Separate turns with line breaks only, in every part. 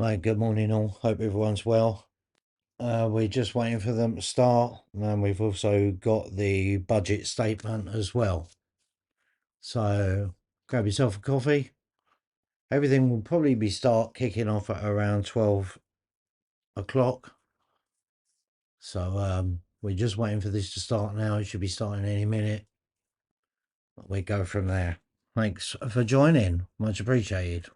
Right, good morning all. Hope everyone's well. We're just waiting for them to start, and we've also got the budget statement as well. So grab yourself a coffee. Everything will probably be kicking off at around 12 o'clock. So we're just waiting for this to start now. It should be starting any minute. We go from there. Thanks for joining. Much appreciated.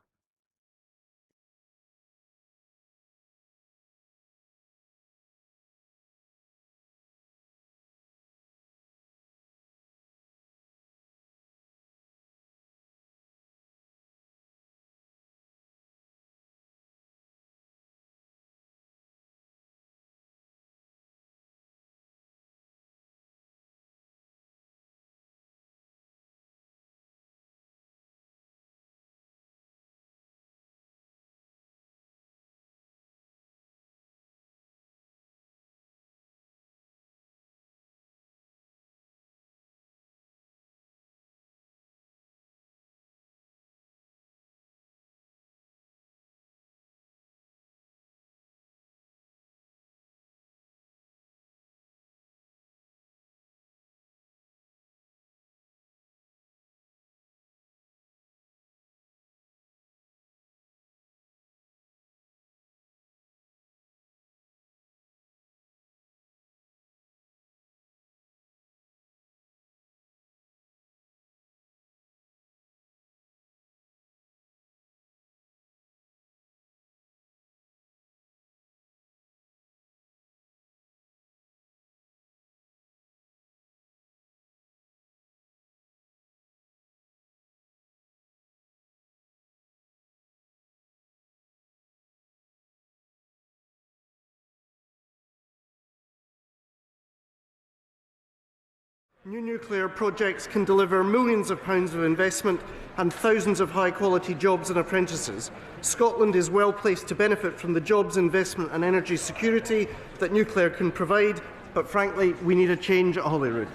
New nuclear projects can deliver millions of pounds of investment and thousands of high-quality jobs and apprentices. Scotland is well placed to benefit from the jobs, investment and energy security that nuclear can provide, but frankly, we need a change at Holyrood.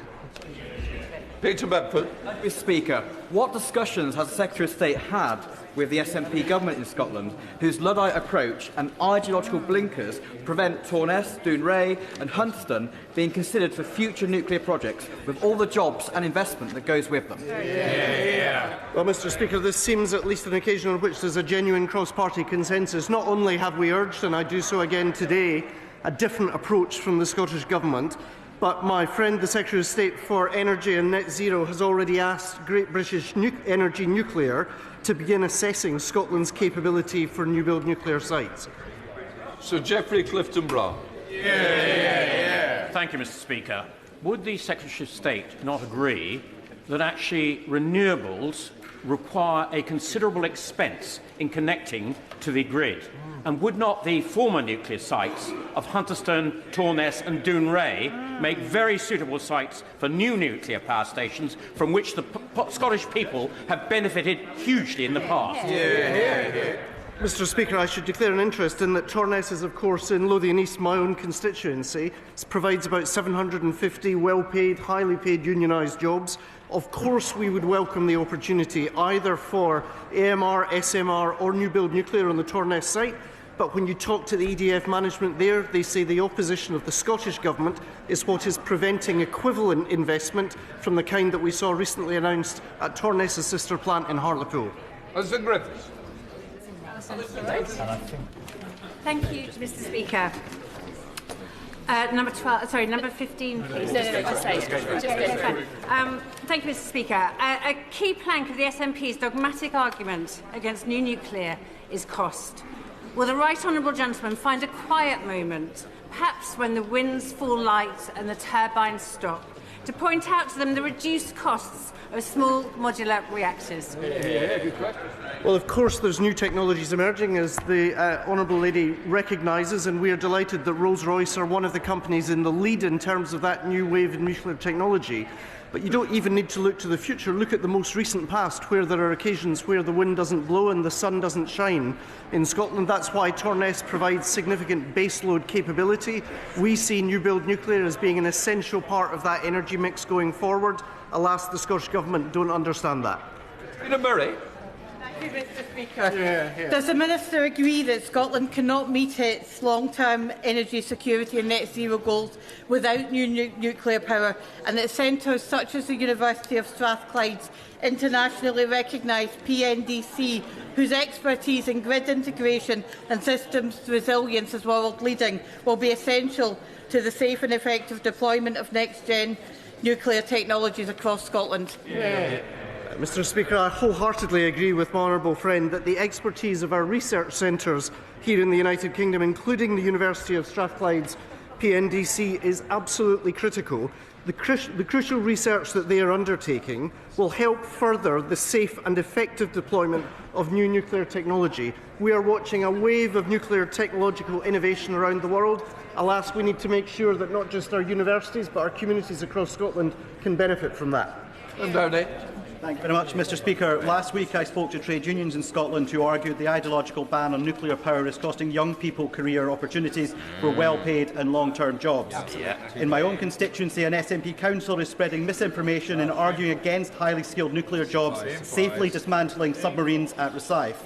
Peter Bedford.
Mr. Speaker, what discussions has the Secretary of State had with the SNP government in Scotland, whose Luddite approach and ideological blinkers prevent Torness, Dounreay and Hunterston being considered for future nuclear projects, with all the jobs and investment that goes with them?
Well, Mr. Speaker, this seems at least an occasion on which there's a genuine cross-party consensus. Not only have we urged, and I do so again today, a different approach from the Scottish Government, but my friend, the Secretary of State for Energy and Net Zero, has already asked Great British Energy Nuclear to begin assessing Scotland's capability for new-build nuclear sites.
Sir Geoffrey Clifton-Brown.
Thank you, Mr. Speaker. Would the Secretary of State not agree that actually renewables require a considerable expense in connecting to the grid? And would not the former nuclear sites of Hunterston, Torness and Dounreay make very suitable sites for new nuclear power stations from which the Scottish people have benefited hugely in the past?
Mr. Speaker, I should declare an interest in that Torness is, of course, in Lothian East, my own constituency. It provides about 750 well-paid, highly paid unionised jobs. Of course, we would welcome the opportunity either for AMR, SMR or new-build nuclear on the Torness site. But when you talk to the EDF management there, they say the opposition of the Scottish Government is what is preventing equivalent investment from the kind that we saw recently announced at Torness's sister plant in Hartlepool.
Mr Griffiths.
Thank you, Mr. Speaker. Number 15, please. Thank you, Mr. Speaker. A key plank of the SNP's dogmatic argument against new nuclear is cost. Will the right honourable gentleman find a quiet moment, perhaps when the winds fall light and the turbines stop, to point out to them the reduced costs of small modular reactors?
Well, of course, there's new technologies emerging, as the Honourable Lady recognises, and we are delighted that Rolls-Royce are one of the companies in the lead in terms of that new wave of nuclear technology. But you don't even need to look to the future. Look at the most recent past, where there are occasions where the wind doesn't blow and the sun doesn't shine in Scotland. That's why Torness provides significant baseload capability. We see new-build nuclear as being an essential part of that energy mix going forward. Alas, the Scottish Government don't understand that.
Peter Murray.
Thank you, Mr. Speaker. Does the Minister agree that Scotland cannot meet its long-term energy security and net zero goals without new nuclear power, and that centres such as the University of Strathclyde's internationally recognised PNDC, whose expertise in grid integration and systems resilience is world-leading, will be essential to the safe and effective deployment of next-gen nuclear technologies across Scotland?
Mr. Speaker, I wholeheartedly agree with my honourable friend that the expertise of our research centres here in the United Kingdom, including the University of Strathclyde's PNDC, is absolutely critical. The crucial research that they are undertaking will help further the safe and effective deployment of new nuclear technology. We are watching a wave of nuclear technological innovation around the world. Alas, we need to make sure that not just our universities but our communities across Scotland can benefit from that.
Thank you very much, Mr. Speaker. Last week I spoke to trade unions in Scotland who argued the ideological ban on nuclear power is costing young people career opportunities for well-paid and long-term jobs. In my own constituency, an SNP councillor is spreading misinformation and arguing against highly skilled nuclear jobs, safely dismantling submarines at Rosyth.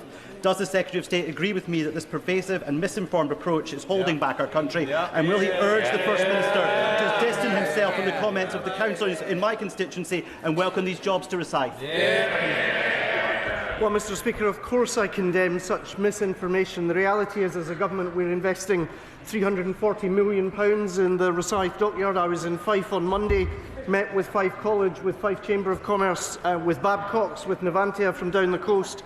Does the Secretary of State agree with me that this pervasive and misinformed approach is holding back our country? And will he urge the First Minister to distance himself from the comments of the councillors in my constituency and welcome these jobs to Rosyth?
Well, Mr. Speaker, of course I condemn such misinformation. The reality is, as a government, we're investing £340 million in the Rosyth dockyard. I was in Fife on Monday, met with Fife College, with Fife Chamber of Commerce, with Babcock's, with Navantia from down the coast.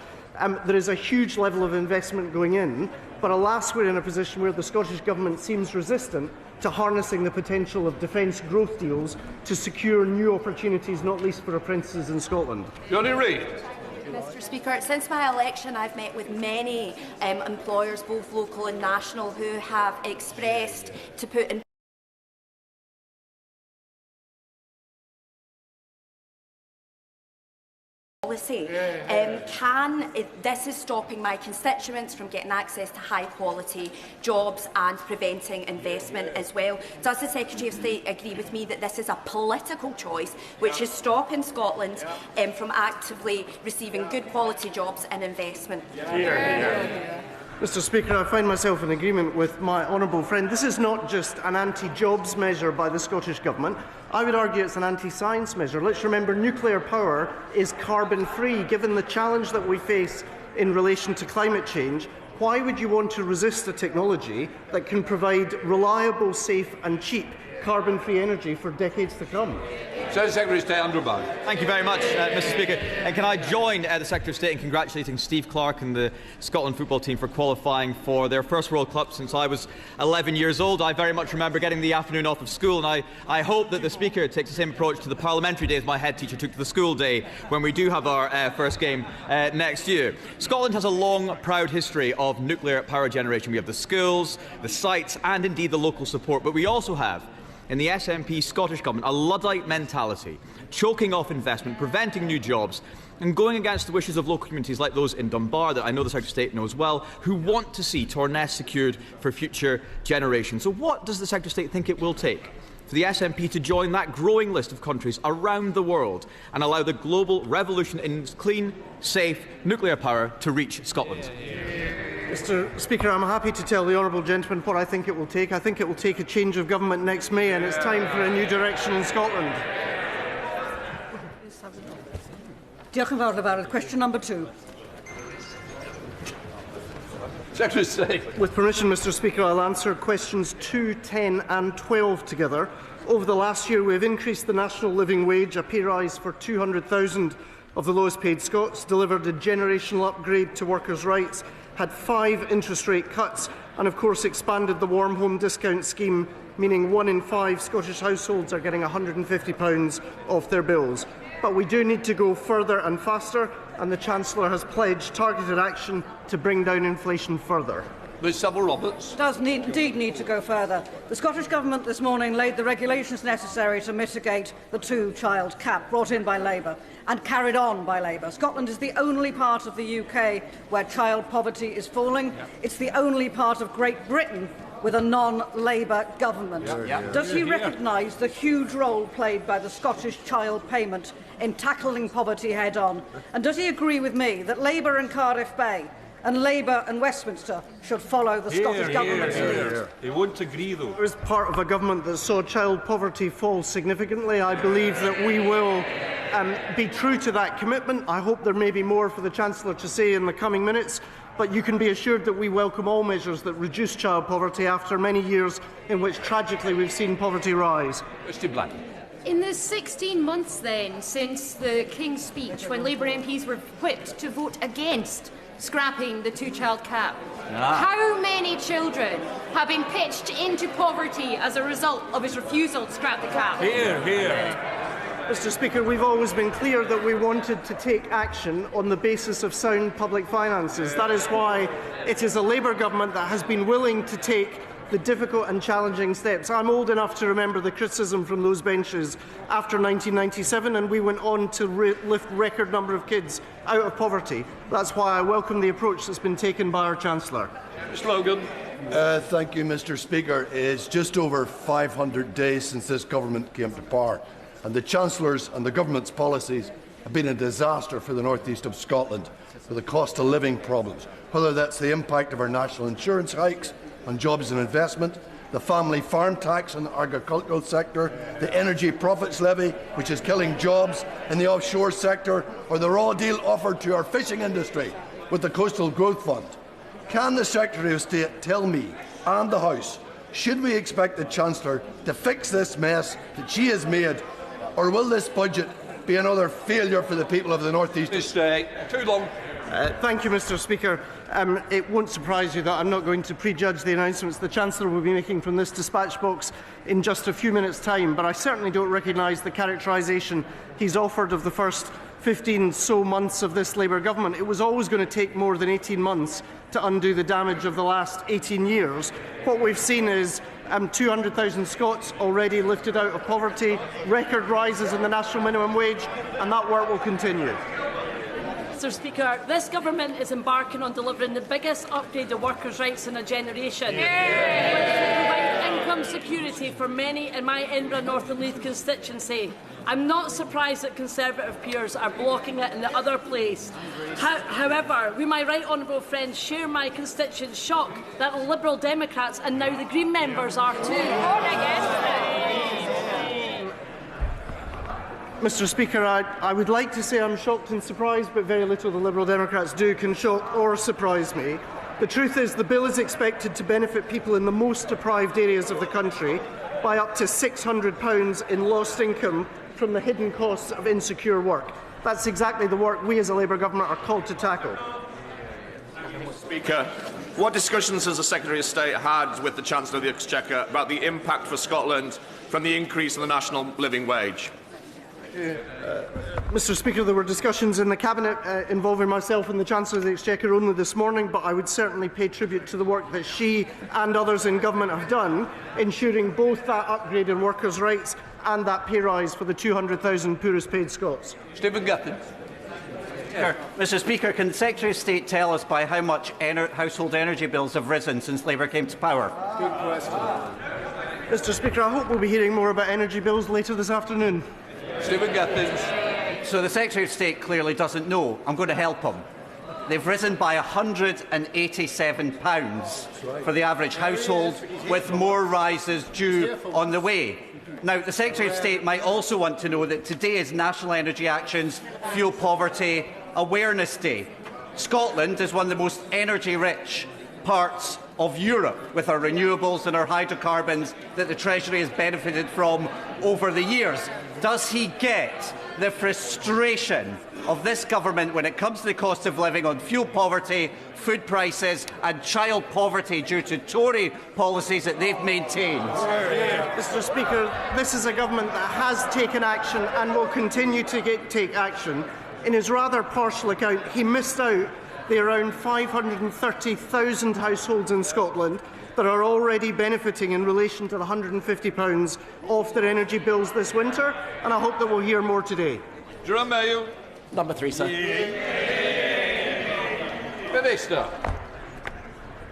There is a huge level of investment going in, but alas, we're in a position where the Scottish Government seems resistant to harnessing the potential of defence growth deals to secure new opportunities, not least for apprentices in Scotland.
Johnny Reid.
Mr. Speaker, since my election I've met with many employers, both local and national, who have expressed to put in policy. This is stopping my constituents from getting access to high quality jobs and preventing investment as well. Does the Secretary of State agree with me that this is a political choice which is stopping Scotland from actively receiving good quality jobs and investment?
Mr. Speaker, I find myself in agreement with my honourable friend. This is not just an anti-jobs measure by the Scottish Government. I would argue it's an anti-science measure. Let's remember nuclear power is carbon-free. Given the challenge that we face in relation to climate change, why would you want to resist a technology that can provide reliable, safe and cheap carbon-free energy for decades to come?
Secretary of State Andrew Bowen.
Thank you very much, Mr. Speaker. And can I join the Secretary of State in congratulating Steve Clarke and the Scotland football team for qualifying for their first World Cup since I was 11 years old. I very much remember getting the afternoon off of school, and I hope that the Speaker takes the same approach to the parliamentary days my head teacher took to the school day when we do have our first game next year. Scotland has a long, proud history of nuclear power generation. We have the skills, the sites and indeed the local support, but we also have in the SNP Scottish Government a Luddite mentality, choking off investment, preventing new jobs and going against the wishes of local communities like those in Dunbar that I know the Secretary of State knows well, who want to see Torness secured for future generations. So what does the Secretary of State think it will take for the SNP to join that growing list of countries around the world and allow the global revolution in clean, safe nuclear power to reach Scotland?
Mr. Speaker, I'm happy to tell the honourable gentleman what I think it will take. I think it will take a change of government next May, and it's time for a new direction in Scotland.
Question number 2.
Secretary of State.
With permission, Mr. Speaker, I'll answer questions 2, 10 and 12 together. Over the last year, we have increased the national living wage, a pay rise for 200,000 of the lowest paid Scots, delivered a generational upgrade to workers' rights, had 5 interest rate cuts and of course expanded the Warm Home Discount Scheme, meaning 1 in 5 Scottish households are getting £150 off their bills. But we do need to go further and faster, and the Chancellor has pledged targeted action to bring down inflation further.
Ms Savile Roberts.
Does indeed need to go further. The Scottish Government this morning laid the regulations necessary to mitigate the 2-child cap brought in by Labour and carried on by Labour. Scotland is the only part of the UK where child poverty is falling. It's the only part of Great Britain
with a non-Labour government. Does he recognise the huge role played by the Scottish Child Payment in tackling poverty head-on? And does he agree with me that Labour and Cardiff Bay and Labour and Westminster should follow the Scottish Government's lead?
He won't agree, though.
As part of a government that saw child poverty fall significantly, I believe that we will be true to that commitment. I hope there may be more for the Chancellor to say in the coming minutes, but you can be assured that we welcome all measures that reduce child poverty after many years in which, tragically, we've seen poverty rise.
Mr. Black.
In the 16 months, then, since the King's speech, when Labour MPs were whipped to vote against scrapping the two-child cap, how many children have been pitched into poverty as a result of his refusal to scrap the cap?
Here, here.
Mr. Speaker, we've always been clear that we wanted to take action on the basis of sound public finances. That is why it is a Labour government that has been willing to take the difficult and challenging steps. I'm old enough to remember the criticism from those benches after 1997, and we went on to lift record number of kids out of poverty. That's why I welcome the approach that's been taken by our Chancellor.
Mr. Logan.
Thank you, Mr. Speaker. It's just over 500 days since this government came to power, and the Chancellor's and the government's policies have been a disaster for the North East of Scotland, with the cost of living problems, whether that's the impact of our national insurance hikes on jobs and investment, the family farm tax in the agricultural sector, the energy profits levy, which is killing jobs in the offshore sector, or the raw deal offered to our fishing industry with the Coastal Growth Fund. Can the Secretary of State tell me and the House, should we expect the Chancellor to fix this mess that she has made, or will this budget be another failure for the people of the North East?
Too long.
Thank you, Mr. Speaker. It won't surprise you that I'm not going to prejudge the announcements the Chancellor will be making from this dispatch box in just a few minutes' time, but I certainly don't recognise the characterisation he's offered of the first 15 so months of this Labour government. It was always going to take more than 18 months to undo the damage of the last 18 years. What we've seen is 200,000 Scots already lifted out of poverty, record rises in the national minimum wage, and that work will continue.
Mr. Speaker, this government is embarking on delivering the biggest upgrade of workers' rights in a generation, which will provide income security for many in my Edinburgh North and Leith constituency. I'm not surprised that Conservative peers are blocking it in the other place. However, will my right honourable friends share my constituents' shock that Liberal Democrats and now the Green members are too?
Mr. Speaker, I would like to say I'm shocked and surprised, but very little the Liberal Democrats do can shock or surprise me. The truth is the bill is expected to benefit people in the most deprived areas of the country by up to £600 in lost income from the hidden costs of insecure work. That's exactly the work we as a Labour government are called to tackle.
Speaker, what discussions has the Secretary of State had with the Chancellor of the Exchequer about the impact for Scotland from the increase in the national living wage?
Mr. Speaker, there were discussions in the Cabinet involving myself and the Chancellor of the Exchequer only this morning, but I would certainly pay tribute to the work that she and others in government have done, ensuring both that upgrade in workers' rights and that pay rise for the 200,000 poorest paid Scots.
Stephen Gethin.
Mr. Speaker, can the Secretary of State tell us by how much household energy bills have risen since Labour came to power?
Good question. Mr. Speaker, I hope we'll be hearing more about energy bills later this afternoon.
Stephen Gethin.
So the Secretary of State clearly doesn't know. I'm going to help him. They've risen by £187 for the average household, with more rises due on the way. Now, the Secretary of State might also want to know that today is National Energy Action's Fuel Poverty Awareness Day. Scotland is one of the most energy-rich parts of Europe, with our renewables and our hydrocarbons that the Treasury has benefited from over the years. Does he get the frustration of this government when it comes to the cost of living on fuel poverty, food prices and child poverty due to Tory policies that they've maintained?
Mr. Speaker, this is a government that has taken action and will continue to take action. In his rather partial account, he missed out the around 530,000 households in Scotland that are already benefiting in relation to the £150 off their energy bills this winter, and I hope that we'll hear more today.
Jerome Mayo.
Number 3, sir.
Minister.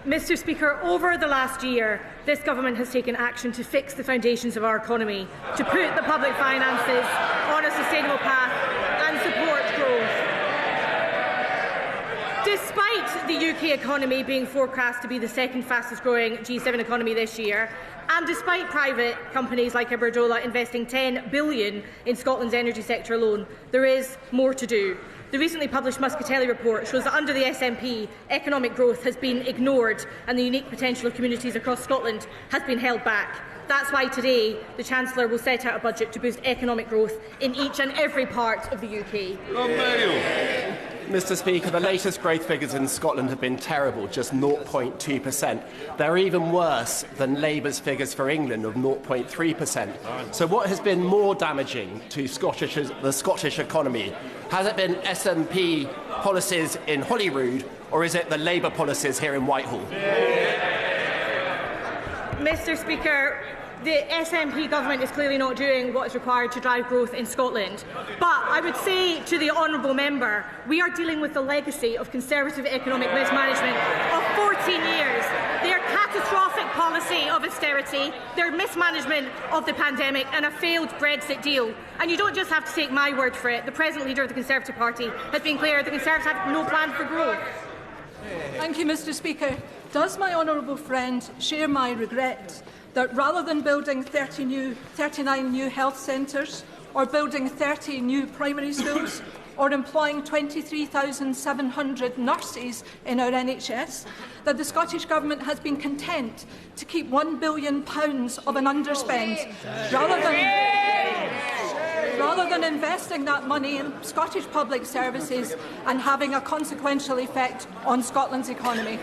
Mr Speaker, over the last year, this government has taken action to fix the foundations of our economy, to put the public finances on a sustainable path and support growth. Despite the UK economy being forecast to be the second fastest growing G7 economy this year, and despite private companies like Iberdrola investing $10 billion in Scotland's energy sector alone, there is more to do. The recently published Muscatelli report shows that under the SNP, economic growth has been ignored and the unique potential of communities across Scotland has been held back. That's why today the Chancellor will set out a budget to boost economic growth in each and every part of the UK.
Mr Speaker, the latest growth figures in Scotland have been terrible, just 0.2%. They're even worse than Labour's figures for England of 0.3%. So what has been more damaging to the Scottish economy? Has it been SNP policies in Holyrood, or is it the Labour policies here in Whitehall?
Mr Speaker, the SNP government is clearly not doing what is required to drive growth in Scotland. But I would say to the honourable member, we are dealing with the legacy of Conservative economic mismanagement of 14 years. Their catastrophic policy of austerity, their mismanagement of the pandemic and a failed Brexit deal. And you don't just have to take my word for it. The present leader of the Conservative Party has been clear the Conservatives have no plan for growth.
Thank you, Mr Speaker. Does my honourable friend share my regret that rather than building 39 new health centres, or building 30 new primary schools, or employing 23,700 nurses in our NHS, that the Scottish Government has been content to keep £1 billion of an underspend, rather than investing that money in Scottish public services and having a consequential effect on Scotland's economy?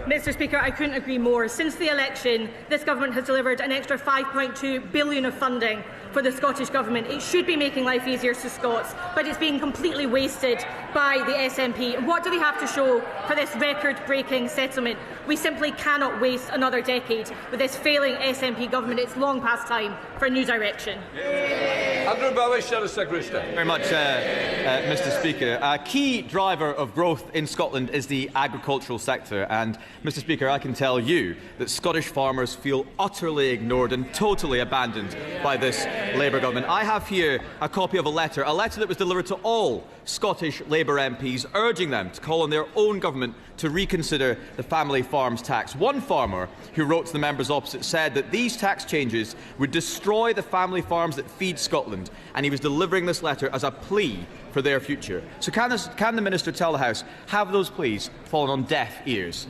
Mr Speaker, I couldn't agree more. Since the election, this government has delivered an extra £5.2 billion of funding for the Scottish Government. It should be making life easier to Scots, but it's being completely wasted by the SNP. And what do they have to show for this record-breaking settlement? We simply cannot waste another decade with this failing SNP government. It's long past time for a new direction.
Andrew Bowie, Shadow Secretary of State.
Very much, Mr Speaker. A key driver of growth in Scotland is the agricultural sector. And, Mr Speaker, I can tell you that Scottish farmers feel utterly ignored and totally abandoned by this Labour government. I have here a copy of a letter that was delivered to all Scottish Labour MPs, urging them to call on their own government to reconsider the family farms tax. One farmer who wrote to the members opposite said that these tax changes would destroy the family farms that feed Scotland, and he was delivering this letter as a plea for their future. So can the Minister tell the House, have those pleas fallen on deaf ears?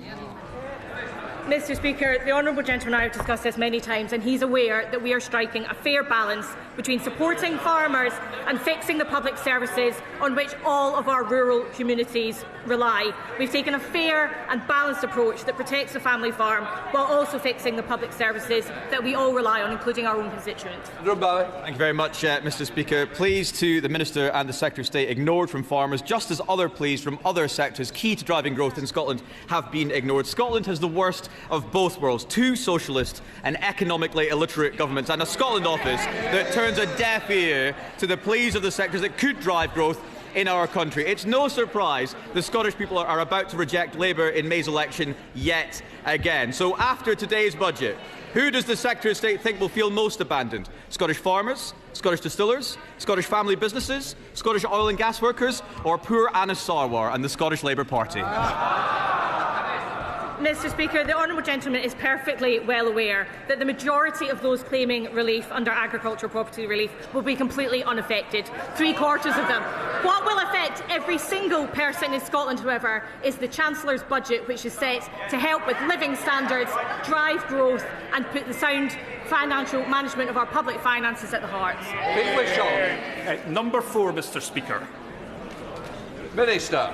Mr Speaker, the honourable gentleman and I have discussed this many times, and he's aware that we are striking a fair balance between supporting farmers and fixing the public services on which all of our rural communities rely. We've taken a fair and balanced approach that protects the family farm while also fixing the public services that we all rely on, including our own constituents.
Thank you very much, Mr Speaker. Pleas to the Minister and the Secretary of State ignored from farmers, just as other pleas from other sectors key to driving growth in Scotland have been ignored. Scotland has the worst of both worlds, two socialist and economically illiterate governments, and a Scotland office that turns a deaf ear to the pleas of the sectors that could drive growth in our country. It's no surprise the Scottish people are about to reject Labour in May's election yet again. So after today's budget, who does the Secretary of State think will feel most abandoned? Scottish farmers, Scottish distillers, Scottish family businesses, Scottish oil and gas workers, or poor Anas Sarwar and the Scottish Labour Party?
Mr Speaker, the honourable gentleman is perfectly well aware that the majority of those claiming relief under agricultural property relief will be completely unaffected, 3/4 of them. What will affect every single person in Scotland, however, is the Chancellor's budget, which is set to help with living standards, drive growth and put the sound financial management of our public finances at the heart.
Number 4, Mr Speaker.
Minister.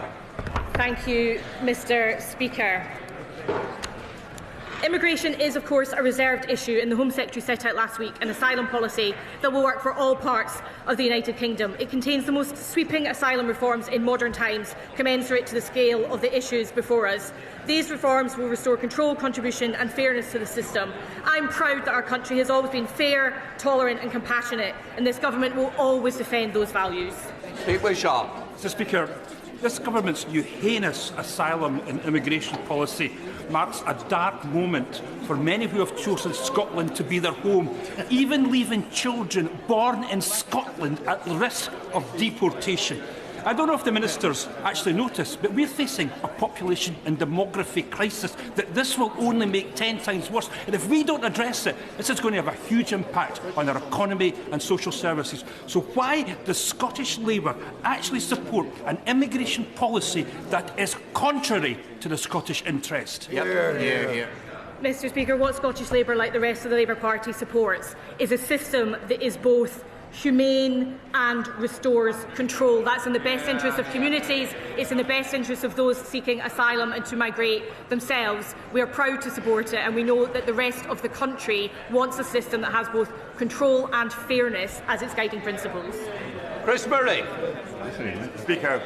Thank you, Mr Speaker. Immigration is, of course, a reserved issue, and the Home Secretary set out last week an asylum policy that will work for all parts of the United Kingdom. It contains the most sweeping asylum reforms in modern times, commensurate to the scale of the issues before us. These reforms will restore control, contribution and fairness to the system. I'm proud that our country has always been fair, tolerant and compassionate, and this government will always defend those values.
Mr Speaker, This government's new heinous asylum and immigration policy marks a dark moment for many who have chosen Scotland to be their home, even leaving children born in Scotland at risk of deportation. I don't know if the ministers actually notice, but we're facing a population and demography crisis that this will only make 10 times worse. And if we don't address it, this is going to have a huge impact on our economy and social services. So why does Scottish Labour actually support an immigration policy that is contrary to the Scottish interest?
Mr Speaker, what Scottish Labour, like the rest of the Labour Party, supports is a system that is both humane and restores control. That's in the best interest of communities, it's in the best interest of those seeking asylum and to migrate themselves. We are proud to support it, and we know that the rest of the country wants a system that has both control and fairness as its guiding principles.
Chris Murray.
Speaker,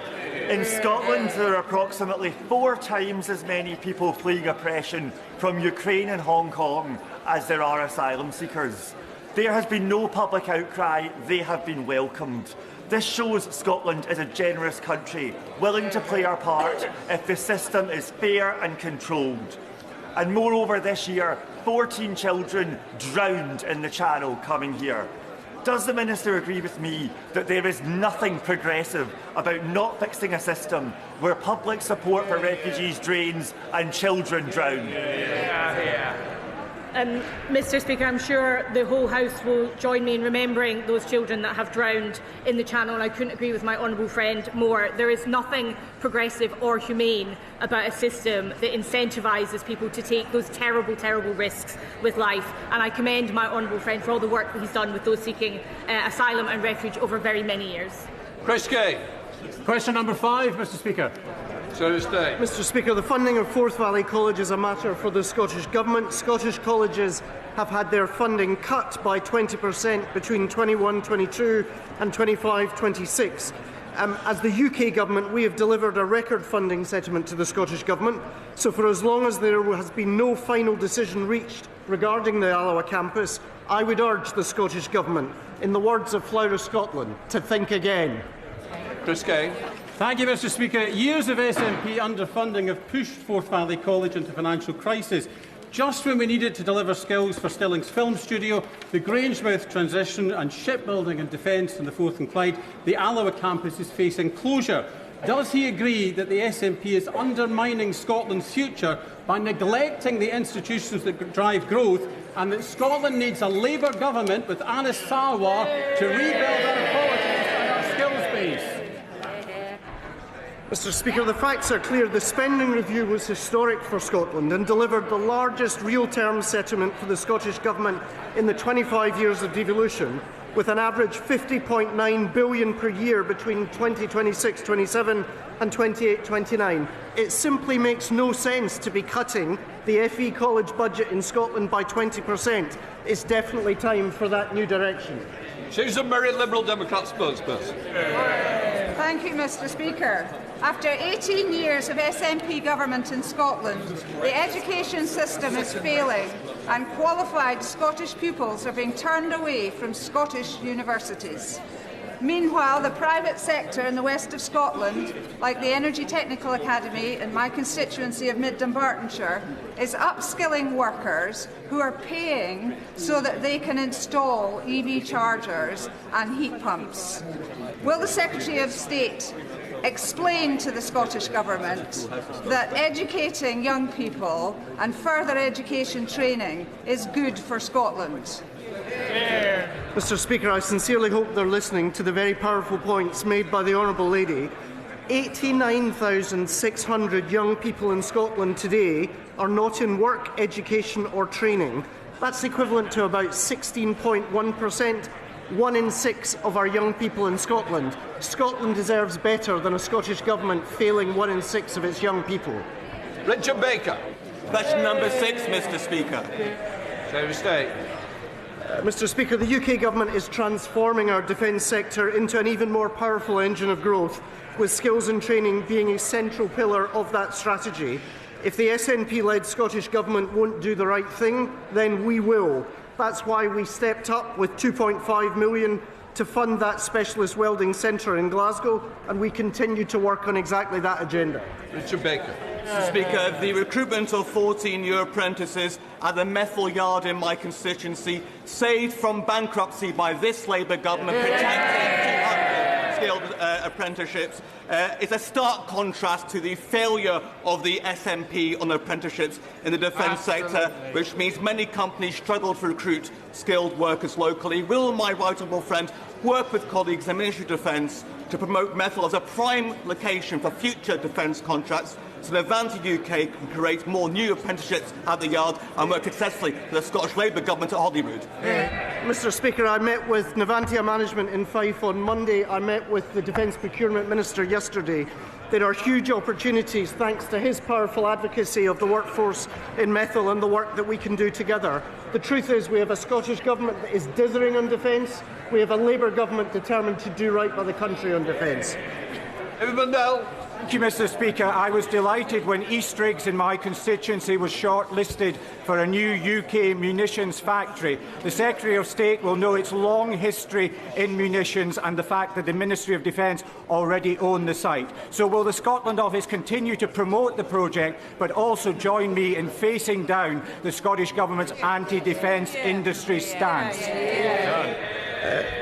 in Scotland there are approximately 4 times as many people fleeing oppression from Ukraine and Hong Kong as there are asylum seekers. There has been no public outcry, they have been welcomed. This shows Scotland is a generous country, willing to play our part if the system is fair and controlled. And moreover, this year, 14 children drowned in the Channel coming here. Does the Minister agree with me that there is nothing progressive about not fixing a system where public support for refugees drains and children drown?
Mr Speaker, I'm sure the whole House will join me in remembering those children that have drowned in the Channel, and I couldn't agree with my honourable friend more. There is nothing progressive or humane about a system that incentivises people to take those terrible, terrible risks with life, and I commend my honourable friend for all the work that he's done with those seeking asylum and refuge over very many years.
Chris Kay.
Question number 5, Mr Speaker.
Mr Speaker, the funding of Forth Valley College is a matter for the Scottish Government. Scottish colleges have had their funding cut by 20% between 21-22 and 25-26. As the UK Government, we have delivered a record funding settlement to the Scottish Government, so for as long as there has been no final decision reached regarding the Alloa campus, I would urge the Scottish Government, in the words of Flower of Scotland, to think again.
Chris Kay.
Thank you, Mr Speaker. Years of SNP underfunding have pushed Forth Valley College into financial crisis. Just when we needed to deliver skills for Stilling's film studio, the Grangemouth transition and shipbuilding and defence in the Forth and Clyde, the Alloa campus is facing closure. Does he agree that the SNP is undermining Scotland's future by neglecting the institutions that drive growth, and that Scotland needs a Labour government with Anas Sarwar to rebuild our colleges and our skills base?
Mr Speaker, the facts are clear. The spending review was historic for Scotland and delivered the largest real-term settlement for the Scottish Government in the 25 years of devolution, with an average £50.9 billion per year between 2026-27 and 28-29. It simply makes no sense to be cutting the FE College budget in Scotland by 20%. It's definitely time for that new direction.
Susan Murray, Liberal Democrat spokesperson.
Thank you, Mr Speaker. After 18 years of SNP government in Scotland, the education system is failing and qualified Scottish pupils are being turned away from Scottish universities. Meanwhile, the private sector in the west of Scotland, like the Energy Technical Academy in my constituency of Mid Dunbartonshire, is upskilling workers who are paying so that they can install EV chargers and heat pumps. Will the Secretary of State explain to the Scottish Government that educating young people and further education training is good for Scotland?
Mr Speaker, I sincerely hope they're listening to the very powerful points made by the Honourable Lady. 89,600 young people in Scotland today are not in work, education or training. That's equivalent to about 16.1%. 1 in 6 of our young people in Scotland. Scotland deserves better than a Scottish Government failing 1 in 6 of its young people.
Richard Baker.
Question number 6, Mr Speaker.
Secretary of State.
Mr Speaker, the UK Government is transforming our defence sector into an even more powerful engine of growth, with skills and training being a central pillar of that strategy. If the SNP-led Scottish Government won't do the right thing, then we will. That's why we stepped up with £2.5 million to fund that specialist welding centre in Glasgow, and we continue to work on exactly that agenda.
Richard Baker.
Mr. Speaker, the recruitment of 14 new apprentices at the Methil Yard in my constituency, saved from bankruptcy by this Labour government, protecting 200 skilled apprenticeships, is a stark contrast to the failure of the SNP on apprenticeships in the defence sector, which means many companies struggle to recruit skilled workers locally. Will my right honourable friend work with colleagues in the Ministry of Defence to promote Methil as a prime location for future defence contracts, so that Navantia UK can create more new apprenticeships at the Yard and work successfully with the Scottish Labour government at Holyrood?
Mr. Speaker, I met with Navantia management in Fife on Monday. I met with the Defence Procurement Minister yesterday. There are huge opportunities thanks to his powerful advocacy of the workforce in Methil and the work that we can do together. The truth is we have a Scottish Government that is dithering on defence. We have a Labour Government determined to do right by the country on defence.
Thank you, Mr. Speaker. I was delighted when Eastriggs in my constituency was shortlisted for a new UK munitions factory. The Secretary of State will know its long history in munitions and the fact that the Ministry of Defence already own the site. So will the Scotland Office continue to promote the project but also join me in facing down the Scottish Government's anti-defence industry stance?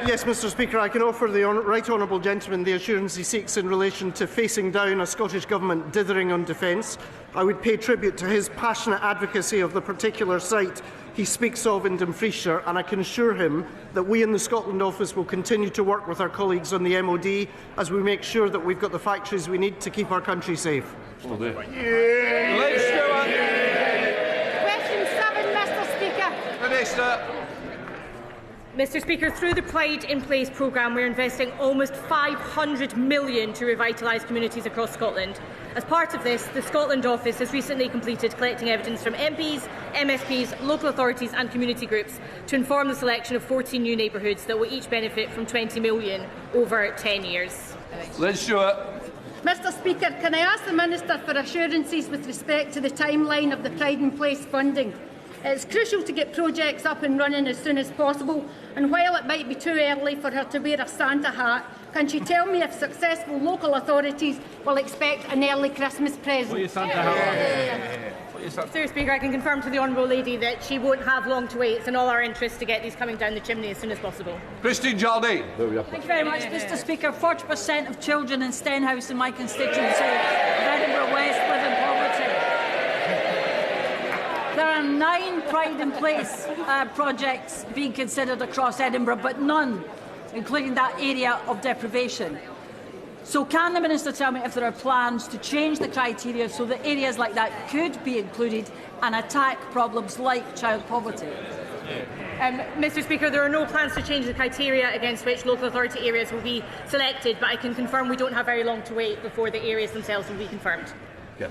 Yes, Mr. Speaker, I can offer the right honourable gentleman the assurance he seeks in relation to facing down a Scottish Government dithering on defence. I would pay tribute to his passionate advocacy of the particular site he speaks of in Dumfriesshire, and I can assure him that we in the Scotland Office will continue to work with our colleagues on the MOD as we make sure that we've got the factories we need to keep our country safe.
Question 7, Mr. Speaker.
Minister.
Mr. Speaker, through the Pride in Place programme, we're investing almost $500 million to revitalise communities across Scotland. As part of this, the Scotland Office has recently completed collecting evidence from MPs, MSPs, local authorities and community groups to inform the selection of 14 new neighbourhoods that will each benefit from $20 million over 10 years.
Liz Stewart.
Mr. Speaker, can I ask the Minister for assurances with respect to the timeline of the Pride in Place funding? It's crucial to get projects up and running as soon as possible, and while it might be too early for her to wear a Santa hat, can she tell me if successful local authorities will expect an early Christmas present?
Mr. Speaker, I can confirm to the Honourable Lady that she won't have long to wait. It's in all our interest to get these coming down the chimney as soon as possible.
Christine Jardine.
Thank you very much, Mr. Speaker. 40% of children in Stenhouse in my constituency of Edinburgh West live in poverty. There are 9 Pride in Place projects being considered across Edinburgh, but none including that area of deprivation. So can the Minister tell me if there are plans to change the criteria so that areas like that could be included and attack problems like child poverty?
Mr. Speaker, there are no plans to change the criteria against which local authority areas will be selected, but I can confirm we don't have very long to wait before the areas themselves will be confirmed.
Okay.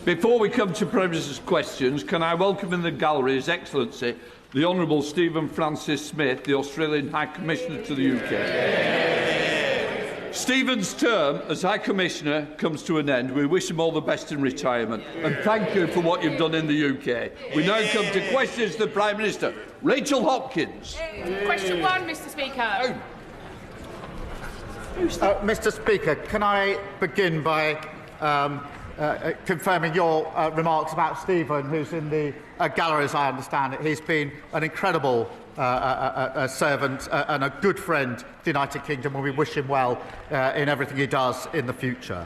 Before we come to Premier's questions, can I welcome in the gallery His Excellency the Honourable Stephen Francis Smith, the Australian High Commissioner to the UK. Stephen's term as High Commissioner comes to an end. We wish him all the best in retirement and thank you for what you've done in the UK. We now come to questions to the Prime Minister. Rachel Hopkins.
Question 1, Mr. Speaker.
Mr. Speaker, can I begin by confirming your remarks about Stephen, who's in the gallery, as I understand it. He's been an incredible servant and a good friend to the United Kingdom, and we wish him well in everything he does in the future.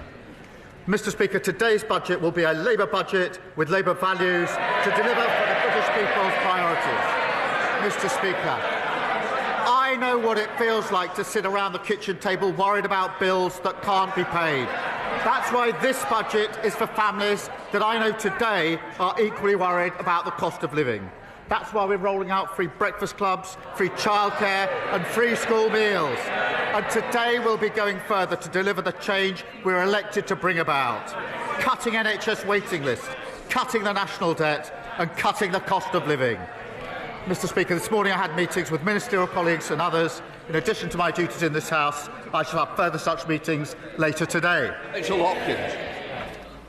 Mr. Speaker, today's budget will be a Labour budget with Labour values to deliver for the British people's priorities. Mr. Speaker, I know what it feels like to sit around the kitchen table worried about bills that can't be paid. That's why this budget is for families that I know today are equally worried about the cost of living. That's why we're rolling out free breakfast clubs, free childcare and free school meals. And today we'll be going further to deliver the change we're elected to bring about. Cutting NHS waiting lists, cutting the national debt and cutting the cost of living. Mr. Speaker, this morning I had meetings with ministerial colleagues and others. In addition to my duties in this House, I shall have further such meetings later today.
Rachel Hopkins.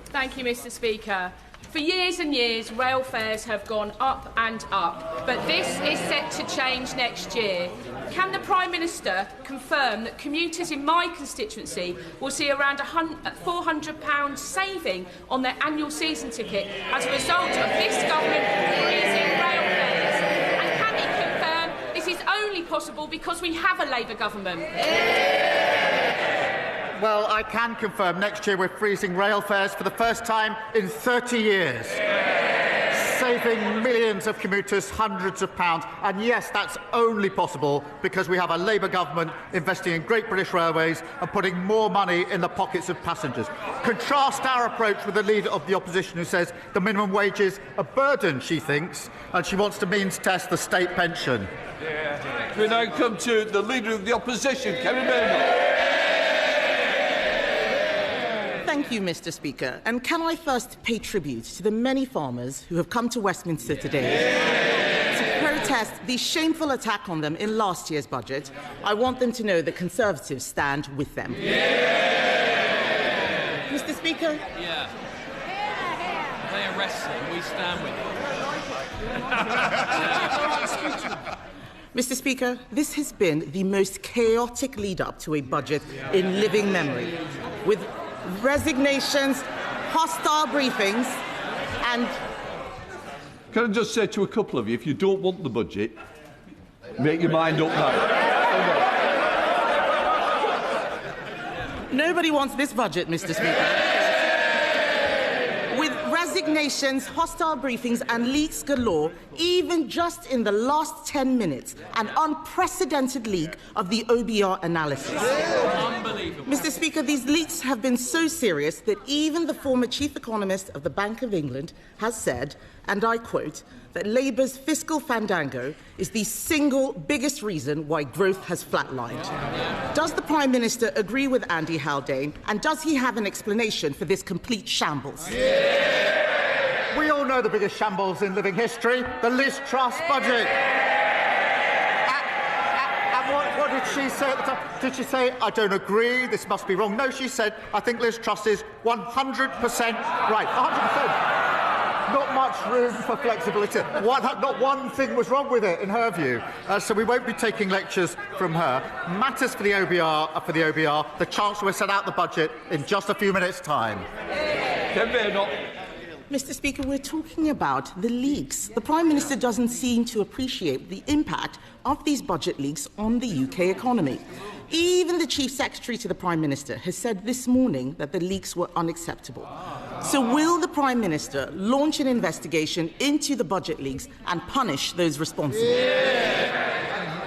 Thank you, Mr. Speaker. For years and years, rail fares have gone up and up, but this is set to change next year.
Can the Prime Minister confirm that commuters in my constituency will see around £400 saving on their annual season ticket as a result of this government raising rail fares? And can he confirm this is only possible because we have a Labour government?
Well, I can confirm next year we're freezing rail fares for the first time in 30 years. Saving millions of commuters hundreds of pounds. And yes, that's only possible because we have a Labour government investing in Great British Railways and putting more money in the pockets of passengers. Contrast our approach with the Leader of the Opposition, who says the minimum wage is a burden, she thinks, and she wants to means test the state pension.
We now come to the Leader of the Opposition, Kevin Bernard.
Thank you, Mr. Speaker. And can I first pay tribute to the many farmers who have come to Westminster today to protest the shameful attack on them in last year's budget. I want them to know that Conservatives stand with them. Mr. Speaker?
Yeah. They arrest them, we stand with them.
Mr. Speaker, this has been the most chaotic lead-up to a budget in living memory, with resignations, hostile briefings, and...
Can I just say to a couple of you, if you don't want the budget, make your mind up now.
Nobody wants this budget, Mr. Speaker. With resignations, hostile briefings and leaks galore, even just in the last 10 minutes, an unprecedented leak of the OBR analysis.
Unbelievable.
Mr. Speaker, these leaks have been so serious that even the former chief economist of the Bank of England has said, and I quote, that Labour's fiscal fandango is the single biggest reason why growth has flatlined. Does the Prime Minister agree with Andy Haldane, and does he have an explanation for this complete shambles?
We all know the biggest shambles in living history, the Liz Truss budget. And what did she say at the time? Did she say, I don't agree, this must be wrong? No, she said, I think Liz Truss is 100% right. 100%. Not much room for flexibility. Not one thing was wrong with it, in her view. So we won't be taking lectures from her. Matters for the OBR. The Chancellor will set out the budget in just a few minutes' time.
Mr. Speaker, we're talking about the leaks. The Prime Minister doesn't seem to appreciate the impact of these budget leaks on the UK economy. Even the Chief Secretary to the Prime Minister has said this morning that the leaks were unacceptable. So will the Prime Minister launch an investigation into the budget leaks and punish those responsible?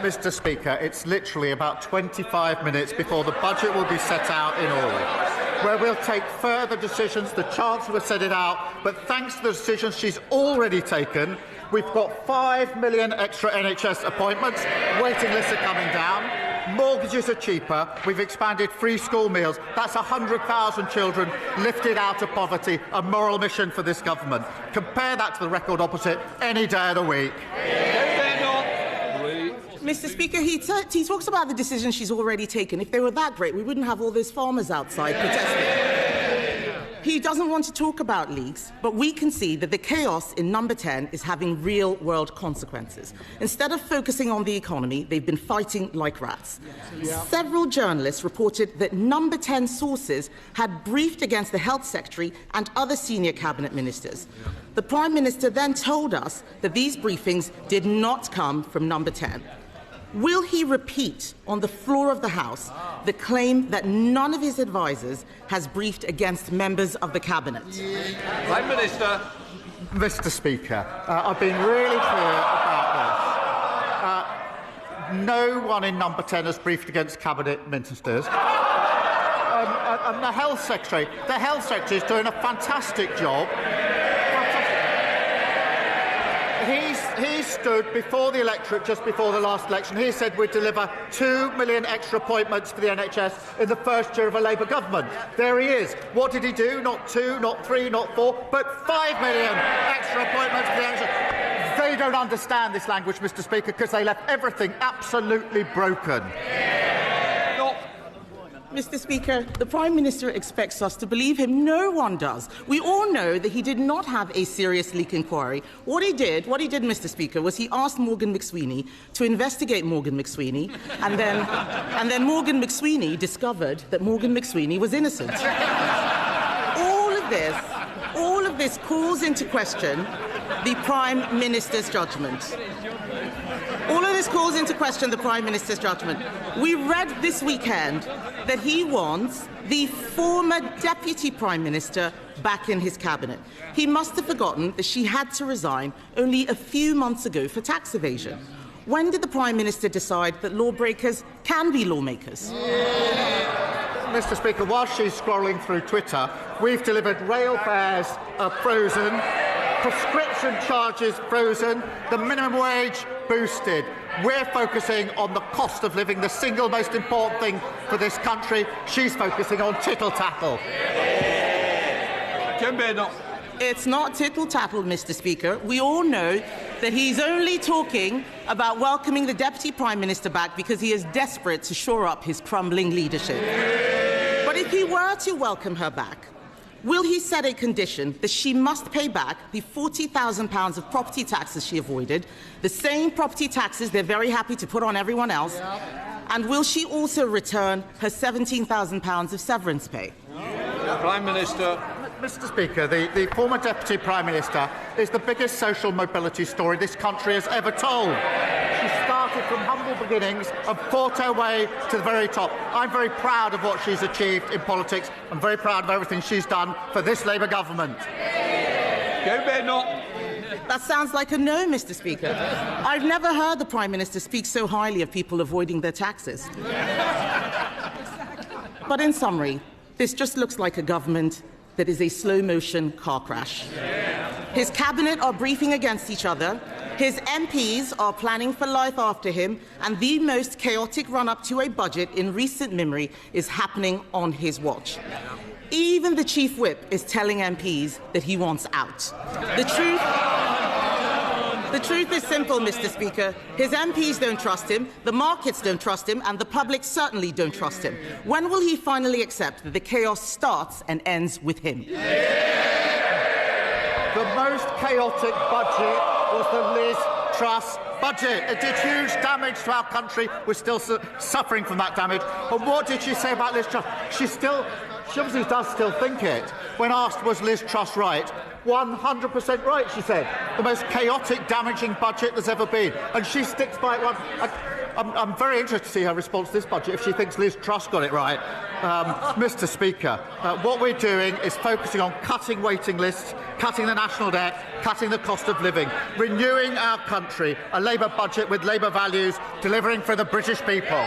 Mr. Speaker, it's literally about 25 minutes before the budget will be set out in Orly, where we'll take further decisions. The Chancellor will set it out, but thanks to the decisions she's already taken, we've got 5 million extra NHS appointments, waiting lists are coming down, mortgages are cheaper, we've expanded free school meals. That's 100,000 children lifted out of poverty, a moral mission for this government. Compare that to the record opposite any day of the week.
Mr. Speaker, he talks about the decisions she's already taken. If they were that great, we wouldn't have all those farmers outside protesting. He doesn't want to talk about leaks, but we can see that the chaos in Number 10 is having real-world consequences. Instead of focusing on the economy, they've been fighting like rats. Several journalists reported that Number 10 sources had briefed against the Health Secretary and other senior cabinet ministers. The Prime Minister then told us that these briefings did not come from Number 10. Will he repeat on the floor of the House the claim that none of his advisers has briefed against members of the Cabinet?
Prime Minister.
Mr. Speaker, I've been really clear about this. No one in Number 10 has briefed against Cabinet ministers. And the Health Secretary is doing a fantastic job. He stood before the electorate just before the last election. He said we'd deliver 2 million extra appointments for the NHS in the first year of a Labour government. There he is. What did he do? Not 2, not 3, not 4, but 5 million extra appointments for the NHS. They don't understand this language, Mr. Speaker, because they left everything absolutely broken.
Mr. Speaker, the Prime Minister expects us to believe him. No one does. We all know that he did not have a serious leak inquiry. What he did, Mr. Speaker, was he asked Morgan McSweeney to investigate Morgan McSweeney, and then Morgan McSweeney discovered that Morgan McSweeney was innocent. All of this calls into question the Prime Minister's judgment. All of this calls into question the Prime Minister's judgment. We read this weekend that he wants the former Deputy Prime Minister back in his cabinet. He must have forgotten that she had to resign only a few months ago for tax evasion. When did the Prime Minister decide that lawbreakers can be lawmakers?
Mr. Speaker, while she's scrolling through Twitter, we've delivered rail fares frozen, prescription charges frozen, the minimum wage boosted. We're focusing on the cost of living, the single most important thing for this country. She's focusing on tittle-tattle.
It's not tittle-tattle, Mr. Speaker. We all know that he's only talking about welcoming the Deputy Prime Minister back because he is desperate to shore up his crumbling leadership. But if he were to welcome her back, will he set a condition that she must pay back the £40,000 of property taxes she avoided, the same property taxes they're very happy to put on everyone else, and will she also return her £17,000 of severance pay?
Prime Minister.
Mr. Speaker, the former Deputy Prime Minister is the biggest social mobility story this country has ever told. She started from humble beginnings and fought her way to the very top. I'm very proud of what she's achieved in politics. I'm very proud of everything she's done for this Labour government.
That sounds like a no, Mr. Speaker. I've never heard the Prime Minister speak so highly of people avoiding their taxes. But in summary, this just looks like a government that is a slow-motion car crash. His cabinet are briefing against each other, his MPs are planning for life after him, and the most chaotic run-up to a budget in recent memory is happening on his watch. Even the Chief Whip is telling MPs that he wants out. The truth is simple, Mr. Speaker. His MPs don't trust him, the markets don't trust him, and the public certainly don't trust him. When will he finally accept that the chaos starts and ends with him?
The most chaotic budget was the Liz Truss budget. It did huge damage to our country. We're still suffering from that damage. And what did she say about Liz Truss? She obviously does still think it. When asked, was Liz Truss right? 100% right, she said. The most chaotic, damaging budget there's ever been. And she sticks by it. I'm very interested to see her response to this budget if she thinks Liz Truss got it right. Mr. Speaker, what we're doing is focusing on cutting waiting lists, cutting the national debt, cutting the cost of living, renewing our country, a Labour budget with Labour values, delivering for the British people.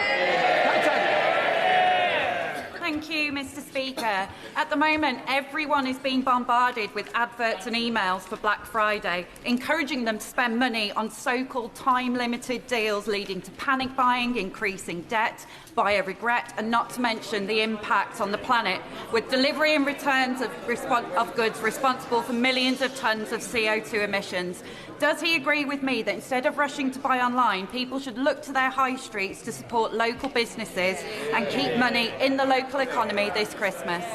Thank you, Mr. Speaker. At the moment, everyone is being bombarded with adverts and emails for Black Friday, encouraging them to spend money on so-called time-limited deals, leading to panic buying, increasing debt, buyer regret, and not to mention the impact on the planet, with delivery and returns of goods responsible for millions of tonnes of CO2 emissions. Does he agree with me that instead of rushing to buy online, people should look to their high streets to support local businesses and keep money in the local economy this Christmas?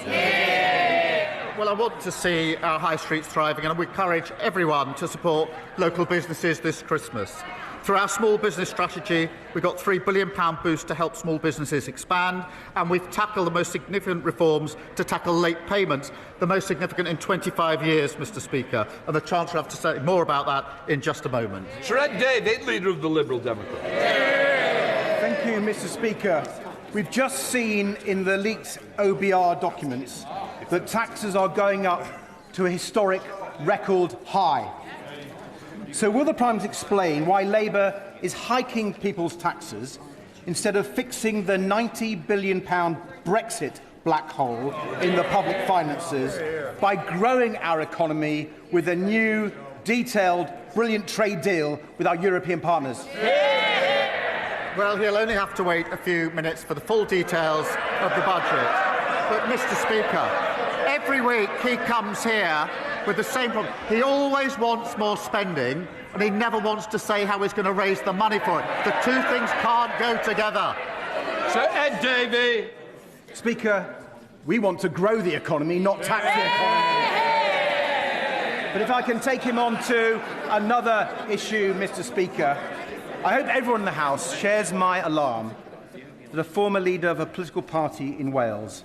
Well, I want to see our high streets thriving, and we encourage everyone to support local businesses this Christmas. Through our small business strategy, we've got £3 billion boost to help small businesses expand, and we've tackled the most significant reforms to tackle late payments, the most significant in 25 years, Mr. Speaker. And the Chancellor will have to say more about that in just a moment.
Shred David, Leader of the Liberal Democrats.
Thank you, Mr. Speaker. We've just seen in the leaked OBR documents that taxes are going up to a historic record high. So will the Prime Minister explain why Labour is hiking people's taxes instead of fixing the £90 billion Brexit black hole in the public finances by growing our economy with a new, detailed, brilliant trade deal with our European partners?
Well, he'll only have to wait a few minutes for the full details of the budget. But, Mr. Speaker, every week he comes here with the same problem. He always wants more spending, and he never wants to say how he's going to raise the money for it. The two things can't go together.
Sir Ed Davey.
Speaker, we want to grow the economy, not tax the economy. But if I can take him on to another issue, Mr. Speaker, I hope everyone in the House shares my alarm that a former leader of a political party in Wales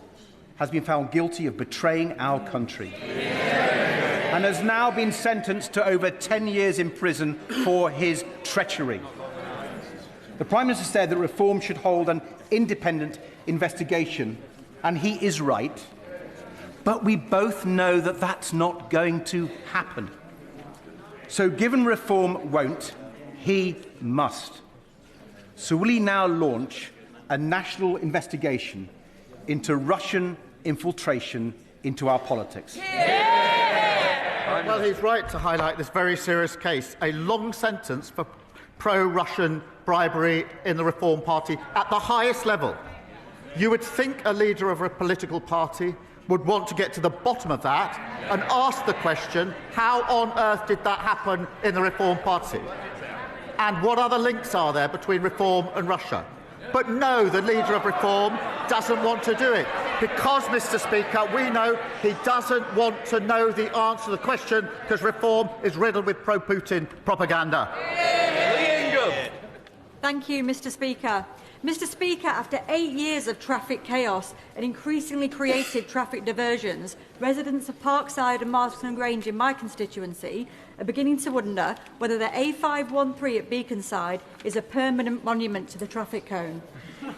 has been found guilty of betraying our country and has now been sentenced to over 10 years in prison for his treachery. The Prime Minister said that Reform should hold an independent investigation, and he is right. But we both know that that's not going to happen. So given Reform won't, he must. So will he now launch a national investigation into Russian infiltration into our politics?
Well, he's right to highlight this very serious case, a long sentence for pro-Russian bribery in the Reform Party at the highest level. You would think a leader of a political party would want to get to the bottom of that and ask the question, how on earth did that happen in the Reform Party? And what other links are there between Reform and Russia? But no, the leader of Reform doesn't want to do it. Because, Mr. Speaker, we know he doesn't want to know the answer to the question because Reform is riddled with pro-Putin propaganda.
Thank you, Mr. Speaker. Mr. Speaker, after 8 years of traffic chaos and increasingly creative traffic diversions, residents of Parkside and Marston Grange in my constituency are beginning to wonder whether the A513 at Beaconside is a permanent monument to the traffic cone.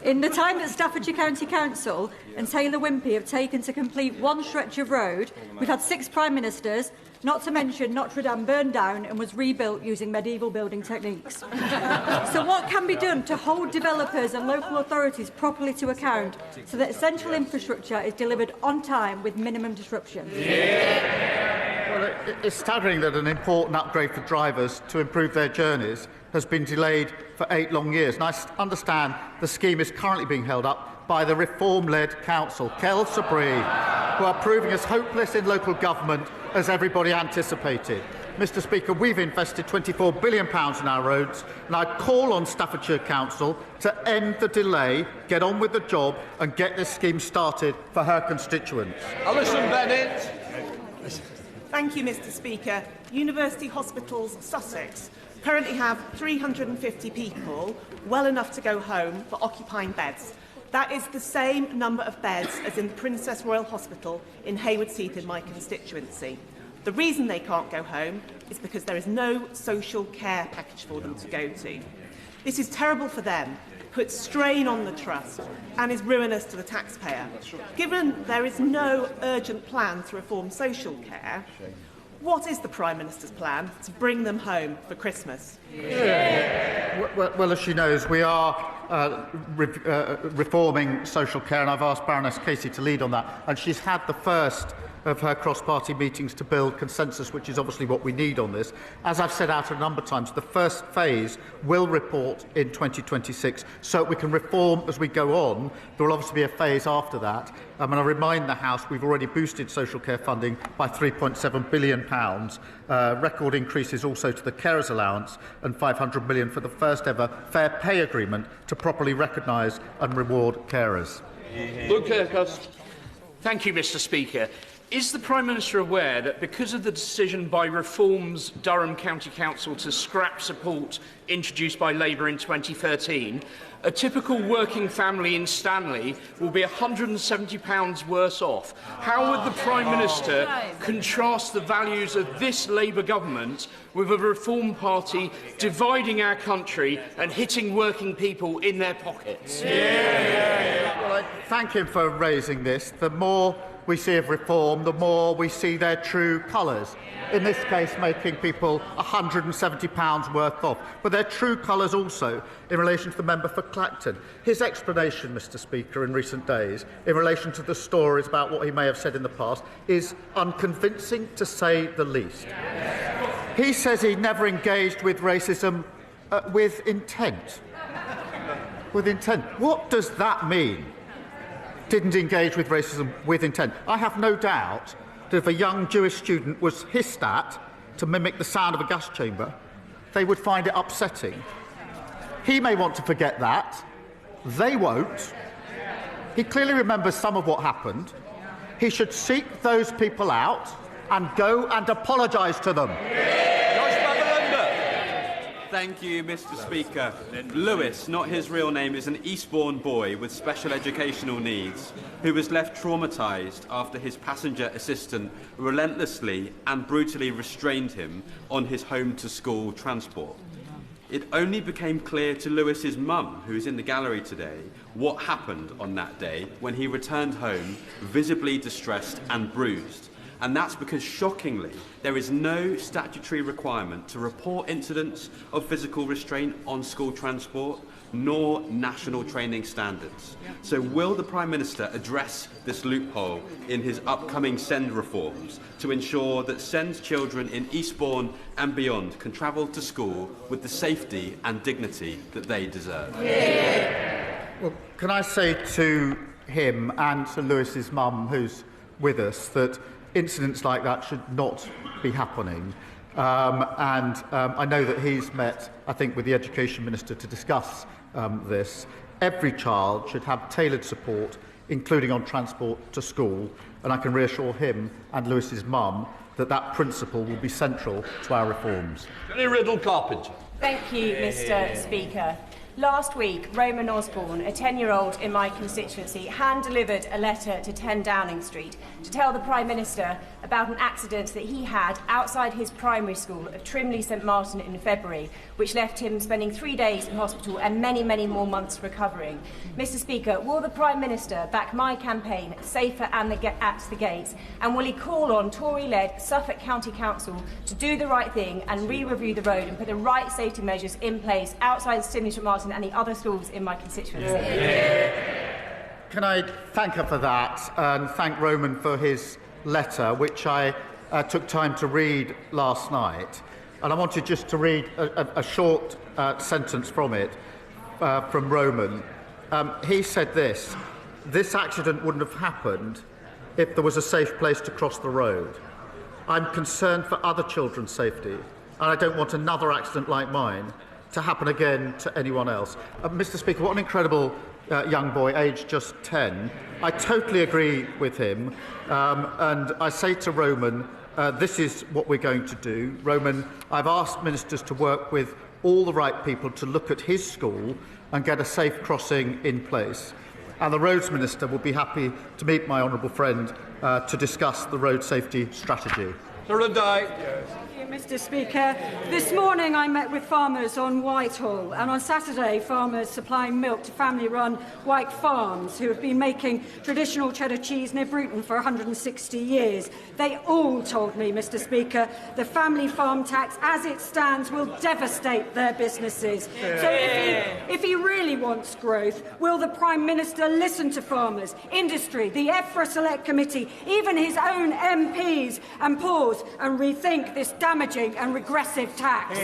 In the time that Staffordshire County Council and Taylor Wimpey have taken to complete one stretch of road, we've had 6 Prime Ministers, not to mention Notre Dame burned down and was rebuilt using medieval building techniques. So what can be done to hold developers and local authorities properly to account so that essential infrastructure is delivered on time with minimum disruption?
Well, it's staggering that an important upgrade for drivers to improve their journeys has been delayed for 8 long years. And I understand the scheme is currently being held up by the Reform-led council, Kel Sabri, who are proving as hopeless in local government as everybody anticipated. Mr. Speaker, we've invested £24 billion in our roads, and I call on Staffordshire Council to end the delay, get on with the job and get this scheme started for her constituents.
Alison Bennett.
Thank you, Mr. Speaker. University Hospitals Sussex currently have 350 people, well enough to go home, for occupying beds. That is the same number of beds as in Princess Royal Hospital in Hayward Heath in my constituency. The reason they can't go home is because there is no social care package for them to go to. This is terrible for them, puts strain on the trust and is ruinous to the taxpayer. Given there is no urgent plan to reform social care, what is the Prime Minister's plan to bring them home for Christmas?
Well, as she knows, we are reforming social care, and I've asked Baroness Casey to lead on that. And she's had the first of her cross-party meetings to build consensus, which is obviously what we need on this. As I've said out a number of times, the first phase will report in 2026, so we can reform as we go on. There will obviously be a phase after that. And I remind the House we've already boosted social care funding by £3.7 billion, record increases also to the carers allowance and £500 million for the first ever fair pay agreement to properly recognise and reward carers.
Luke Kirkhurst. Thank you, Mr. Speaker. Is the Prime Minister aware that because of the decision by Reform's Durham County Council to scrap support introduced by Labour in 2013, a typical working family in Stanley will be £170 worse off? How would the Prime Minister contrast the values of this Labour government with a Reform Party dividing our country and hitting working people in their pockets?
Well, I thank him for raising this. The more we see of Reform, the more we see their true colours. In this case, making people £170 worth off. But their true colours also in relation to the member for Clacton. His explanation, Mr. Speaker, in recent days, in relation to the stories about what he may have said in the past, is unconvincing, to say the least. He says he never engaged with racism with intent. With intent. What does that mean? Didn't engage with racism with intent. I have no doubt that if a young Jewish student was hissed at to mimic the sound of a gas chamber, they would find it upsetting. He may want to forget that. They won't. He clearly remembers some of what happened. He should seek those people out and go and apologise to them.
Thank you, Mr. Speaker. Lewis, not his real name, is an Eastbourne boy with special educational needs who was left traumatised after his passenger assistant relentlessly and brutally restrained him on his home-to-school transport. It only became clear to Lewis's mum, who is in the gallery today, what happened on that day when he returned home visibly distressed and bruised. And that's because, shockingly, there is no statutory requirement to report incidents of physical restraint on school transport, nor national training standards. So will the Prime Minister address this loophole in his upcoming SEND reforms to ensure that SEND children in Eastbourne and beyond can travel to school with the safety and dignity that they deserve?
Well, can I say to him and to Lewis's mum, who's with us, that incidents like that should not be happening. I know that he's met, I think, with the Education Minister to discuss this. Every child should have tailored support, including on transport to school, and I can reassure him and Lewis's mum that that principle will be central to our reforms.
Jenny Riddle-Carpenter.
Thank you, Mr. Speaker. Last week, Roman Osborne, a 10-year-old in my constituency, hand-delivered a letter to 10 Downing Street to tell the Prime Minister about an accident that he had outside his primary school of Trimley St Martin in February, which left him spending 3 days in hospital and many, many more months recovering. Mr. Speaker, will the Prime Minister back my campaign, Safer at the Gates, and will he call on Tory-led Suffolk County Council to do the right thing and re-review the road and put the right safety measures in place outside Trimley St Martin and the other schools in my constituency?
Can I thank her for that and thank Roman for his letter, which I took time to read last night. And I wanted just to read a short sentence from it, from Roman. He said this: "This accident wouldn't have happened if there was a safe place to cross the road. I'm concerned for other children's safety, and I don't want another accident like mine to happen again to anyone else." Mr. Speaker, what an incredible young boy, aged just 10. I totally agree with him, and I say to Roman, this is what we're going to do. Roman, I've asked ministers to work with all the right people to look at his school and get a safe crossing in place. And the Roads Minister will be happy to meet my honourable friend to discuss the road safety strategy.
Mr. Speaker, this morning I met with farmers on Whitehall, and on Saturday farmers supplying milk to family-run White Farms, who have been making traditional cheddar cheese near Bruton for 160 years. They all told me, Mr. Speaker, the family farm tax as it stands will devastate their businesses. So if he really wants growth, will the Prime Minister listen to farmers, industry, the EFRA Select Committee, even his own MPs, and pause and rethink this damaging and regressive tax?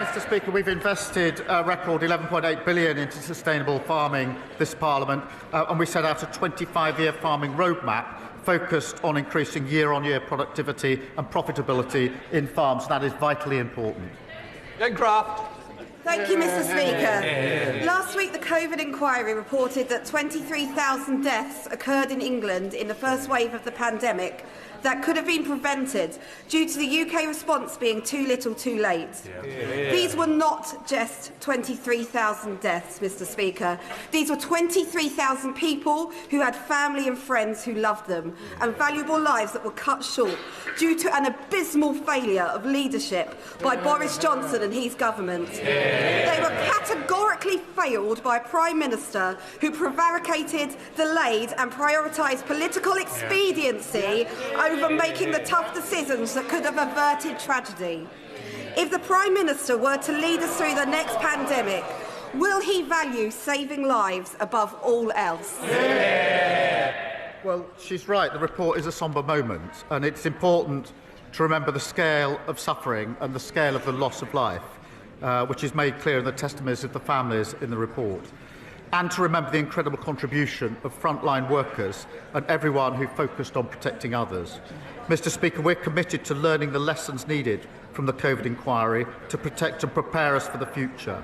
Mr. Speaker, we've invested a record £11.8 billion into sustainable farming this Parliament, and we set out a 25-year farming roadmap focused on increasing year-on-year productivity and profitability in farms. That is vitally important.
Thank you, Mr. Speaker. Last week, the COVID inquiry reported that 23,000 deaths occurred in England in the first wave of the pandemic that could have been prevented due to the UK response being too little too late. These were not just 23,000 deaths, Mr. Speaker. These were 23,000 people who had family and friends who loved them, and valuable lives that were cut short due to an abysmal failure of leadership by Boris Johnson and his government. They were categorically failed by a Prime Minister who prevaricated, delayed and prioritised political expediency over making the tough decisions that could have averted tragedy. If the Prime Minister were to lead us through the next pandemic, will he value saving lives above all else?
Well, she's right. The report is a sombre moment, and it's important to remember the scale of suffering and the scale of the loss of life, which is made clear in the testimonies of the families in the report, and to remember the incredible contribution of frontline workers and everyone who focused on protecting others. Mr. Speaker, we're committed to learning the lessons needed from the COVID inquiry to protect and prepare us for the future.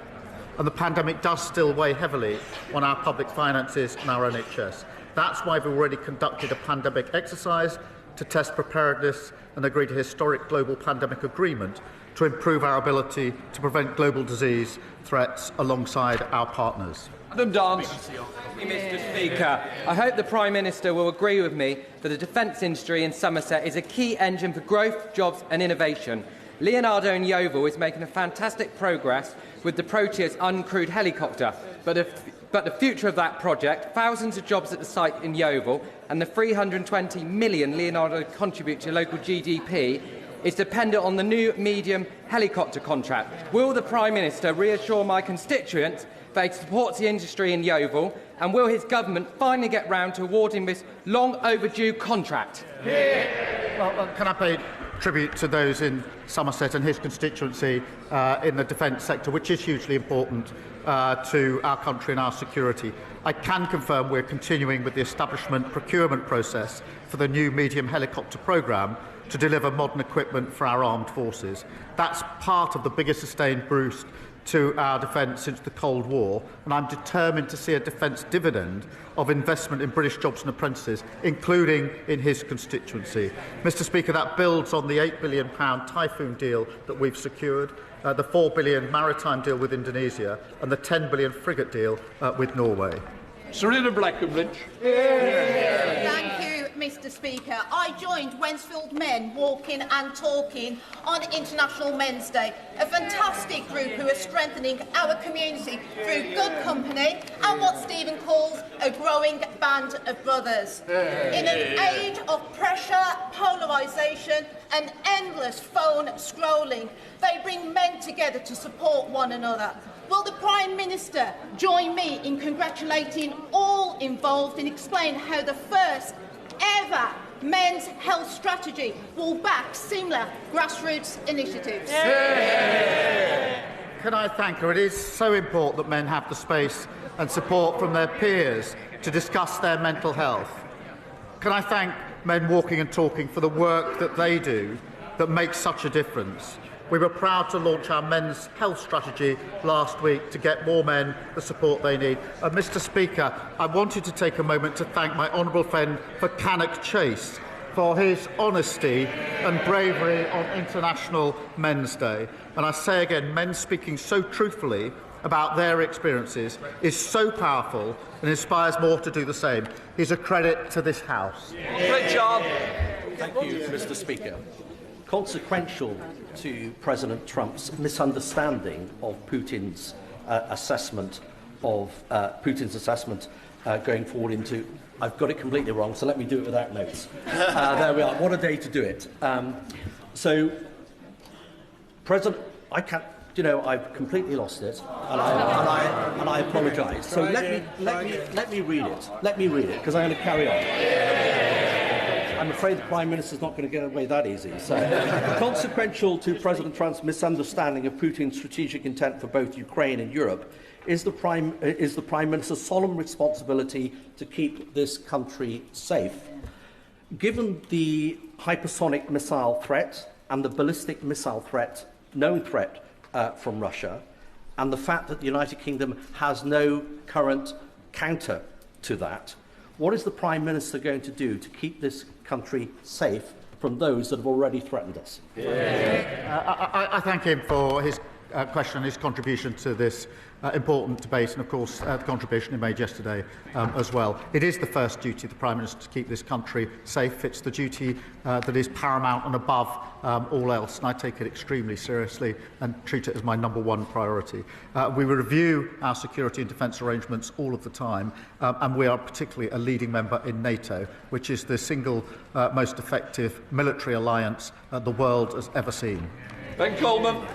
and the pandemic does still weigh heavily on our public finances and our NHS. That's why we've already conducted a pandemic exercise to test preparedness and agreed a historic global pandemic agreement to improve our ability to prevent global disease threats alongside our partners.
Adam Dance.
Mr. Speaker, I hope the Prime Minister will agree with me that the defence industry in Somerset is a key engine for growth, jobs and innovation. Leonardo in Yeovil is making a fantastic progress with the Proteus uncrewed helicopter, but the future of that project, thousands of jobs at the site in Yeovil and the 320 million Leonardo contribute to local GDP is dependent on the new medium helicopter contract. Will the Prime Minister reassure my constituents that he supports the industry in Yeovil, and will his government finally get round to awarding this long overdue contract?
Well, can I pay tribute to those in Somerset and his constituency in the defence sector, which is hugely important to our country and our security. I can confirm we're continuing with the establishment procurement process for the new medium helicopter programme to deliver modern equipment for our armed forces. That's part of the biggest sustained boost to our defence since the Cold War, and I'm determined to see a defence dividend of investment in British jobs and apprentices, including in his constituency. Mr. Speaker, that builds on the £8 billion Typhoon deal that we've secured, the £4 billion maritime deal with Indonesia, and the £10 billion frigate deal with Norway.
Serena Blackenbridge.
Thank you, Mr. Speaker. I joined Wensfield Men walking and talking on International Men's Day, a fantastic group who are strengthening our community through good company and what Stephen calls a growing band of brothers. In an age of pressure, polarisation and endless phone scrolling, they bring men together to support one another. Will the Prime Minister join me in congratulating all involved and explain how the first ever men's health strategy will back similar grassroots initiatives?
Can I thank her? It is so important that men have the space and support from their peers to discuss their mental health. Can I thank Men Walking and Talking for the work that they do that makes such a difference? We were proud to launch our men's health strategy last week to get more men the support they need. Mr. Speaker, I wanted to take a moment to thank my honourable friend for Cannock Chase for his honesty and bravery on International Men's Day. And I say again, men speaking so truthfully about their experiences is so powerful and inspires more to do the same. He's a credit to this House.
Great job.
Thank you, Mr. Speaker. Consequential to President Trump's misunderstanding of Putin's assessment going forward into. I've got it completely wrong, so let me do it without notes. There we are. What a day to do it. So, President, I can't. You know, I've completely lost it, and I apologise. So let me read it. Let me read it because I'm going to carry on. I'm afraid the Prime Minister's not going to get away that easy. So, consequential to President Trump's misunderstanding of Putin's strategic intent for both Ukraine and Europe is the Prime Minister's solemn responsibility to keep this country safe. Given the hypersonic missile threat and the ballistic missile threat, known threat from Russia, and the fact that the United Kingdom has no current counter to that, what is the Prime Minister going to do to keep this country safe from those that have already threatened us?
I thank him for his question and his contribution to this important debate, and of course the contribution he made yesterday as well. It is the first duty of the Prime Minister to keep this country safe. It's the duty that is paramount and above all else, and I take it extremely seriously and treat it as my #1 priority. We review our security and defence arrangements all of the time, and we are particularly a leading member in NATO, which is the single most effective military alliance the world has ever seen.
Ben Coleman.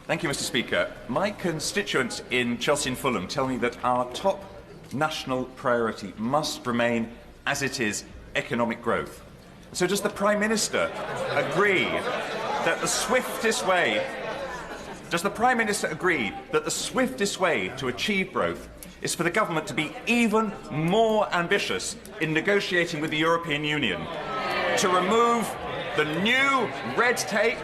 Thank you, Mr. Speaker. My constituents in Chelsea and Fulham tell me that our top national priority must remain, as it is, economic growth. So does the Prime Minister agree that the swiftest way to achieve growth is for the government to be even more ambitious in negotiating with the European Union to remove the new red tape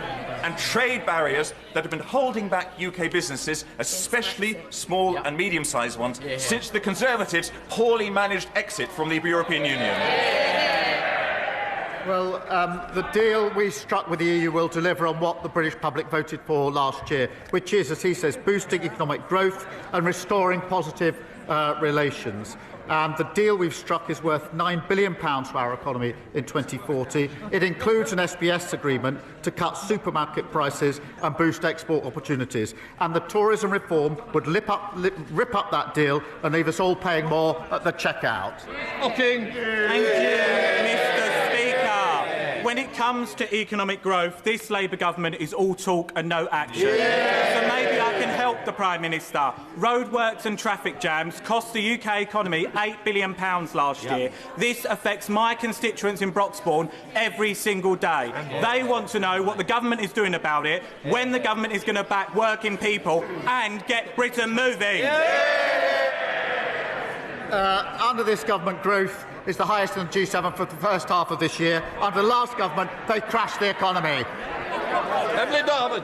and trade barriers that have been holding back UK businesses, especially small and medium-sized ones, since the Conservatives' poorly managed exit from the European Union?
Well, the deal we struck with the EU will deliver on what the British public voted for last year, which is, as he says, boosting economic growth and restoring positive relations. And the deal we've struck is worth £9 billion to our economy in 2040. It includes an SBS agreement to cut supermarket prices and boost export opportunities. And the tourism reform would rip up that deal and leave us all paying more at the checkout.
Thank you, Mr. Speaker. When it comes to economic growth, this Labour government is all talk and no action. So maybe I can help the Prime Minister. Roadworks and traffic jams cost the UK economy £8 billion last year. This affects my constituents in Broxbourne every single day. They want to know what the government is doing about it, when the government is going to back working people and get Britain moving.
Under this government, growth is the highest in the G7 for the first half of this year. Under the last government, they crashed the economy.
Emily Darwin.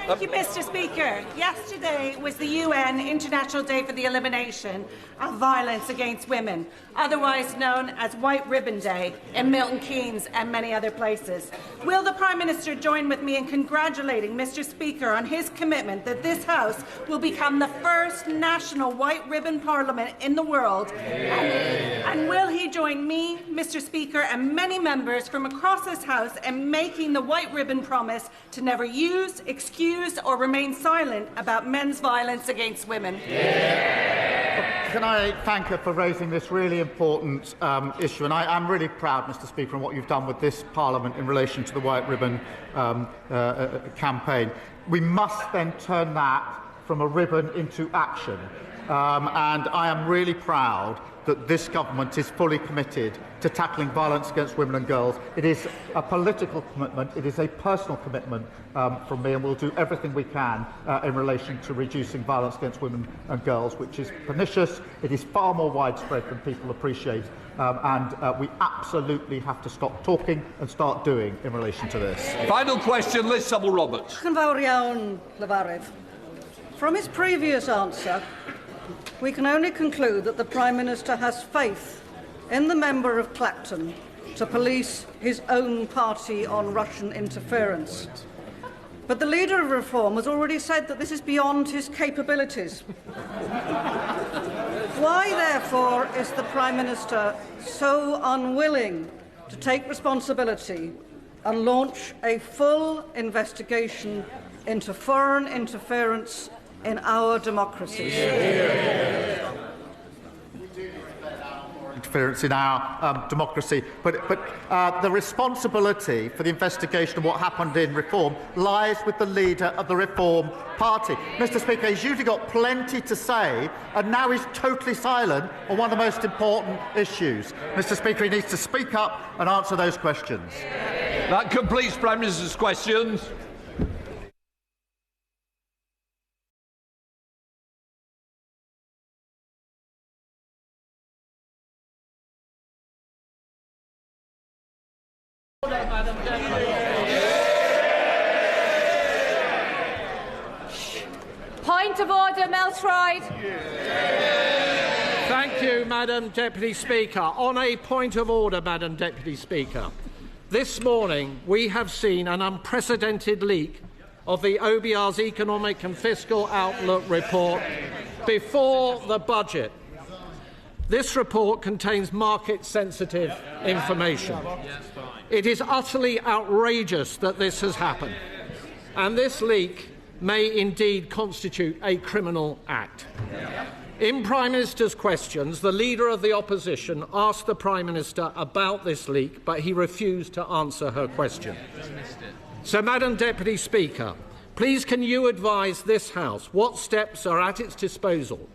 Thank you, Mr. Speaker. Yesterday was the UN International Day for the Elimination of Violence Against Women, otherwise known as White Ribbon Day in Milton Keynes and many other places. Will the Prime Minister join with me in congratulating Mr. Speaker on his commitment that this House will become the first national white ribbon parliament in the world? And will he join me, Mr. Speaker, and many members from across this House in making the white ribbon promise to never use, excuse, or remain silent about men's violence against women?
Can I thank her for raising this really important issue? And I'm really proud, Mr. Speaker, on what you've done with this Parliament in relation to the White Ribbon campaign. We must then turn that from a ribbon into action. And I am really proud that this government is fully committed to tackling violence against women and girls. It is a political commitment, it is a personal commitment from me, and we'll do everything we can in relation to reducing violence against women and girls, which is pernicious, it is far more widespread than people appreciate, and we absolutely have to stop talking and start doing in relation to this.
Final question, Liz Saville-Roberts.
From his previous answer, we can only conclude that the Prime Minister has faith in the member of Clacton to police his own party on Russian interference. But the leader of Reform has already said that this is beyond his capabilities. Why, therefore, is the Prime Minister so unwilling to take responsibility and launch a full investigation into foreign interference in our democracies?
Interference in our democracy, but the responsibility for the investigation of what happened in Reform lies with the leader of the Reform Party. Mr. Speaker, he's usually got plenty to say, and now he's totally silent on one of the most important issues. Mr. Speaker, he needs to speak up and answer those questions.
That completes Prime Minister's questions.
Point of order, Meltroyd.
Thank you, Madam Deputy Speaker. On a point of order, Madam Deputy Speaker, this morning we have seen an unprecedented leak of the OBR's Economic and Fiscal Outlook report before the budget. This report contains market-sensitive information. It is utterly outrageous that this has happened, and this leak may indeed constitute a criminal act. In Prime Minister's questions, the Leader of the Opposition asked the Prime Minister about this leak, but he refused to answer her question. So, Madam Deputy Speaker, please can you advise this House what steps are at its disposal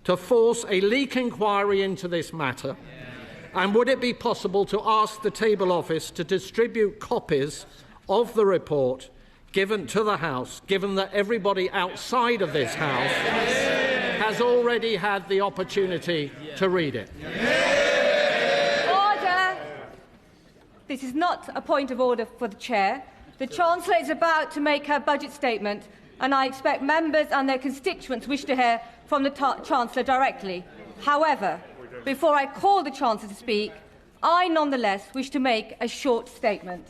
to force a leak inquiry into this matter? And would it be possible to ask the Table Office to distribute copies of the report given to the House, given that everybody outside of this House has already had the opportunity to read it?
Order! This is not a point of order for the Chair. The Chancellor is about to make her budget statement, and I expect members and their constituents wish to hear from the Chancellor directly. However, before I call the Chancellor to speak, I nonetheless wish to make a short statement.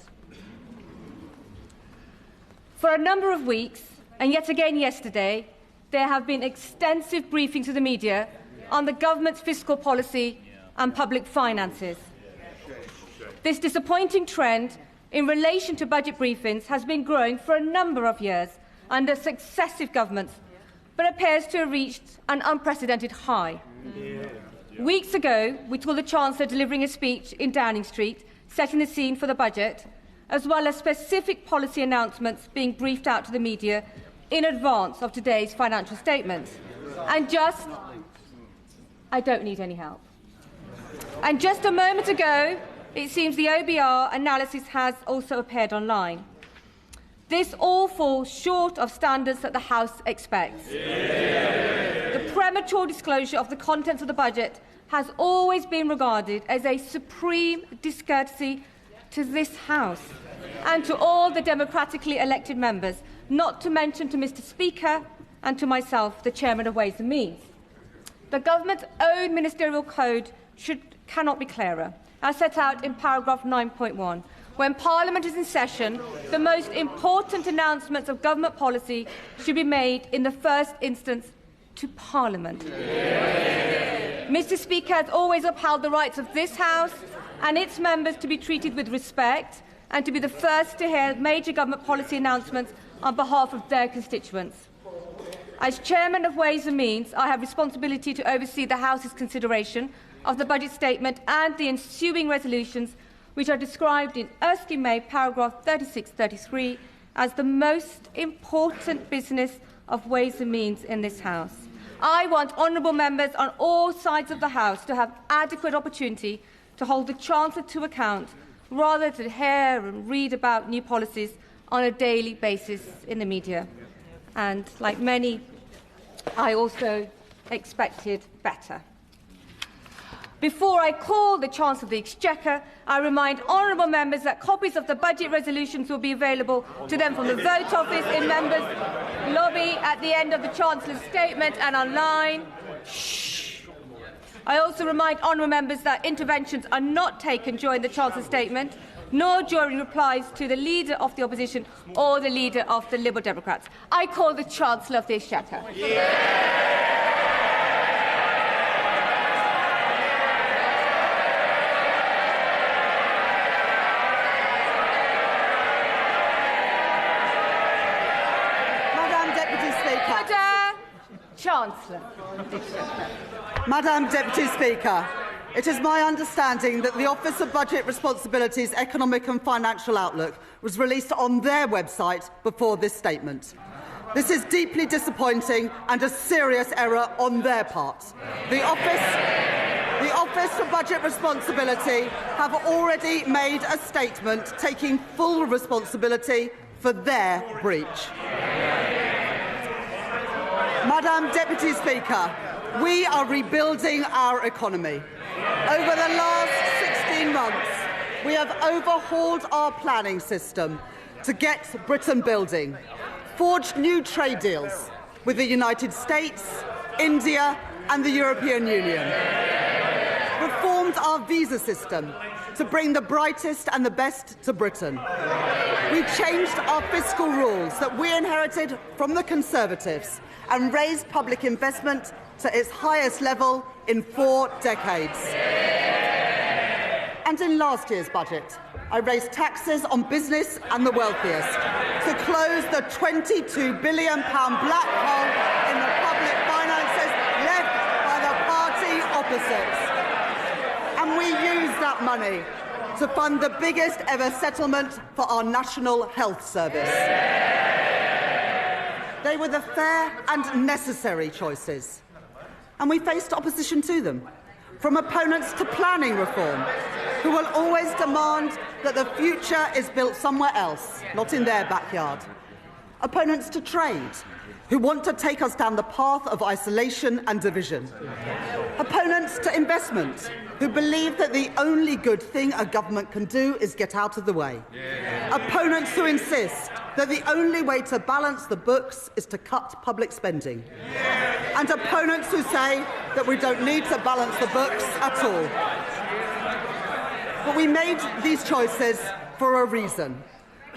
For a number of weeks, and yet again yesterday, there have been extensive briefings to the media on the government's fiscal policy and public finances. This disappointing trend in relation to budget briefings has been growing for a number of years under successive governments, but appears to have reached an unprecedented high. Weeks ago, we saw the Chancellor delivering a speech in Downing Street, setting the scene for the budget, as well as specific policy announcements being briefed out to the media in advance of today's financial statement. I don't need any help. And just a moment ago, it seems the OBR analysis has also appeared online. This all falls short of standards that the House expects. The premature disclosure of the contents of the budget has always been regarded as a supreme discourtesy to this House and to all the democratically elected members, not to mention to Mr. Speaker and to myself, the Chairman of Ways and Means. The government's own ministerial code cannot be clearer, as set out in paragraph 9.1. When Parliament is in session, the most important announcements of government policy should be made in the first instance to Parliament. Mr. Speaker has always upheld the rights of this House and its members to be treated with respect and to be the first to hear major government policy announcements on behalf of their constituents. As Chairman of Ways and Means, I have responsibility to oversee the House's consideration of the budget statement and the ensuing resolutions, which are described in Erskine-May paragraph 36-33 as the most important business of Ways and Means in this House. I want honourable members on all sides of the House to have adequate opportunity to hold the Chancellor to account, rather than hear and read about new policies on a daily basis in the media. And like many, I also expected better. Before I call the Chancellor of the Exchequer, I remind honourable members that copies of the budget resolutions will be available to them from the vote office in members' lobby at the end of the Chancellor's statement and online. Shh. I also remind honourable members that interventions are not taken during the Chancellor's statement, nor during replies to the Leader of the Opposition or the Leader of the Liberal Democrats. I call the Chancellor of the Exchequer. Chancellor.
Madam Deputy Speaker, it is my understanding that the Office of Budget Responsibility's Economic and Financial Outlook was released on their website before this statement. This is deeply disappointing and a serious error on their part. The Office for Budget Responsibility have already made a statement taking full responsibility for their breach. Madam Deputy Speaker, we are rebuilding our economy. Over the last 16 months, we have overhauled our planning system to get Britain building, forged new trade deals with the United States, India and the European Union, reformed our visa system to bring the brightest and the best to Britain. We changed our fiscal rules that we inherited from the Conservatives and raised public investment to its highest level in 4 decades. And in last year's budget, I raised taxes on business and the wealthiest to close the £22 billion black hole in the public finances left by the party opposites. And we used that money to fund the biggest ever settlement for our National Health Service. They were the fair and necessary choices, and we faced opposition to them, from opponents to planning reform, who will always demand that the future is built somewhere else, not in their backyard. Opponents to trade, who want to take us down the path of isolation and division. Opponents to investment, who believe that the only good thing a government can do is get out of the way. Opponents who insist that the only way to balance the books is to cut public spending. And opponents who say that we don't need to balance the books at all. But we made these choices for a reason.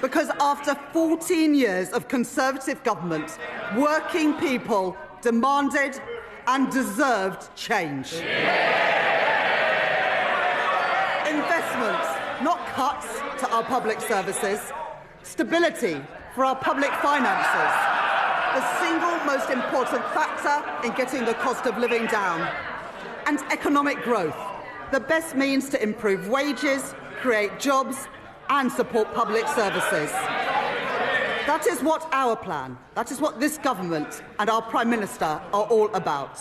Because after 14 years of Conservative government, working people demanded and deserved change. Investments, not cuts to our public services. Stability for our public finances. The single most important factor in getting the cost of living down. And economic growth, the best means to improve wages, create jobs and support public services. That is what our plan, that is what this government and our Prime Minister are all about.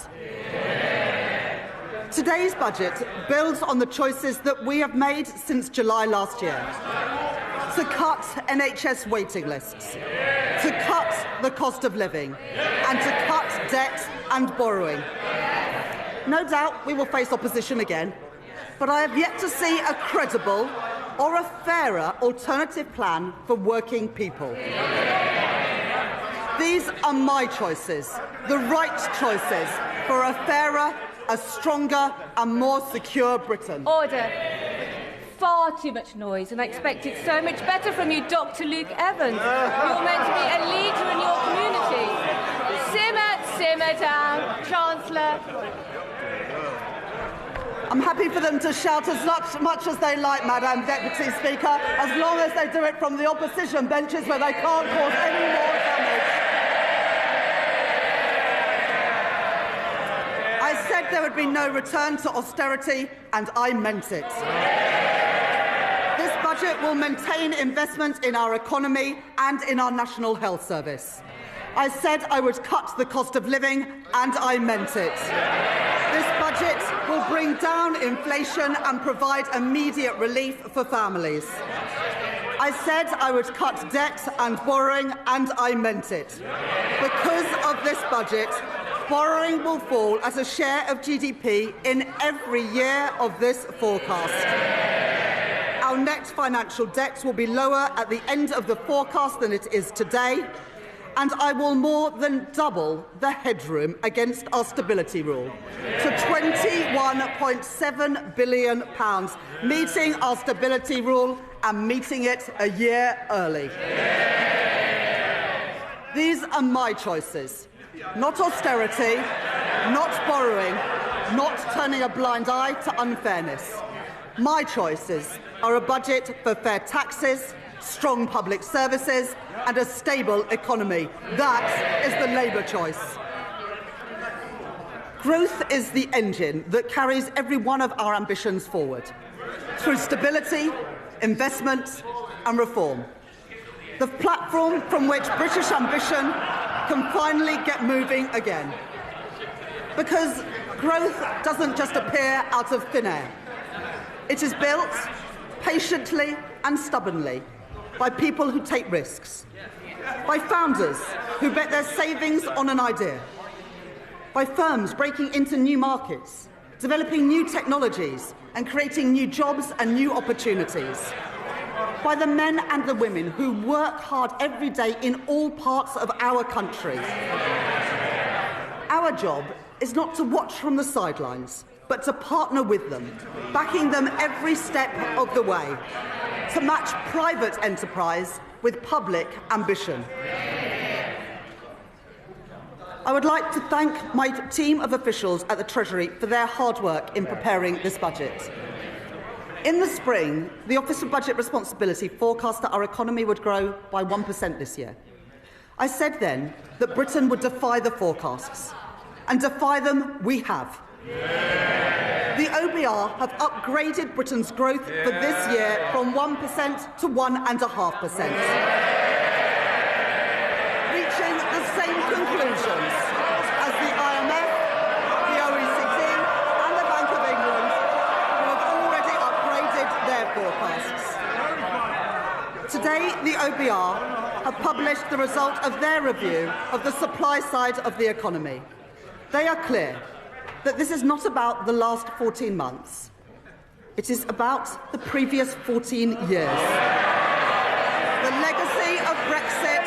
Today's budget builds on the choices that we have made since July last year. To cut NHS waiting lists, to cut the cost of living, and to cut debt and borrowing. No doubt we will face opposition again, but I have yet to see a credible or a fairer alternative plan for working people. These are my choices, the right choices for a fairer, a stronger and more secure Britain.
Order. Far too much noise, and I expected so much better from you, Dr. Luke Evans. You're meant to be a leader in your community. Simmer down, Chancellor.
I'm happy for them to shout as much as they like, Madam Deputy Speaker, as long as they do it from the opposition benches where they can't cause any more damage. I said there would be no return to austerity, and I meant it. This budget will maintain investment in our economy and in our National Health Service. I said I would cut the cost of living, and I meant it. This budget will bring down inflation and provide immediate relief for families. I said I would cut debt and borrowing, and I meant it. Because of this budget, borrowing will fall as a share of GDP in every year of this forecast. Our net financial debt will be lower at the end of the forecast than it is today, and I will more than double the headroom against our stability rule to £21.7 billion, meeting our stability rule and meeting it a year early. These are my choices, not austerity, not borrowing, not turning a blind eye to unfairness. My choices are a budget for fair taxes, strong public services and a stable economy. That is the Labour choice. Growth is the engine that carries every one of our ambitions forward, through stability, investment and reform. The platform from which British ambition can finally get moving again. Because growth doesn't just appear out of thin air. It is built patiently and stubbornly by people who take risks, by founders who bet their savings on an idea, by firms breaking into new markets, developing new technologies and creating new jobs and new opportunities, by the men and the women who work hard every day in all parts of our country. Our job is not to watch from the sidelines, but to partner with them, backing them every step of the way, to match private enterprise with public ambition. I would like to thank my team of officials at the Treasury for their hard work in preparing this budget. In the spring, the Office of Budget Responsibility forecast that our economy would grow by 1% this year. I said then that Britain would defy the forecasts, and defy them we have. The OBR have upgraded Britain's growth for this year from 1% to 1.5%, reaching the same conclusions as the IMF, the OECD and the Bank of England, who have already upgraded their forecasts. Today, the OBR have published the result of their review of the supply side of the economy. They are clear that this is not about the last 14 months. It is about the previous 14 years. The legacy of Brexit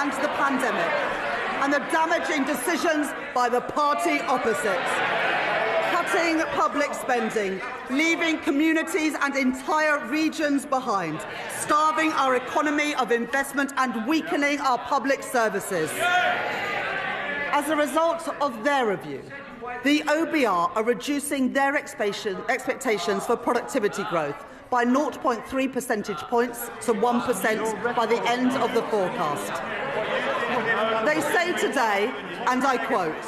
and the pandemic, and the damaging decisions by the party opposites. Cutting public spending, leaving communities and entire regions behind, starving our economy of investment and weakening our public services. As a result of their review, the OBR are reducing their expectations for productivity growth by 0.3 percentage points to 1% by the end of the forecast. They say today, and I quote,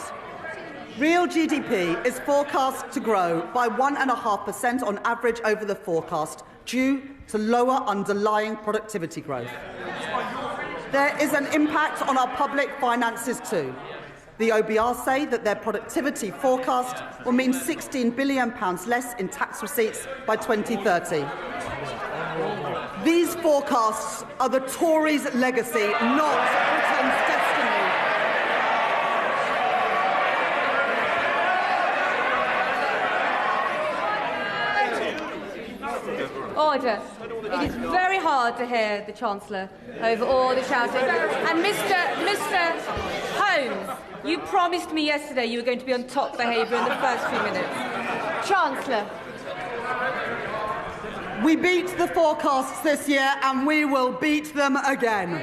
real GDP is forecast to grow by 1.5% on average over the forecast due to lower underlying productivity growth. There is an impact on our public finances too. The OBR say that their productivity forecast will mean £16 billion less in tax receipts by 2030. These forecasts are the Tories' legacy, not Britain's destiny.
Order. It is very hard to hear the Chancellor over all the shouting. And Mr. Holmes, you promised me yesterday you were going to be on top behaviour in the first few minutes. Chancellor.
We beat the forecasts this year and we will beat them again.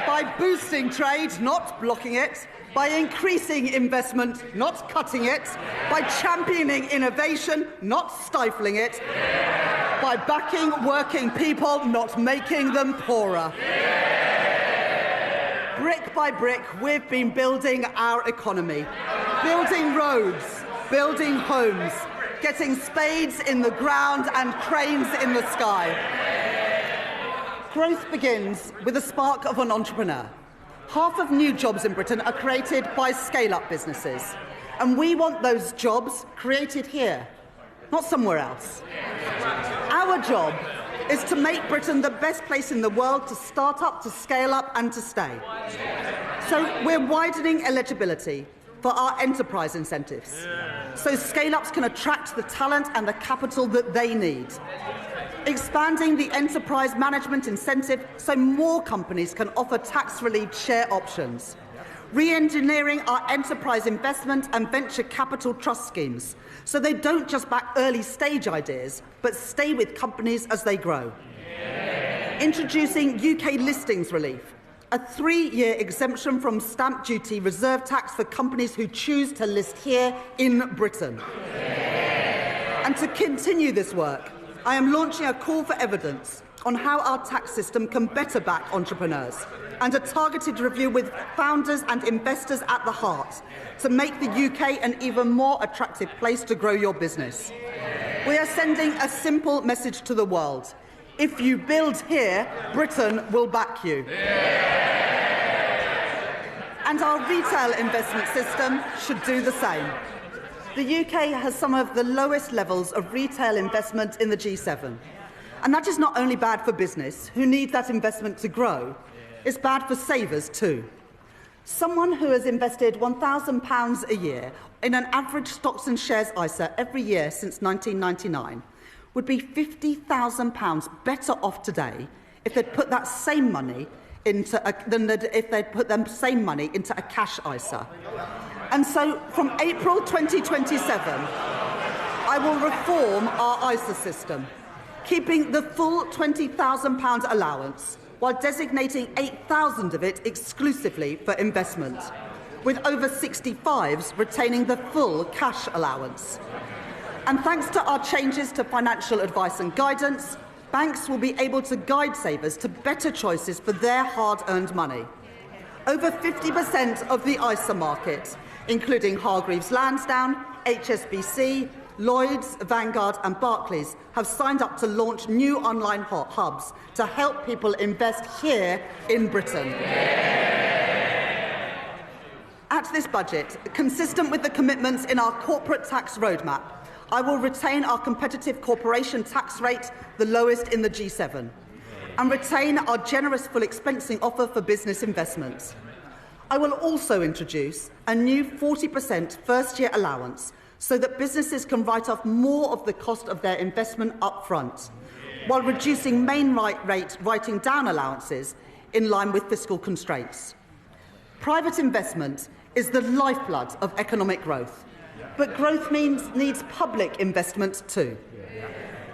By boosting trade, not blocking it. By increasing investment, not cutting it. By championing innovation, not stifling it. By backing working people, not making them poorer. Brick by brick, we've been building our economy. Building roads, building homes, getting spades in the ground and cranes in the sky. Growth begins with the spark of an entrepreneur. Half of new jobs in Britain are created by scale-up businesses. And we want those jobs created here, not somewhere else. Our job is to make Britain the best place in the world to start up, to scale up and to stay. So we're widening eligibility for our enterprise incentives, so scale-ups can attract the talent and the capital that they need. Expanding the enterprise management incentive so more companies can offer tax-relieved share options. Re-engineering our enterprise investment and venture capital trust schemes so they don't just back early-stage ideas, but stay with companies as they grow. Introducing UK listings relief, a 3-year exemption from stamp duty reserve tax for companies who choose to list here in Britain. And to continue this work, I am launching a call for evidence on how our tax system can better back entrepreneurs and a targeted review with founders and investors at the heart to make the UK an even more attractive place to grow your business. We are sending a simple message to the world. If you build here, Britain will back you. And our retail investment system should do the same. The UK has some of the lowest levels of retail investment in the G7. And that is not only bad for business, who need that investment to grow, it's bad for savers too. Someone who has invested £1,000 a year in an average stocks and shares ISA every year since 1999 would be £50,000 better off today if they'd put that same money into a cash ISA. And so, from April 2027, I will reform our ISA system, keeping the full £20,000 allowance, while designating 8,000 of it exclusively for investment, with over 65s retaining the full cash allowance. And thanks to our changes to financial advice and guidance, banks will be able to guide savers to better choices for their hard-earned money. Over 50% of the ISA market, including Hargreaves Lansdown, HSBC, Lloyds, Vanguard and Barclays, have signed up to launch new online hubs to help people invest here in Britain. At this budget, consistent with the commitments in our corporate tax roadmap, I will retain our competitive corporation tax rate, the lowest in the G7, and retain our generous full expensing offer for business investments. I will also introduce a new 40% first-year allowance so that businesses can write off more of the cost of their investment up front, while reducing main rate writing down allowances in line with fiscal constraints. Private investment is the lifeblood of economic growth, but growth needs public investment too.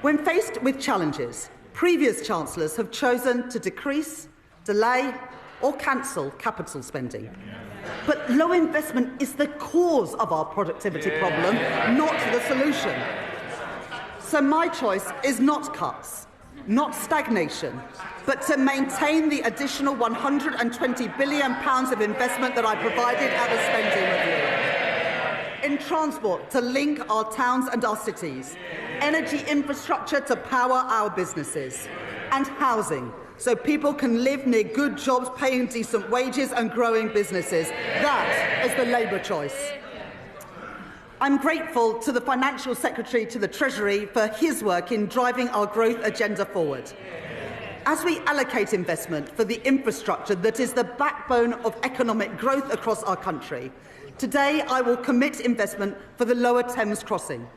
When faced with challenges, previous chancellors have chosen to decrease, delay or cancel capital spending. But low investment is the cause of our productivity problem, not the solution. So my choice is not cuts, not stagnation, but to maintain the additional £120 billion of investment that I provided at the spending review. In transport, to link our towns and our cities, energy infrastructure to power our businesses, and housing, so people can live near good jobs, paying decent wages and growing businesses. That is the Labour choice. I'm grateful to the Financial Secretary to the Treasury for his work in driving our growth agenda forward. As we allocate investment for the infrastructure that is the backbone of economic growth across our country, today I will commit investment for the Lower Thames Crossing.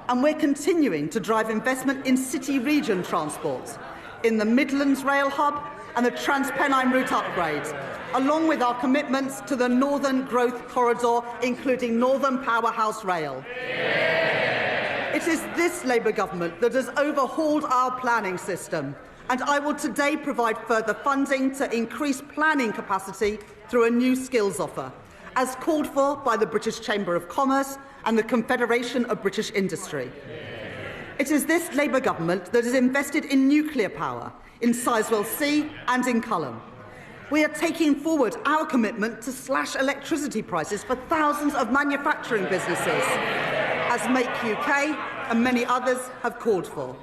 And we're continuing to drive investment in city-region transport, in the Midlands Rail Hub and the Transpennine Route upgrade, along with our commitments to the Northern Growth Corridor, including Northern Powerhouse Rail. It is this Labour government that has overhauled our planning system, and I will today provide further funding to increase planning capacity through a new skills offer, as called for by the British Chamber of Commerce and the Confederation of British Industry. It is this Labour government that has invested in nuclear power, in Sizewell C and in Culham. We are taking forward our commitment to slash electricity prices for thousands of manufacturing businesses, as Make UK and many others have called for.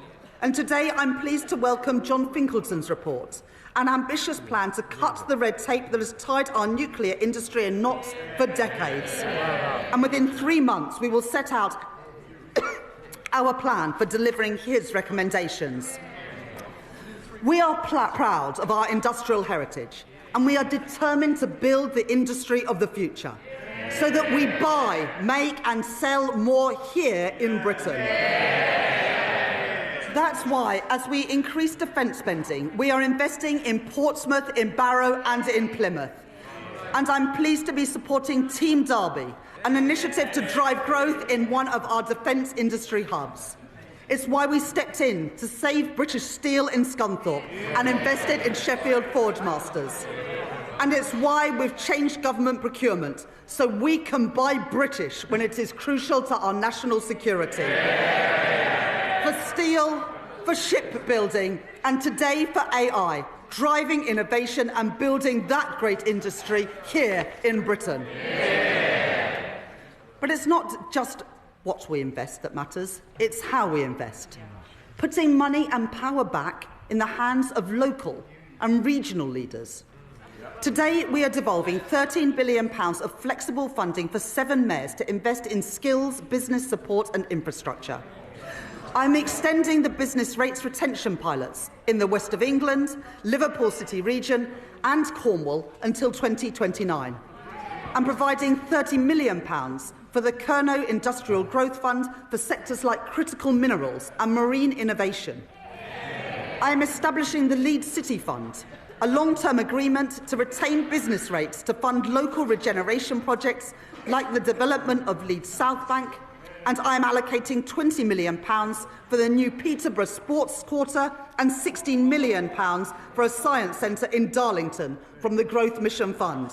And today I'm pleased to welcome John Finkelton's report, an ambitious plan to cut the red tape that has tied our nuclear industry in knots for decades. And within 3 months, we will set out our plan for delivering his recommendations. We are proud of our industrial heritage, and we are determined to build the industry of the future so that we buy, make and sell more here in Britain. That's why, as we increase defence spending, we are investing in Portsmouth, in Barrow and in Plymouth. And I'm pleased to be supporting Team Derby, an initiative to drive growth in one of our defence industry hubs. It's why we stepped in to save British Steel in Scunthorpe and invested in Sheffield Forgemasters. And it's why we've changed government procurement so we can buy British when it is crucial to our national security. For steel, for shipbuilding, and today for AI, driving innovation and building that great industry here in Britain. But it's not just what we invest that matters, it's how we invest. Putting money and power back in the hands of local and regional leaders. Today, we are devolving £13 billion of flexible funding for 7 mayors to invest in skills, business support and infrastructure. I'm extending the business rates retention pilots in the West of England, Liverpool City region and Cornwall until 2029. I'm providing £30 million for the Kernow Industrial Growth Fund for sectors like critical minerals and marine innovation. I am establishing the Leeds City Fund, a long-term agreement to retain business rates to fund local regeneration projects like the development of Leeds South Bank, and I am allocating £20 million for the new Peterborough Sports Quarter and £16 million for a science centre in Darlington from the Growth Mission Fund.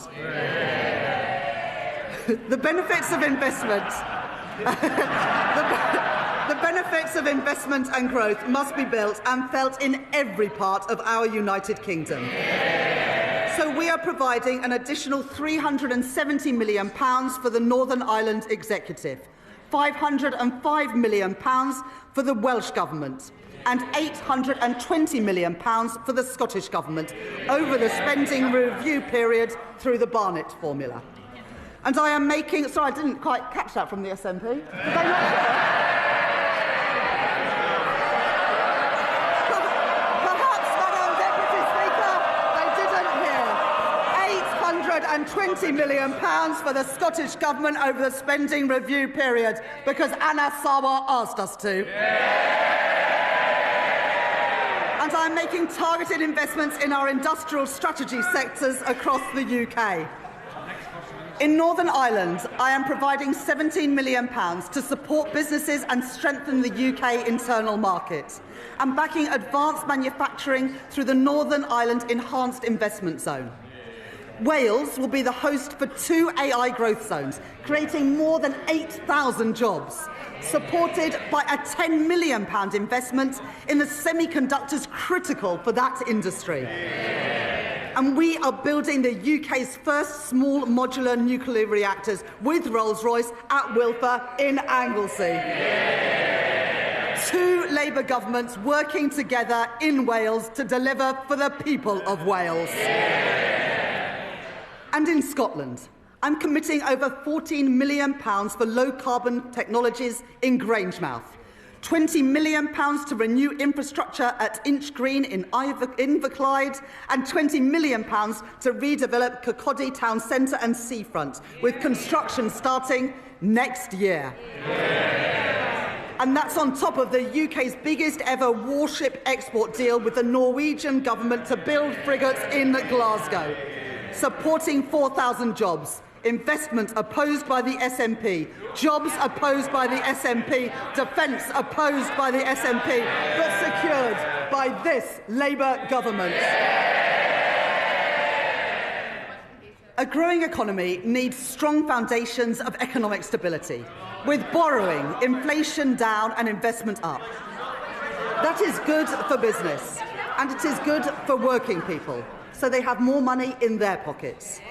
The benefits of investment the benefits of investment and growth must be built and felt in every part of our United Kingdom. So we are providing an additional £370 million for the Northern Ireland Executive, £505 million for the Welsh Government and £820 million for the Scottish Government over the spending review period through the Barnett formula. And I am making... Sorry, I didn't quite catch that from the SNP. Did they not? £120 million for the Scottish Government over the spending review period because Anna Sawar asked us to. And I'm making targeted investments in our industrial strategy sectors across the UK. In Northern Ireland, I am providing £17 million to support businesses and strengthen the UK internal market, and backing advanced manufacturing through the Northern Ireland Enhanced Investment Zone. Wales will be the host for 2 AI growth zones, creating more than 8,000 jobs, supported by a £10 million investment in the semiconductors critical for that industry. And we are building the UK's first small modular nuclear reactors with Rolls-Royce at Wilfer in Anglesey. 2 Labour governments working together in Wales to deliver for the people of Wales. And in Scotland, I'm committing over £14 million for low-carbon technologies in Grangemouth, £20 million to renew infrastructure at Inchgreen in Inverclyde, and £20 million to redevelop Kirkcaldy Town Centre and Seafront, with construction starting next year. And that's on top of the UK's biggest ever warship export deal with the Norwegian government to build frigates in Glasgow, supporting 4,000 jobs. Investment opposed by the SNP, jobs opposed by the SNP, defence opposed by the SNP, but secured by this Labour government. A growing economy needs strong foundations of economic stability, with borrowing, inflation down and investment up. That is good for business, and it is good for working people, so they have more money in their pockets.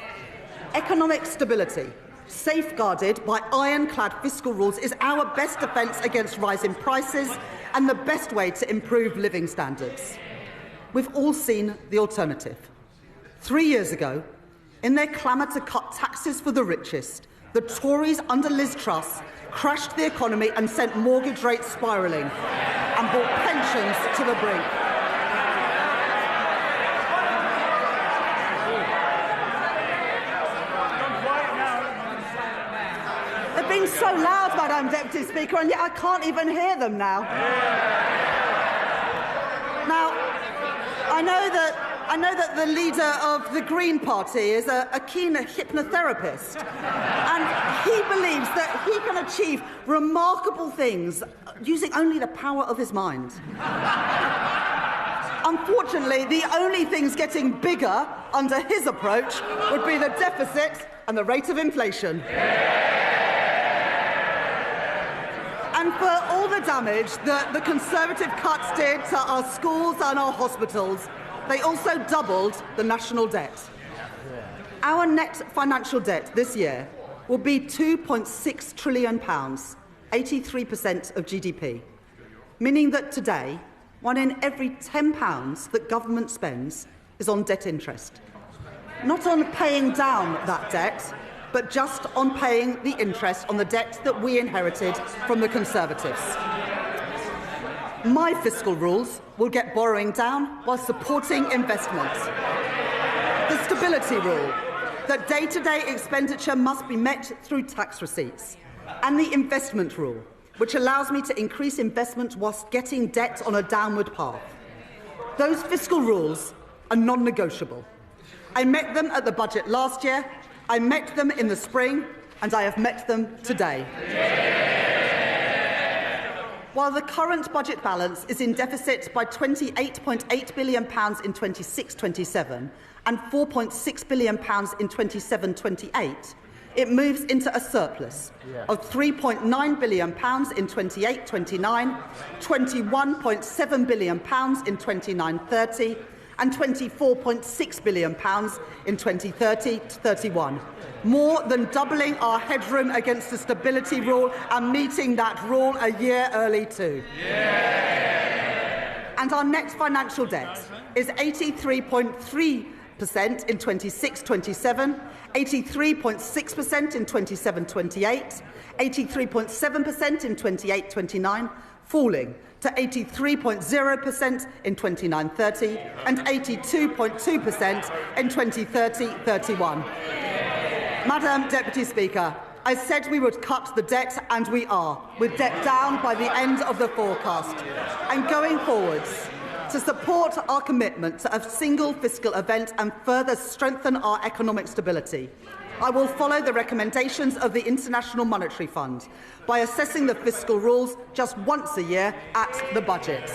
Economic stability, safeguarded by ironclad fiscal rules, is our best defence against rising prices and the best way to improve living standards. We've all seen the alternative. 3 years ago, in their clamour to cut taxes for the richest, the Tories under Liz Truss crashed the economy and sent mortgage rates spiralling and brought pensions to the brink. Being so loud, Madam Deputy Speaker, and yet I can't even hear them now. Now, I know that the leader of the Green Party is a keen hypnotherapist, and he believes that he can achieve remarkable things using only the power of his mind. Unfortunately, the only things getting bigger under his approach would be the deficit and the rate of inflation. And for all the damage that the Conservative cuts did to our schools and our hospitals, they also doubled the national debt. Our net financial debt this year will be £2.6 trillion, 83% of GDP, meaning that today, 1 in every £10 that government spends is on debt interest. Not on paying down that debt, but just on paying the interest on the debt that we inherited from the Conservatives. My fiscal rules will get borrowing down while supporting investment. The stability rule, that day-to-day expenditure must be met through tax receipts, and the investment rule, which allows me to increase investment whilst getting debt on a downward path. Those fiscal rules are non-negotiable. I met them at the budget last year, I met them in the spring, and I have met them today. While the current budget balance is in deficit by £28.8 billion in 26-27 and £4.6 billion in 27-28, it moves into a surplus of £3.9 billion in 28-29, £21.7 billion in 29-30, and £24.6 billion in 2030-31, more than doubling our headroom against the stability rule and meeting that rule a year early too. And our net financial debt is 83.3% in 26-27, 83.6% in 27-28, 83.7% in 28-29, falling to 83.0% in 29-30 and 82.2% in 2030-31. Madam Deputy Speaker, I said we would cut the debt, and we are, with debt down by the end of the forecast. And going forwards, to support our commitment to a single fiscal event and further strengthen our economic stability, I will follow the recommendations of the International Monetary Fund by assessing the fiscal rules just once a year at the budget.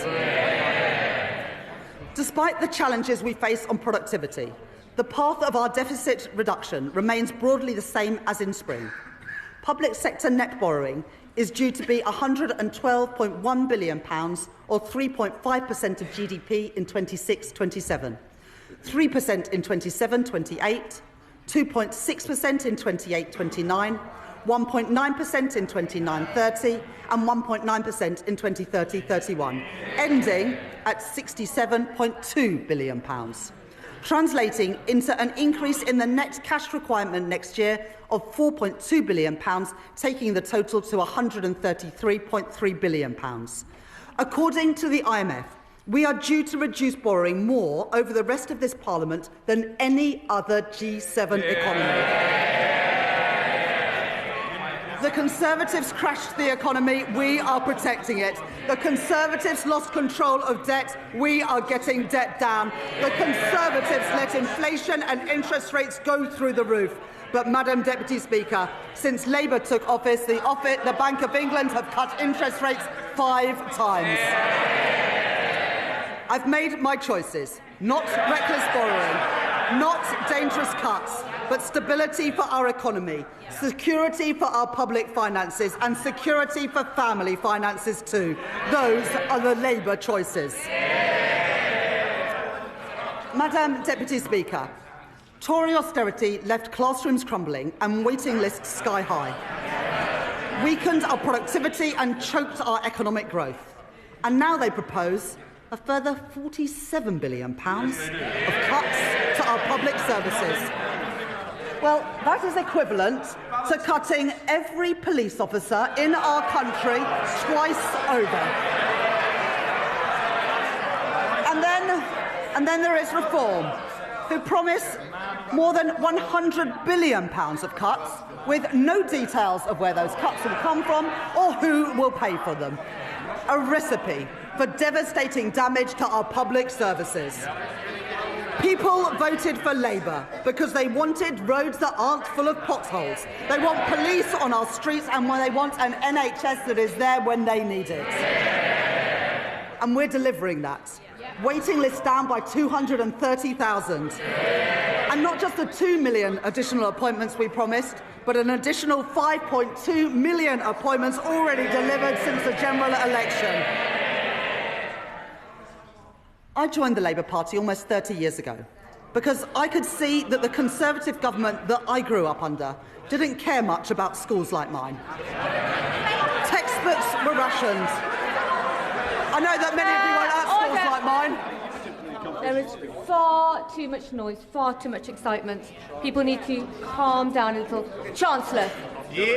Despite the challenges we face on productivity, the path of our deficit reduction remains broadly the same as in spring. Public sector net borrowing is due to be £112.1 billion, or 3.5% of GDP in 26-27, 3% in 27-28, 2.6% in 28-29, 1.9% in 29-30 and 1.9% in 2030-31, ending at £67.2 billion, translating into an increase in the net cash requirement next year of £4.2 billion, taking the total to £133.3 billion. According to the IMF, we are due to reduce borrowing more over the rest of this Parliament than any other G7 economy. The Conservatives crashed the economy, we are protecting it. The Conservatives lost control of debt, we are getting debt down. The Conservatives let inflation and interest rates go through the roof. But, Madam Deputy Speaker, since Labour took office, the Bank of England have cut interest rates 5 times. I've made my choices. Not reckless borrowing, not dangerous cuts, but stability for our economy, security for our public finances and security for family finances too. Those are the Labour choices. Madam Deputy Speaker, Tory austerity left classrooms crumbling and waiting lists sky high, weakened our productivity and choked our economic growth. And now they propose a further £47 billion of cuts to our public services. Well, that is equivalent to cutting every police officer in our country twice over. And then there is Reform, who promise more than £100 billion of cuts, with no details of where those cuts will come from or who will pay for them. A recipe for devastating damage to our public services. People voted for Labour because they wanted roads that aren't full of potholes. They want police on our streets and they want an NHS that is there when they need it. And we're delivering that. Waiting lists down by 230,000. And not just the 2 million additional appointments we promised, but an additional 5.2 million appointments already delivered since the general election. I joined the Labour Party almost 30 years ago because I could see that the Conservative government that I grew up under didn't care much about schools like mine. Textbooks were rationed. I know that many of you weren't at schools like mine.
There is far too much noise, far too much excitement. People need to calm down a little. Chancellor.
They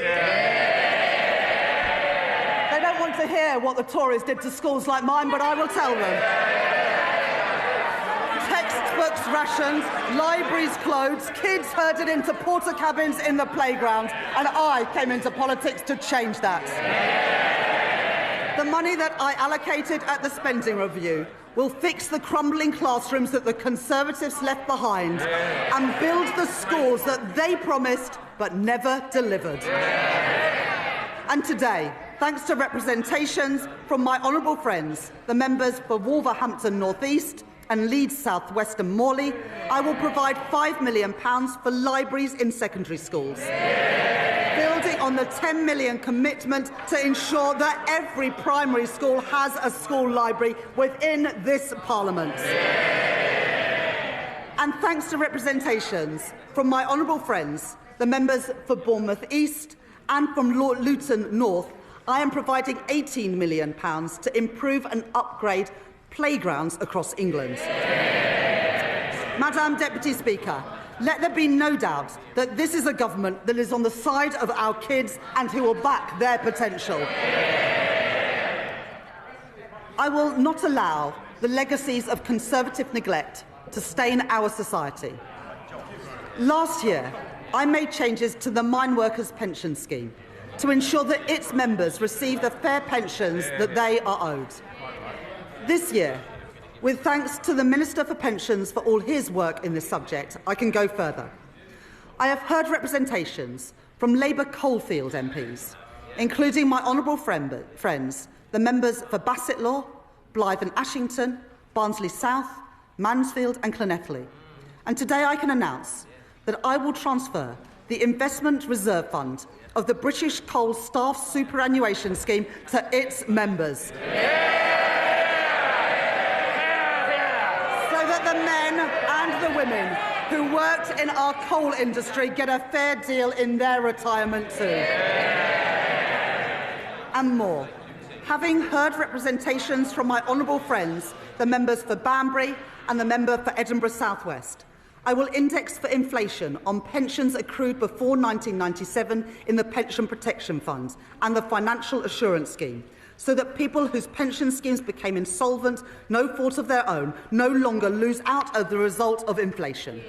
don't want to hear what the Tories did to schools like mine, but I will tell them. Textbooks rationed, libraries closed, kids herded into porter cabins in the playground, and I came into politics to change that. The money that I allocated at the spending review will fix the crumbling classrooms that the Conservatives left behind and build the schools that they promised but never delivered. And today, thanks to representations from my honourable friends, the members for Wolverhampton North East and Leeds South West and Morley, I will provide £5 million for libraries in secondary schools, building on the £10 million commitment to ensure that every primary school has a school library within this Parliament. And thanks to representations from my honourable friends, the members for Bournemouth East and from Luton North, I am providing £18 million to improve and upgrade playgrounds across England. Madam Deputy Speaker, let there be no doubt that this is a government that is on the side of our kids and who will back their potential. I will not allow the legacies of Conservative neglect to stain our society. Last year, I made changes to the Mine Workers Pension Scheme to ensure that its members receive the fair pensions that they are owed. This year, with thanks to the Minister for Pensions for all his work in this subject, I can go further. I have heard representations from Labour Coalfield MPs, including my honourable friends, the members for Bassetlaw, Blyth and Ashington, Barnsley South, Mansfield and Llanelli. And today I can announce that I will transfer the Investment Reserve Fund of the British Coal Staff Superannuation Scheme to its members. So that the men and the women who worked in our coal industry get a fair deal in their retirement too. And more. Having heard representations from my honourable friends, the members for Banbury and the member for Edinburgh South West, I will index for inflation on pensions accrued before 1997 in the Pension Protection Fund and the Financial Assurance Scheme, so that people whose pension schemes became insolvent, no fault of their own, no longer lose out as the result of inflation.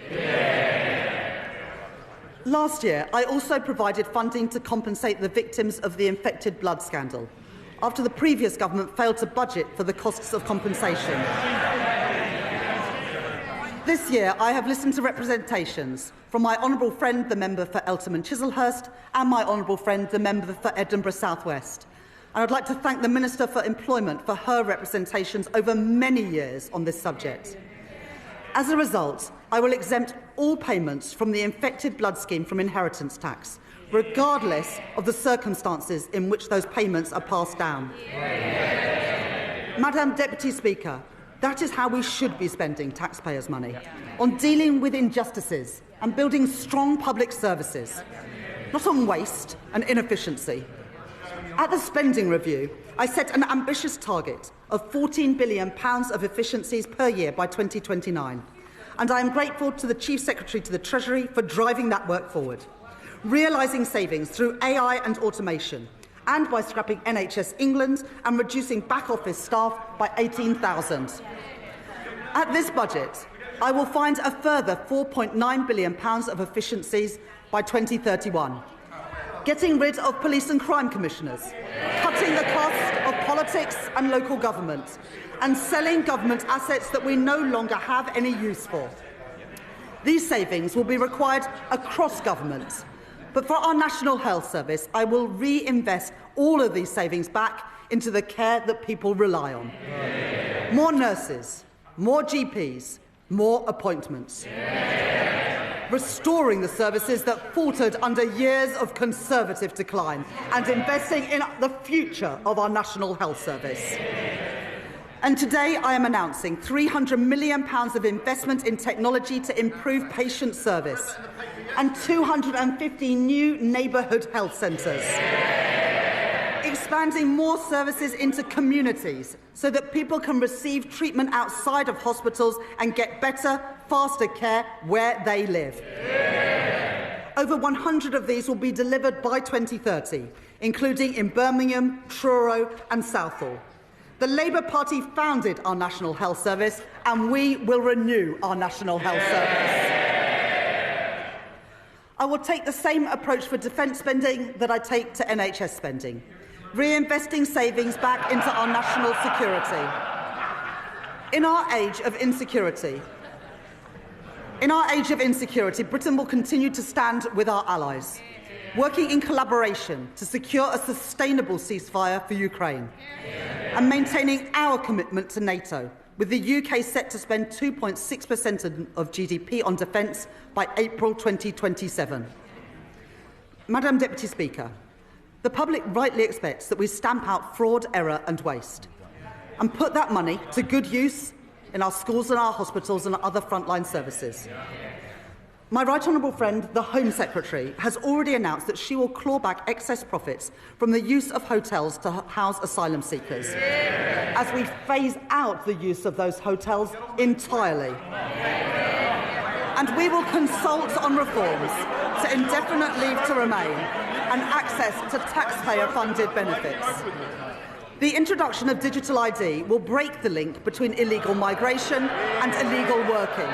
Last year, I also provided funding to compensate the victims of the infected blood scandal, after the previous government failed to budget for the costs of compensation. This year, I have listened to representations from my honourable friend, the member for Eltham and Chislehurst, and my honourable friend, the member for Edinburgh South West. And I'd like to thank the Minister for Employment for her representations over many years on this subject. As a result, I will exempt all payments from the infected blood scheme from inheritance tax, regardless of the circumstances in which those payments are passed down. Madam Deputy Speaker, that is how we should be spending taxpayers' money, on dealing with injustices and building strong public services, not on waste and inefficiency. At the spending review, I set an ambitious target of £14 billion of efficiencies per year by 2029, and I am grateful to the Chief Secretary to the Treasury for driving that work forward, realising savings through AI and automation, and by scrapping NHS England and reducing back-office staff by 18,000. At this budget, I will find a further £4.9 billion of efficiencies by 2031, getting rid of police and crime commissioners, cutting the cost of politics and local government, and selling government assets that we no longer have any use for. These savings will be required across government. But for our National Health Service, I will reinvest all of these savings back into the care that people rely on. More nurses, more GPs, more appointments. Restoring the services that faltered under years of Conservative decline and investing in the future of our National Health Service. And today I am announcing £300 million of investment in technology to improve patient service and 250 new neighbourhood health centres. Expanding more services into communities so that people can receive treatment outside of hospitals and get better, faster care where they live. Over 100 of these will be delivered by 2030, including in Birmingham, Truro and Southall. The Labour Party founded our National Health Service, and we will renew our National Health Service. I will take the same approach for defence spending that I take to NHS spending, reinvesting savings back into our national security. In our age of insecurity, Britain will continue to stand with our allies, working in collaboration to secure a sustainable ceasefire for Ukraine, and maintaining our commitment to NATO, with the UK set to spend 2.6% of GDP on defence by April 2027. Madam Deputy Speaker, the public rightly expects that we stamp out fraud, error and waste, and put that money to good use in our schools and our hospitals and other frontline services. My right honourable friend, the Home Secretary, has already announced that she will claw back excess profits from the use of hotels to house asylum seekers, as we phase out the use of those hotels entirely. And we will consult on reforms to indefinite leave to remain and access to taxpayer-funded benefits. The introduction of digital ID will break the link between illegal migration and illegal working.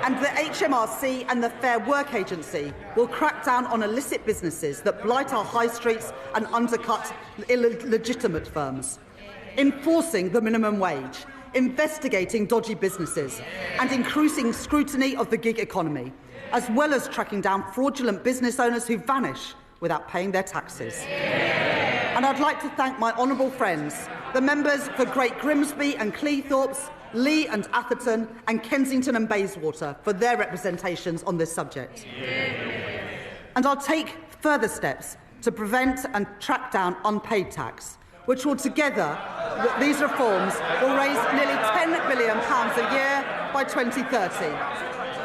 And the HMRC and the Fair Work Agency will crack down on illicit businesses that blight our high streets and undercut illegitimate firms, enforcing the minimum wage, investigating dodgy businesses and increasing scrutiny of the gig economy, as well as tracking down fraudulent business owners who vanish without paying their taxes. And I'd like to thank my honourable friends, the members for Great Grimsby and Cleethorpes, Lee and Atherton and Kensington and Bayswater for their representations on this subject. And I'll take further steps to prevent and track down unpaid tax, which will together, these reforms will raise nearly £10 billion a year by 2030,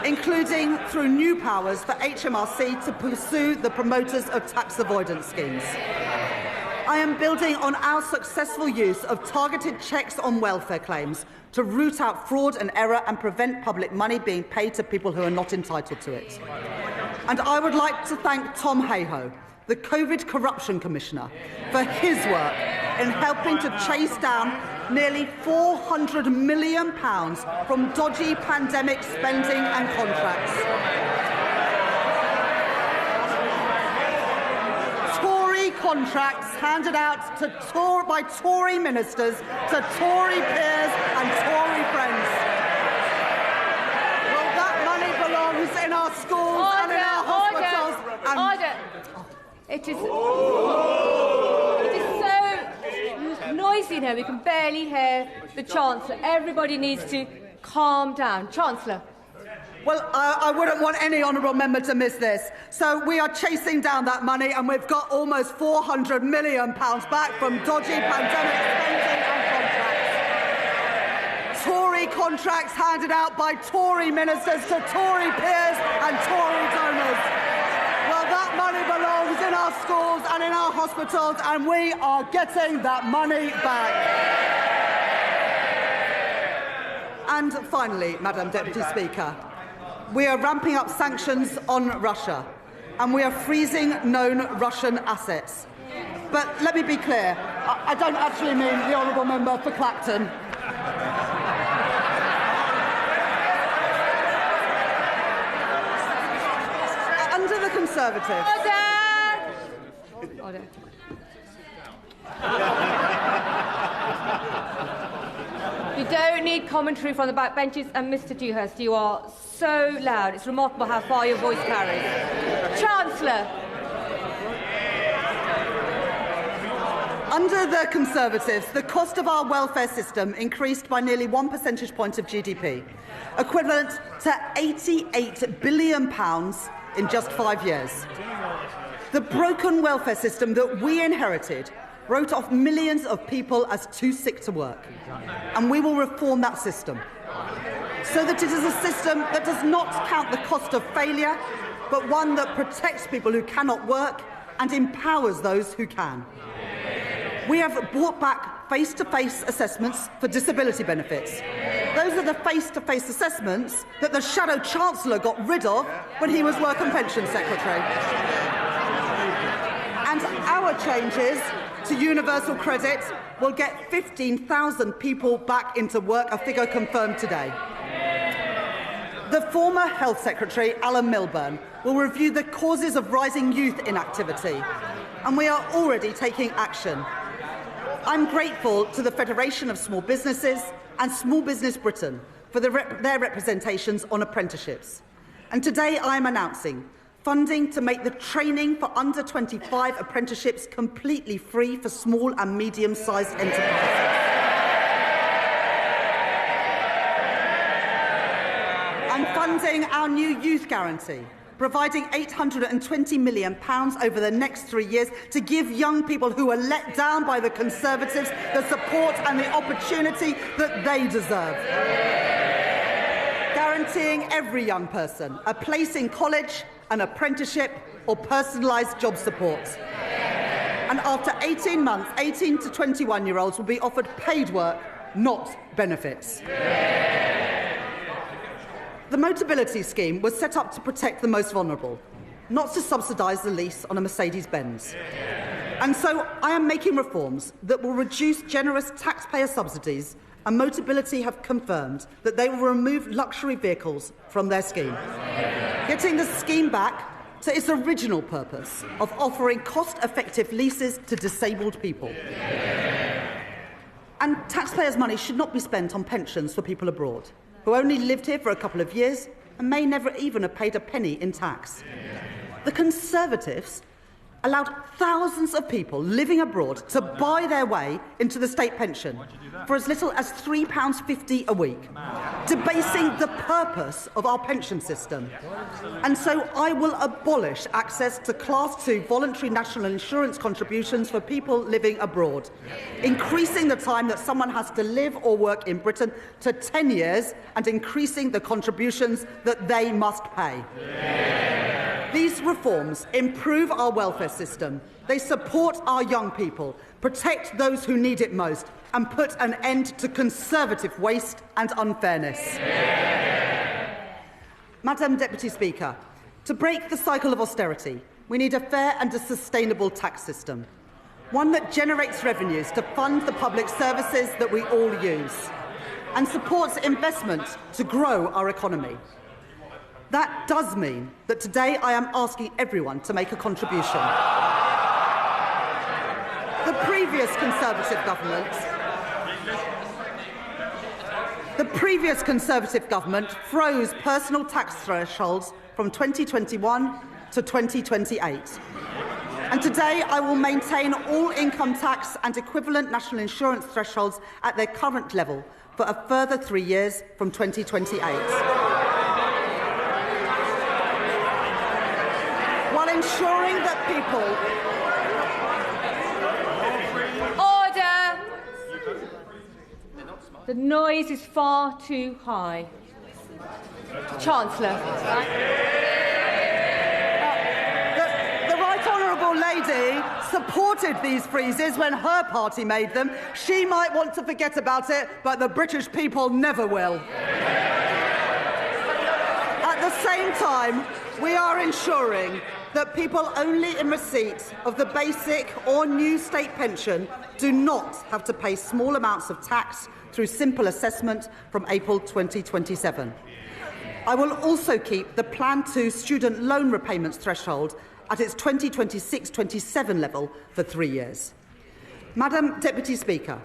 including through new powers for HMRC to pursue the promoters of tax avoidance schemes. I am building on our successful use of targeted checks on welfare claims to root out fraud and error and prevent public money being paid to people who are not entitled to it. And I would like to thank Tom Hayhoe, the COVID Corruption Commissioner, for his work in helping to chase down nearly £400 million from dodgy pandemic spending and contracts. Tory contracts handed out by Tory ministers to Tory peers and Tory friends. Well, that money belongs in our schools and in our hospitals.
Order. It is so noisy in here, we can barely hear the Chancellor. Everybody needs to calm down. Chancellor.
Well, I wouldn't want any honourable member to miss this. So we are chasing down that money and we've got almost £400 million back from dodgy pandemic spending and contracts. Tory contracts handed out by Tory ministers to Tory peers and Tory donors. Well, that money belongs in our schools and in our hospitals, and we are getting that money back. And finally, Madam Deputy Speaker, we are ramping up sanctions on Russia, and we are freezing known Russian assets. But let me be clear, I don't actually mean the honourable member for Clacton. Under the Conservatives...
Order. You don't need commentary from the backbenches, and Mr Dewhurst, you are so loud. It's remarkable how far your voice carries. Chancellor.
Under the Conservatives, the cost of our welfare system increased by nearly 1 percentage point of GDP, equivalent to £88 billion in just 5 years. The broken welfare system that we inherited wrote off millions of people as too sick to work. And we will reform that system so that it is a system that does not count the cost of failure, but one that protects people who cannot work and empowers those who can. We have brought back face-to-face assessments for disability benefits. Those are the face-to-face assessments that the Shadow Chancellor got rid of when he was Work and Pensions Secretary. And our changes to universal credit will get 15,000 people back into work, a figure confirmed today. The former Health Secretary, Alan Milburn, will review the causes of rising youth inactivity, and we are already taking action. I'm grateful to the Federation of Small Businesses and Small Business Britain for their representations on apprenticeships. And today I am announcing funding to make the training for under 25 apprenticeships completely free for small and medium-sized enterprises. And funding our new youth guarantee, providing £820 million over the next 3 years to give young people who are let down by the Conservatives the support and the opportunity that they deserve. Guaranteeing every young person a place in college, an apprenticeship or personalised job support. And after 18 months, 18 to 21-year-olds will be offered paid work, not benefits. The Motability Scheme was set up to protect the most vulnerable, not to subsidise the lease on a Mercedes-Benz. And so I am making reforms that will reduce generous taxpayer subsidies, and Motability have confirmed that they will remove luxury vehicles from their scheme, getting the scheme back to its original purpose of offering cost-effective leases to disabled people. And taxpayers' money should not be spent on pensions for people abroad, who only lived here for a couple of years and may never even have paid a penny in tax. The Conservatives allowed thousands of people living abroad to buy their way into the state pension for as little as £3.50 a week, debasing the purpose of our pension system. And so I will abolish access to Class 2 voluntary national insurance contributions for people living abroad, increasing the time that someone has to live or work in Britain to 10 years and increasing the contributions that they must pay. These reforms improve our welfare system, they support our young people, protect those who need it most, and put an end to Conservative waste and unfairness. Madam Deputy Speaker, to break the cycle of austerity, we need a fair and a sustainable tax system, one that generates revenues to fund the public services that we all use, and supports investment to grow our economy. That does mean that today I am asking everyone to make a contribution. The previous Conservative government froze personal tax thresholds from 2021 to 2028. And today I will maintain all income tax and equivalent national insurance thresholds at their current level for a further 3 years from 2028. While ensuring that people...
Order! The noise is far too high. Chancellor.
The Right Honourable Lady supported these freezes when her party made them. She might want to forget about it, but the British people never will. At the same time, we are ensuring that people only in receipt of the basic or new state pension do not have to pay small amounts of tax through simple assessment from April 2027. I will also keep the Plan 2 student loan repayments threshold at its 2026-27 level for 3 years. Madam Deputy Speaker,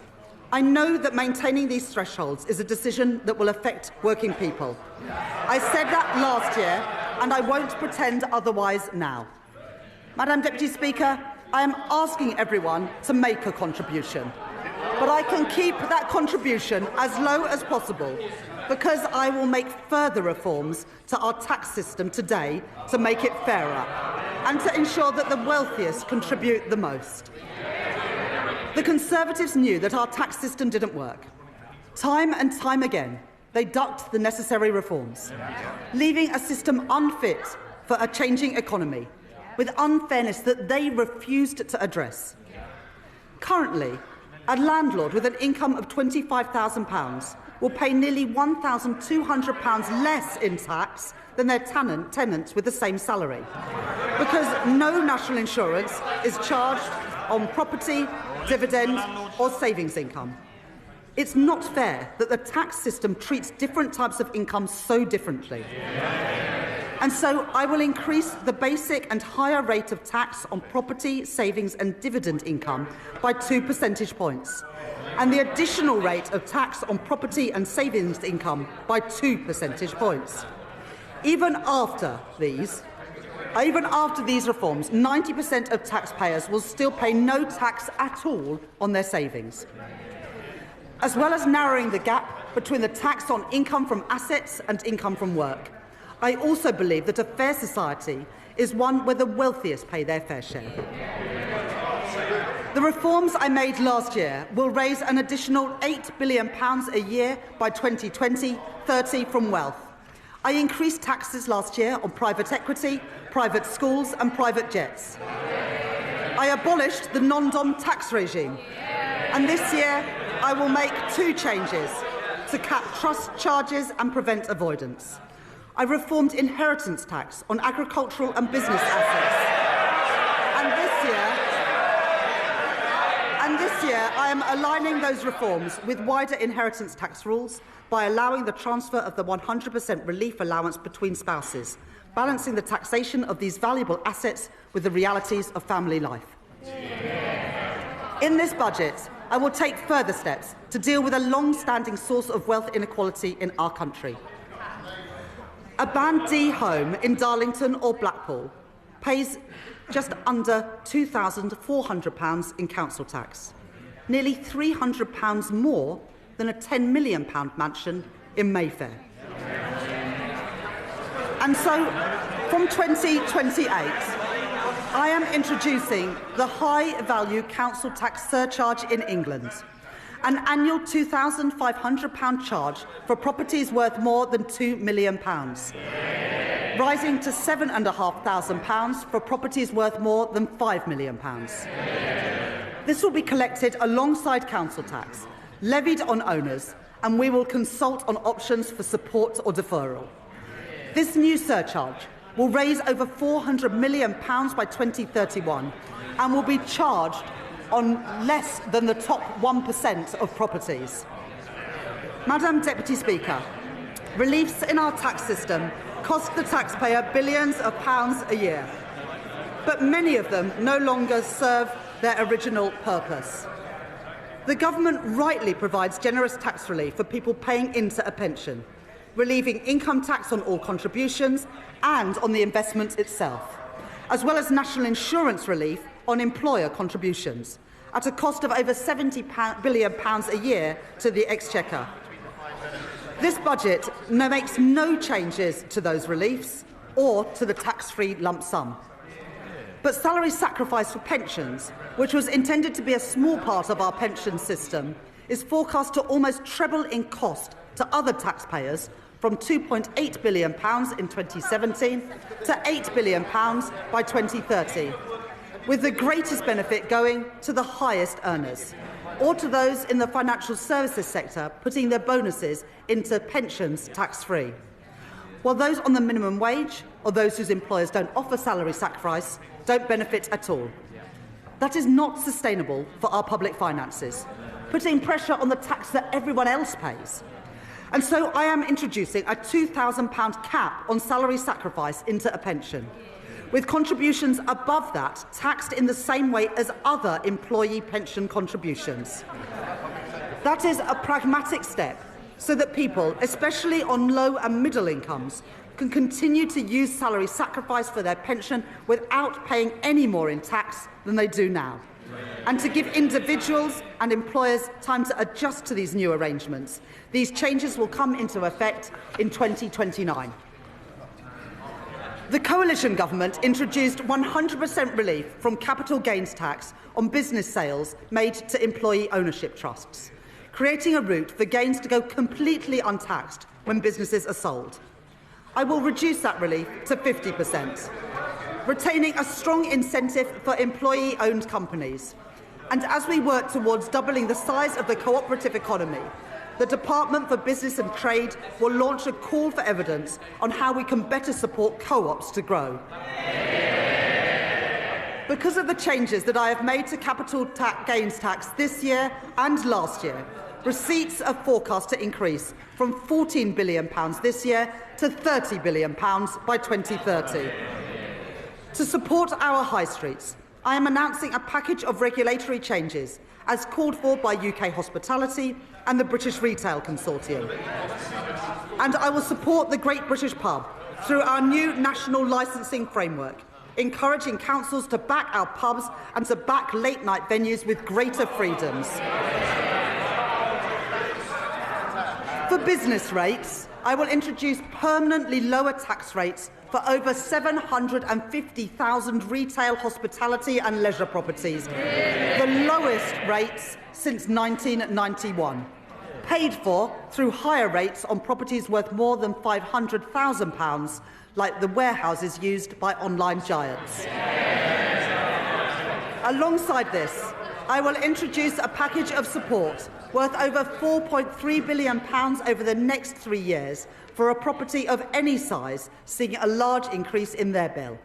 I know that maintaining these thresholds is a decision that will affect working people. I said that last year, and I won't pretend otherwise now. Madam Deputy Speaker, I am asking everyone to make a contribution, but I can keep that contribution as low as possible because I will make further reforms to our tax system today to make it fairer and to ensure that the wealthiest contribute the most. The Conservatives knew that our tax system didn't work. Time and time again, they ducked the necessary reforms, leaving a system unfit for a changing economy, with unfairness that they refused to address. Currently, a landlord with an income of £25,000 will pay nearly £1,200 less in tax than their tenants with the same salary, because no national insurance is charged on property, dividend or savings income. It's not fair that the tax system treats different types of income so differently. And so I will increase the basic and higher rate of tax on property, savings and dividend income by 2 percentage points, and the additional rate of tax on property and savings income by 2 percentage points. Even after these reforms, 90% of taxpayers will still pay no tax at all on their savings. As well as narrowing the gap between the tax on income from assets and income from work, I also believe that a fair society is one where the wealthiest pay their fair share. The reforms I made last year will raise an additional £8 billion a year by 2020-30 from wealth. I increased taxes last year on private equity, private schools and private jets. I abolished the non-dom tax regime. And this year, I will make 2 changes to cap trust charges and prevent avoidance. I reformed inheritance tax on agricultural and business assets. And this year, year, I am aligning those reforms with wider inheritance tax rules by allowing the transfer of the 100% relief allowance between spouses, balancing the taxation of these valuable assets with the realities of family life. In this budget, I will take further steps to deal with a long-standing source of wealth inequality in our country. A Band D home in Darlington or Blackpool pays just under £2,400 in council tax, nearly £300 more than a £10 million mansion in Mayfair. And so, from 2028, I am introducing the high-value council tax surcharge in England, an annual £2,500 charge for properties worth more than £2 million, rising to £7,500 for properties worth more than £5 million. This will be collected alongside council tax, levied on owners, and we will consult on options for support or deferral. This new surcharge will raise over £400 million by 2031 and will be charged on less than the top 1% of properties. Madam Deputy Speaker, reliefs in our tax system cost the taxpayer billions of pounds a year, but many of them no longer serve their original purpose. The government rightly provides generous tax relief for people paying into a pension, relieving income tax on all contributions and on the investment itself, as well as national insurance relief on employer contributions, at a cost of over £70 billion a year to the Exchequer. This budget makes no changes to those reliefs or to the tax-free lump sum. But salary sacrifice for pensions, which was intended to be a small part of our pension system, is forecast to almost treble in cost to other taxpayers, from £2.8 billion in 2017 to £8 billion by 2030, with the greatest benefit going to the highest earners, or to those in the financial services sector putting their bonuses into pensions tax-free, while those on the minimum wage or those whose employers don't offer salary sacrifice don't benefit at all. That is not sustainable for our public finances, putting pressure on the tax that everyone else pays. And so I am introducing a £2,000 cap on salary sacrifice into a pension, with contributions above that taxed in the same way as other employee pension contributions. That is a pragmatic step so that people, especially on low and middle incomes, can continue to use salary sacrifice for their pension without paying any more in tax than they do now, and to give individuals and employers time to adjust to these new arrangements. These changes will come into effect in 2029. The coalition government introduced 100% relief from capital gains tax on business sales made to employee ownership trusts, creating a route for gains to go completely untaxed when businesses are sold. I will reduce that relief to 50%, retaining a strong incentive for employee-owned companies. And as we work towards doubling the size of the cooperative economy, the Department for Business and Trade will launch a call for evidence on how we can better support co-ops to grow. Because of the changes that I have made to capital gains tax this year and last year, receipts are forecast to increase from £14 billion this year to £30 billion by 2030. To support our high streets, I am announcing a package of regulatory changes as called for by UK Hospitality and the British Retail Consortium. And I will support the Great British Pub through our new national licensing framework, encouraging councils to back our pubs and to back late-night venues with greater freedoms. For business rates, I will introduce permanently lower tax rates for over 750,000 retail, hospitality and leisure properties, the lowest rates since 1991, paid for through higher rates on properties worth more than £500,000, like the warehouses used by online giants. Alongside this, I will introduce a package of support worth over £4.3 billion over the next 3 years for a property of any size seeing a large increase in their bill.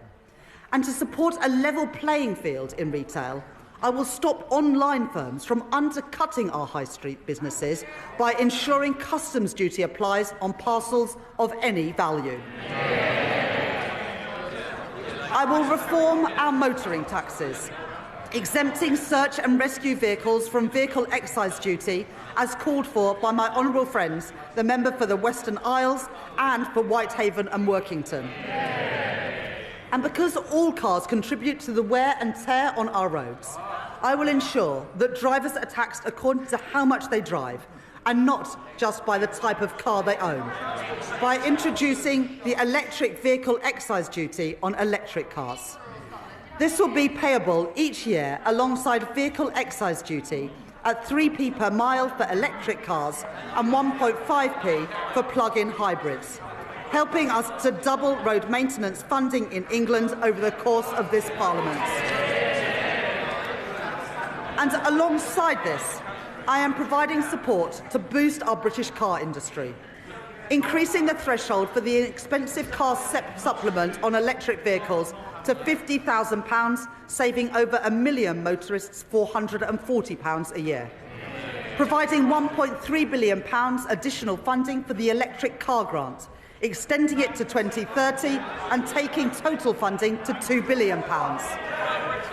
And to support a level playing field in retail, I will stop online firms from undercutting our high street businesses by ensuring customs duty applies on parcels of any value. I will reform our motoring taxes, exempting search and rescue vehicles from vehicle excise duty as called for by my honourable friends, the member for the Western Isles and for Whitehaven and Workington. And because all cars contribute to the wear and tear on our roads, I will ensure that drivers are taxed according to how much they drive and not just by the type of car they own, by introducing the electric vehicle excise duty on electric cars. This will be payable each year alongside vehicle excise duty at 3p per mile for electric cars and 1.5p for plug-in hybrids, helping us to double road maintenance funding in England over the course of this Parliament. And alongside this, I am providing support to boost our British car industry, increasing the threshold for the expensive car supplement on electric vehicles to £50,000, saving over 1 million motorists £440 a year, providing £1.3 billion additional funding for the electric car grant, extending it to 2030 and taking total funding to £2 billion,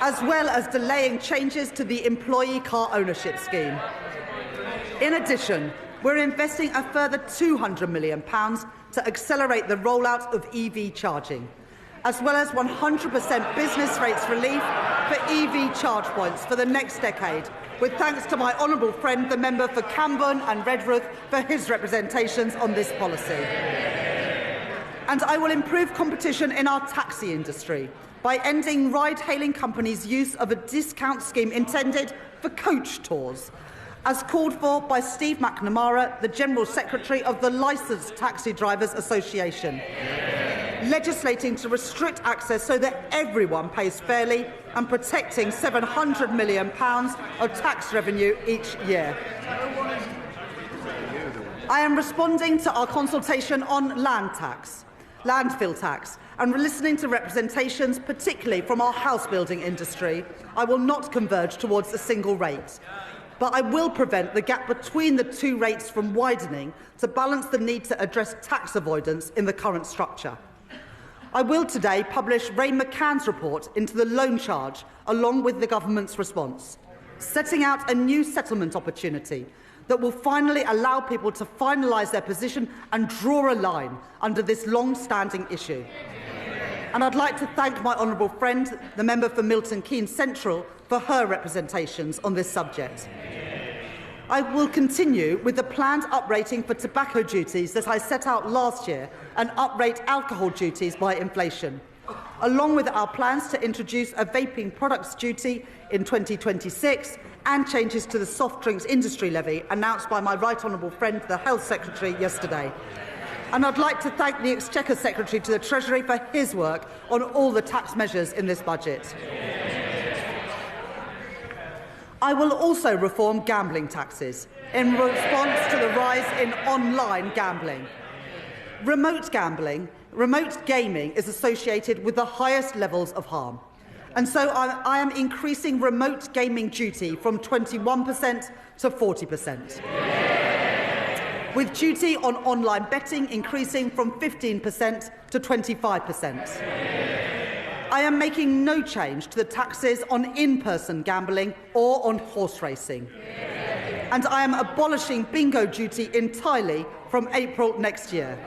as well as delaying changes to the employee car ownership scheme. In addition, we're investing a further £200 million to accelerate the rollout of EV charging, as well as 100% business rates relief for EV charge points for the next decade, with thanks to my honourable friend, the member for Camborne and Redruth, for his representations on this policy. And I will improve competition in our taxi industry by ending ride-hailing companies' use of a discount scheme intended for coach tours, as called for by Steve McNamara, the General Secretary of the Licensed Taxi Drivers Association, legislating to restrict access so that everyone pays fairly and protecting £700 million of tax revenue each year. I am responding to our consultation on landfill tax, and listening to representations, particularly from our house building industry. I will not converge towards a single rate, but I will prevent the gap between the two rates from widening to balance the need to address tax avoidance in the current structure. I will today publish Ray McCann's report into the loan charge along with the government's response, setting out a new settlement opportunity that will finally allow people to finalise their position and draw a line under this long-standing issue. And I'd like to thank my honourable friend, the member for Milton Keynes Central, for her representations on this subject. I will continue with the planned uprating for tobacco duties that I set out last year and uprate alcohol duties by inflation, along with our plans to introduce a vaping products duty in 2026 and changes to the soft drinks industry levy announced by my right honourable friend, the Health Secretary, yesterday. And I'd like to thank the Exchequer Secretary to the Treasury for his work on all the tax measures in this budget. I will also reform gambling taxes in response to the rise in online gambling. Remote gaming is associated with the highest levels of harm. And so I am increasing remote gaming duty from 21% to 40%, with duty on online betting increasing from 15% to 25%. I am making no change to the taxes on in-person gambling or on horse racing. And I am abolishing bingo duty entirely from April next year.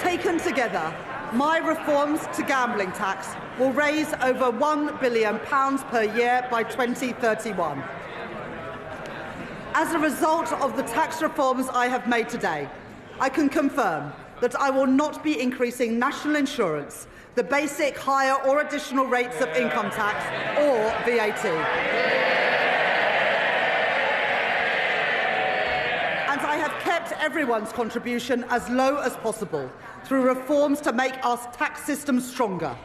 Taken together, my reforms to gambling tax will raise over £1 billion per year by 2031. As a result of the tax reforms I have made today, I can confirm that I will not be increasing national insurance, the basic, higher or additional rates of income tax or VAT. And I have kept everyone's contribution as low as possible through reforms to make our tax system stronger,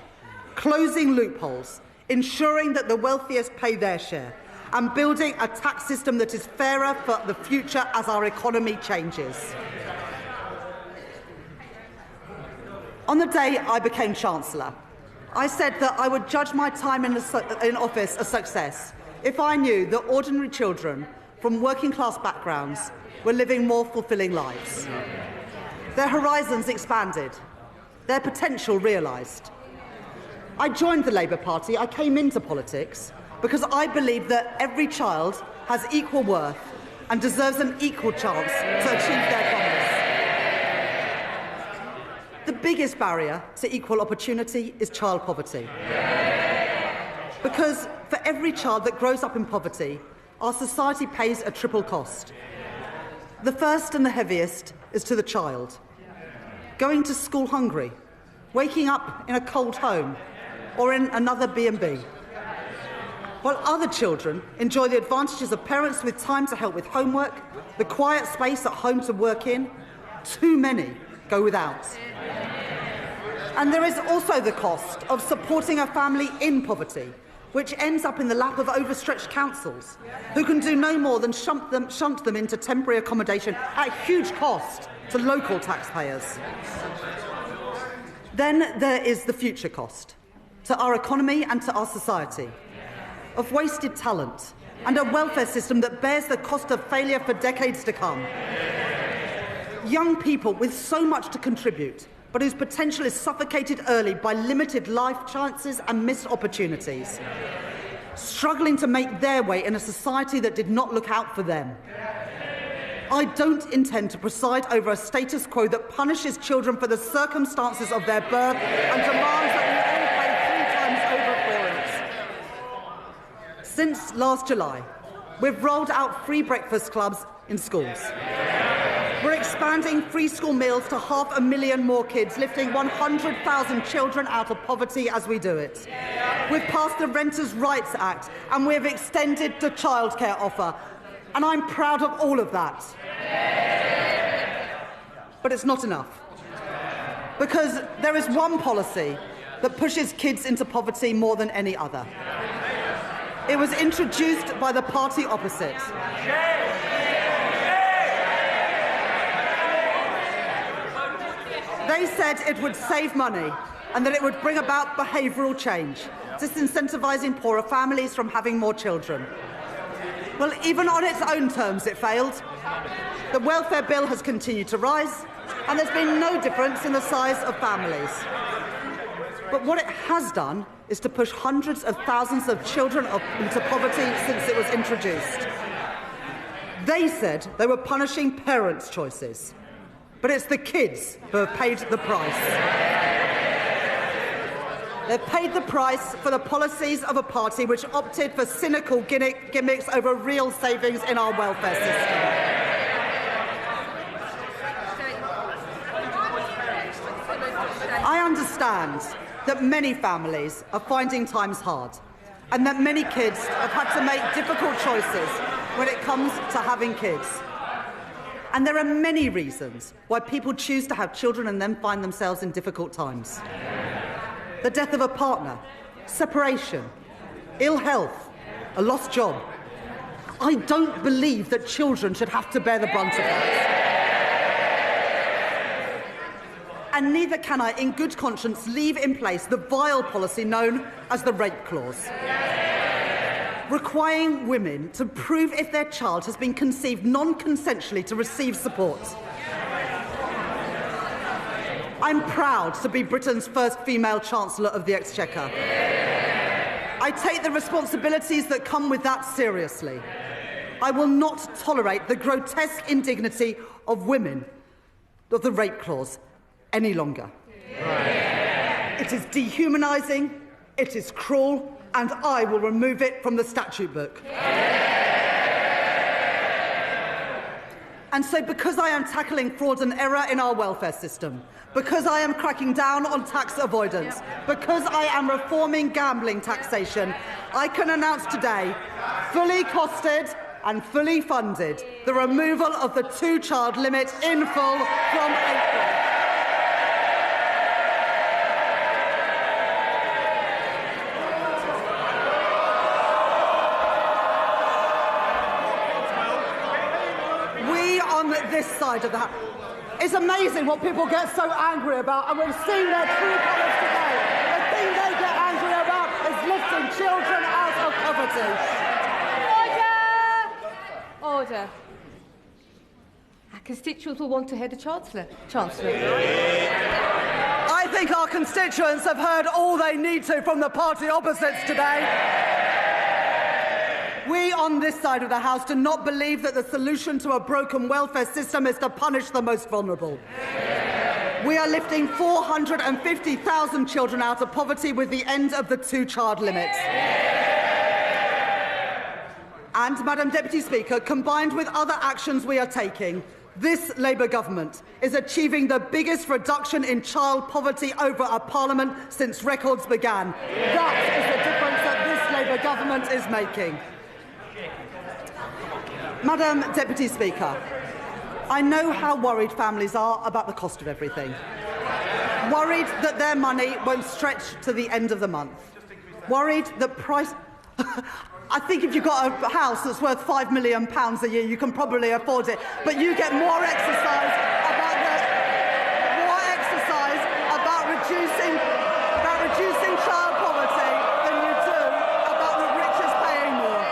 closing loopholes, ensuring that the wealthiest pay their share, and building a tax system that is fairer for the future as our economy changes. On the day I became Chancellor, I said that I would judge my time in office a success if I knew that ordinary children from working-class backgrounds were living more fulfilling lives. Their horizons expanded, their potential realised. I joined the Labour Party, I came into politics, because I believe that every child has equal worth and deserves an equal chance to achieve their promise. The biggest barrier to equal opportunity is child poverty. Because for every child that grows up in poverty, our society pays a triple cost. The first and the heaviest is to the child. Going to school hungry, waking up in a cold home, or in another B&B. While other children enjoy the advantages of parents with time to help with homework, the quiet space at home to work in, too many go without. And there is also the cost of supporting a family in poverty, which ends up in the lap of overstretched councils, who can do no more than shunt them into temporary accommodation at huge cost to local taxpayers. Then there is the future cost, to our economy and to our society, of wasted talent and a welfare system that bears the cost of failure for decades to come. Young people with so much to contribute, but whose potential is suffocated early by limited life chances and missed opportunities, struggling to make their way in a society that did not look out for them. I don't intend to preside over a status quo that punishes children for the circumstances of their birth and demands that we all pay 3 times over for it. Since last July, we've rolled out free breakfast clubs in schools. We're expanding free school meals to 500,000 more kids, lifting 100,000 children out of poverty as we do it. We've passed the Renters' Rights Act and we have extended the childcare offer. And I'm proud of all of that. But it's not enough. Because there is one policy that pushes kids into poverty more than any other. It was introduced by the party opposite. They said it would save money and that it would bring about behavioural change, disincentivising poorer families from having more children. Well, even on its own terms, it failed. The welfare bill has continued to rise, and there's been no difference in the size of families. But what it has done is to push hundreds of thousands of children into poverty since it was introduced. They said they were punishing parents' choices, but it's the kids who have paid the price. They've paid the price for the policies of a party which opted for cynical gimmicks over real savings in our welfare system. I understand that many families are finding times hard and that many kids have had to make difficult choices when it comes to having kids. And there are many reasons why people choose to have children and then find themselves in difficult times. The death of a partner, separation, ill health, a lost job. I don't believe that children should have to bear the brunt of that. And neither can I, in good conscience, leave in place the vile policy known as the rape clause, requiring women to prove if their child has been conceived non-consensually to receive support. I'm proud to be Britain's first female Chancellor of the Exchequer. I take the responsibilities that come with that seriously. I will not tolerate the grotesque indignity of women of the rape clause any longer. It is dehumanising, it is cruel, and I will remove it from the statute book. And so because I am tackling fraud and error in our welfare system, because I am cracking down on tax avoidance, because I am reforming gambling taxation, I can announce today, fully costed and fully funded, the removal of the 2-child limit in full from April. This side of the house. It's amazing what people get so angry about, and we've seen their true colours today. The thing they get angry about is lifting children out of poverty.
Order. Our constituents will want to hear the Chancellor.
I think our constituents have heard all they need to from the party opposites today. We on this side of the House do not believe that the solution to a broken welfare system is to punish the most vulnerable. We are lifting 450,000 children out of poverty with the end of the two-child limit. And, Madam Deputy Speaker, combined with other actions we are taking, this Labour government is achieving the biggest reduction in child poverty over a parliament since records began. That is the difference that this Labour government is making. Madam Deputy Speaker, I know how worried families are about the cost of everything. Worried that their money won't stretch to the end of the month. Worried that price... I think if you've got a house that's worth £5 million a year, you can probably afford it. But you get more exercise about reducing child poverty than you do about the richest paying more.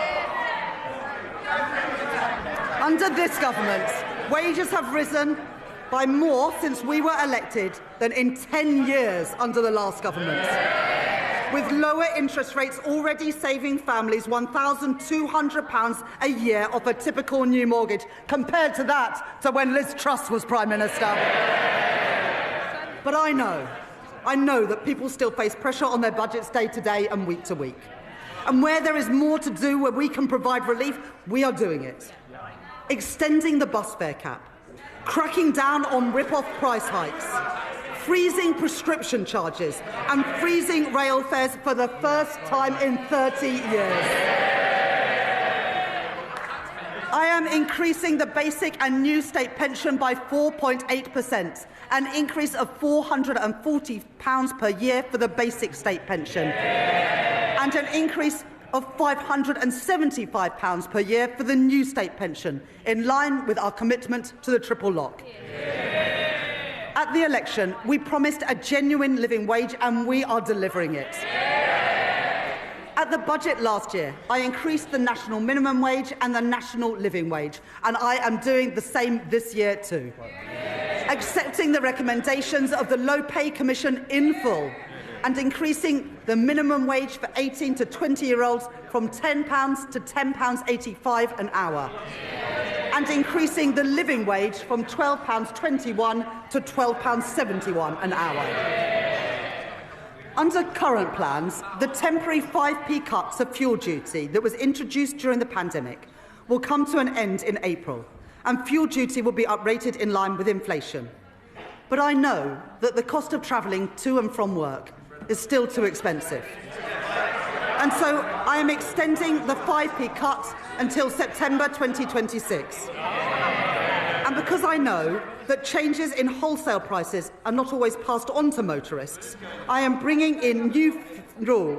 Under this government, wages have risen by more since we were elected than in 10 years under the last government, with lower interest rates already saving families £1,200 a year off a typical new mortgage, compared to that to when Liz Truss was Prime Minister. But I know that people still face pressure on their budgets day to day and week to week. And where there is more to do, where we can provide relief, we are doing it. Extending the bus fare cap, cracking down on rip-off price hikes, freezing prescription charges and freezing rail fares for the first time in 30 years. I am increasing the basic and new state pension by 4.8%, an increase of £440 per year for the basic state pension, and an increase of £575 per year for the new state pension, in line with our commitment to the triple lock. At the election, we promised a genuine living wage, and we are delivering it. At the budget last year, I increased the national minimum wage and the national living wage, and I am doing the same this year too. Accepting the recommendations of the Low Pay Commission in full, and increasing the minimum wage for 18 to 20-year-olds from £10 to £10.85 an hour, and increasing the living wage from £12.21 to £12.71 an hour. Under current plans, the temporary 5p cut to fuel duty that was introduced during the pandemic will come to an end in April, and fuel duty will be uprated in line with inflation. But I know that the cost of travelling to and from work is still too expensive. And so I am extending the 5p cut until September 2026. And because I know that changes in wholesale prices are not always passed on to motorists, I am bringing in new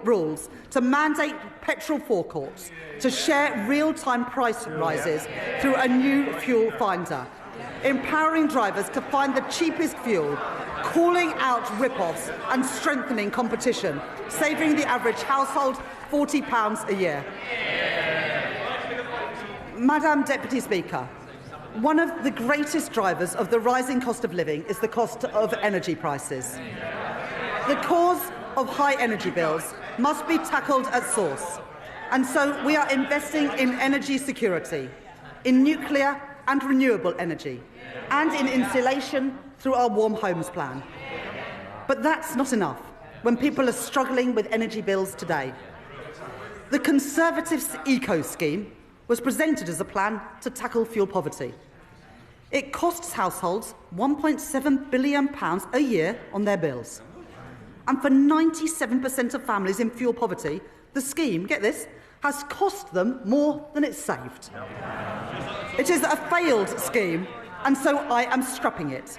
rules to mandate petrol forecourts to share real-time price rises through a new fuel finder, empowering drivers to find the cheapest fuel, calling out rip-offs and strengthening competition, saving the average household £40 a year. Madam Deputy Speaker, one of the greatest drivers of the rising cost of living is the cost of energy prices. The cause of high energy bills must be tackled at source, and so we are investing in energy security, in nuclear and renewable energy, and in insulation through our Warm Homes Plan. But that's not enough when people are struggling with energy bills today. The Conservatives' Eco Scheme was presented as a plan to tackle fuel poverty. It costs households £1.7 billion a year on their bills. And for 97% of families in fuel poverty, the scheme, get this, has cost them more than it's saved. It is a failed scheme, and so I am scrapping it,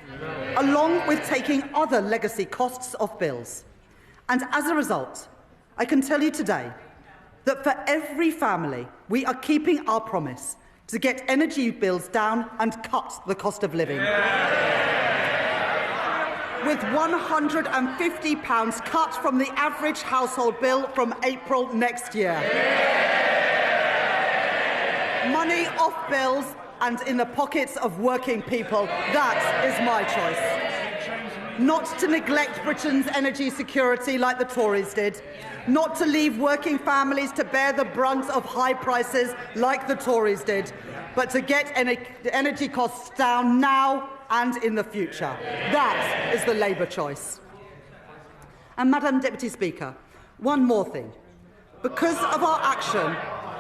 along with taking other legacy costs off bills. And as a result, I can tell you today that for every family, we are keeping our promise to get energy bills down and cut the cost of living. with £150 cut from the average household bill from April next year. Money off bills and in the pockets of working people. That is my choice. Not to neglect Britain's energy security like the Tories did. Not to leave working families to bear the brunt of high prices like the Tories did, but to get energy costs down now and in the future. That is the Labour choice. And, Madam Deputy Speaker, one more thing. Because of our action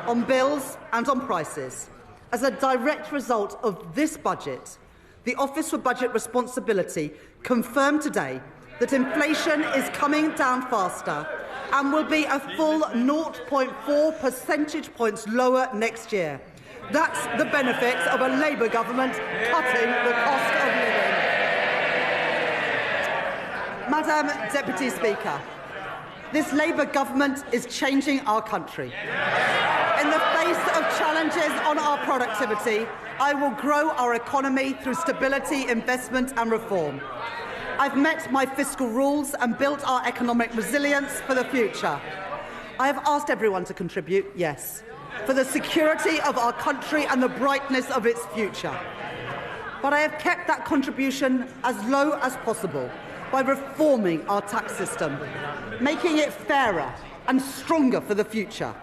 on bills and on prices, as a direct result of this budget, the Office for Budget Responsibility confirmed today that inflation is coming down faster and will be a full 0.4 percentage points lower next year. That's the benefit of a Labour government cutting the cost of living. Madam Deputy Speaker, this Labour government is changing our country. In the face of challenges on our productivity, I will grow our economy through stability, investment and reform. I've met my fiscal rules and built our economic resilience for the future. I have asked everyone to contribute, yes, for the security of our country and the brightness of its future. But I have kept that contribution as low as possible by reforming our tax system, making it fairer and stronger for the future.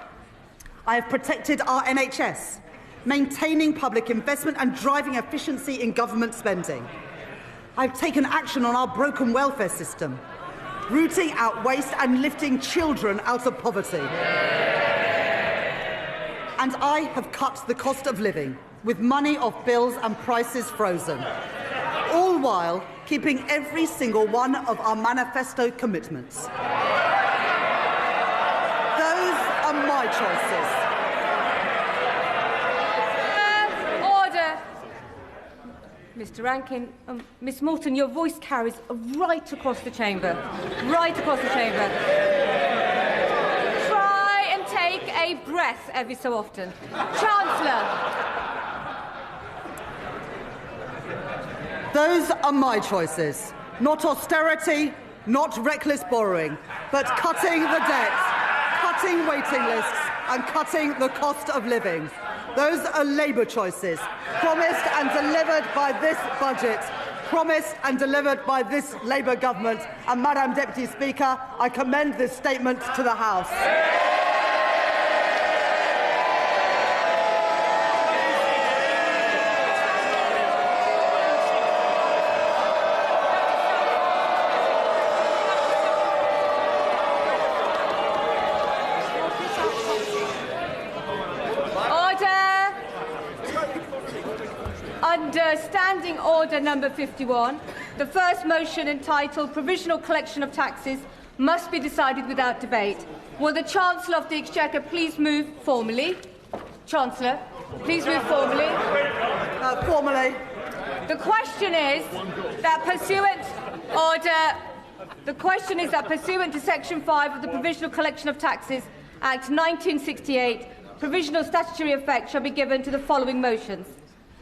I have protected our NHS, maintaining public investment and driving efficiency in government spending. I've taken action on our broken welfare system, rooting out waste and lifting children out of poverty. And I have cut the cost of living, with money off bills and prices frozen, all while keeping every single one of our manifesto commitments. Those are my choices.
Order. Mr. Rankin, Miss Morton, your voice carries right across the chamber. Right across the chamber. Try and take a breath every so often. Chancellor.
Those are my choices. Not austerity, not reckless borrowing, but cutting the debt, cutting waiting lists and cutting the cost of living. Those are Labour choices, promised and delivered by this budget, promised and delivered by this Labour government. And, Madam Deputy Speaker, I commend this statement to the House.
Under Standing Order number 51, the first motion entitled Provisional Collection of Taxes must be decided without debate. Will the Chancellor of the Exchequer please move formally? Chancellor, please move formally.
Formally.
The question is that pursuant to Section 5 of the Provisional Collection of Taxes Act 1968, provisional statutory effect shall be given to the following motions.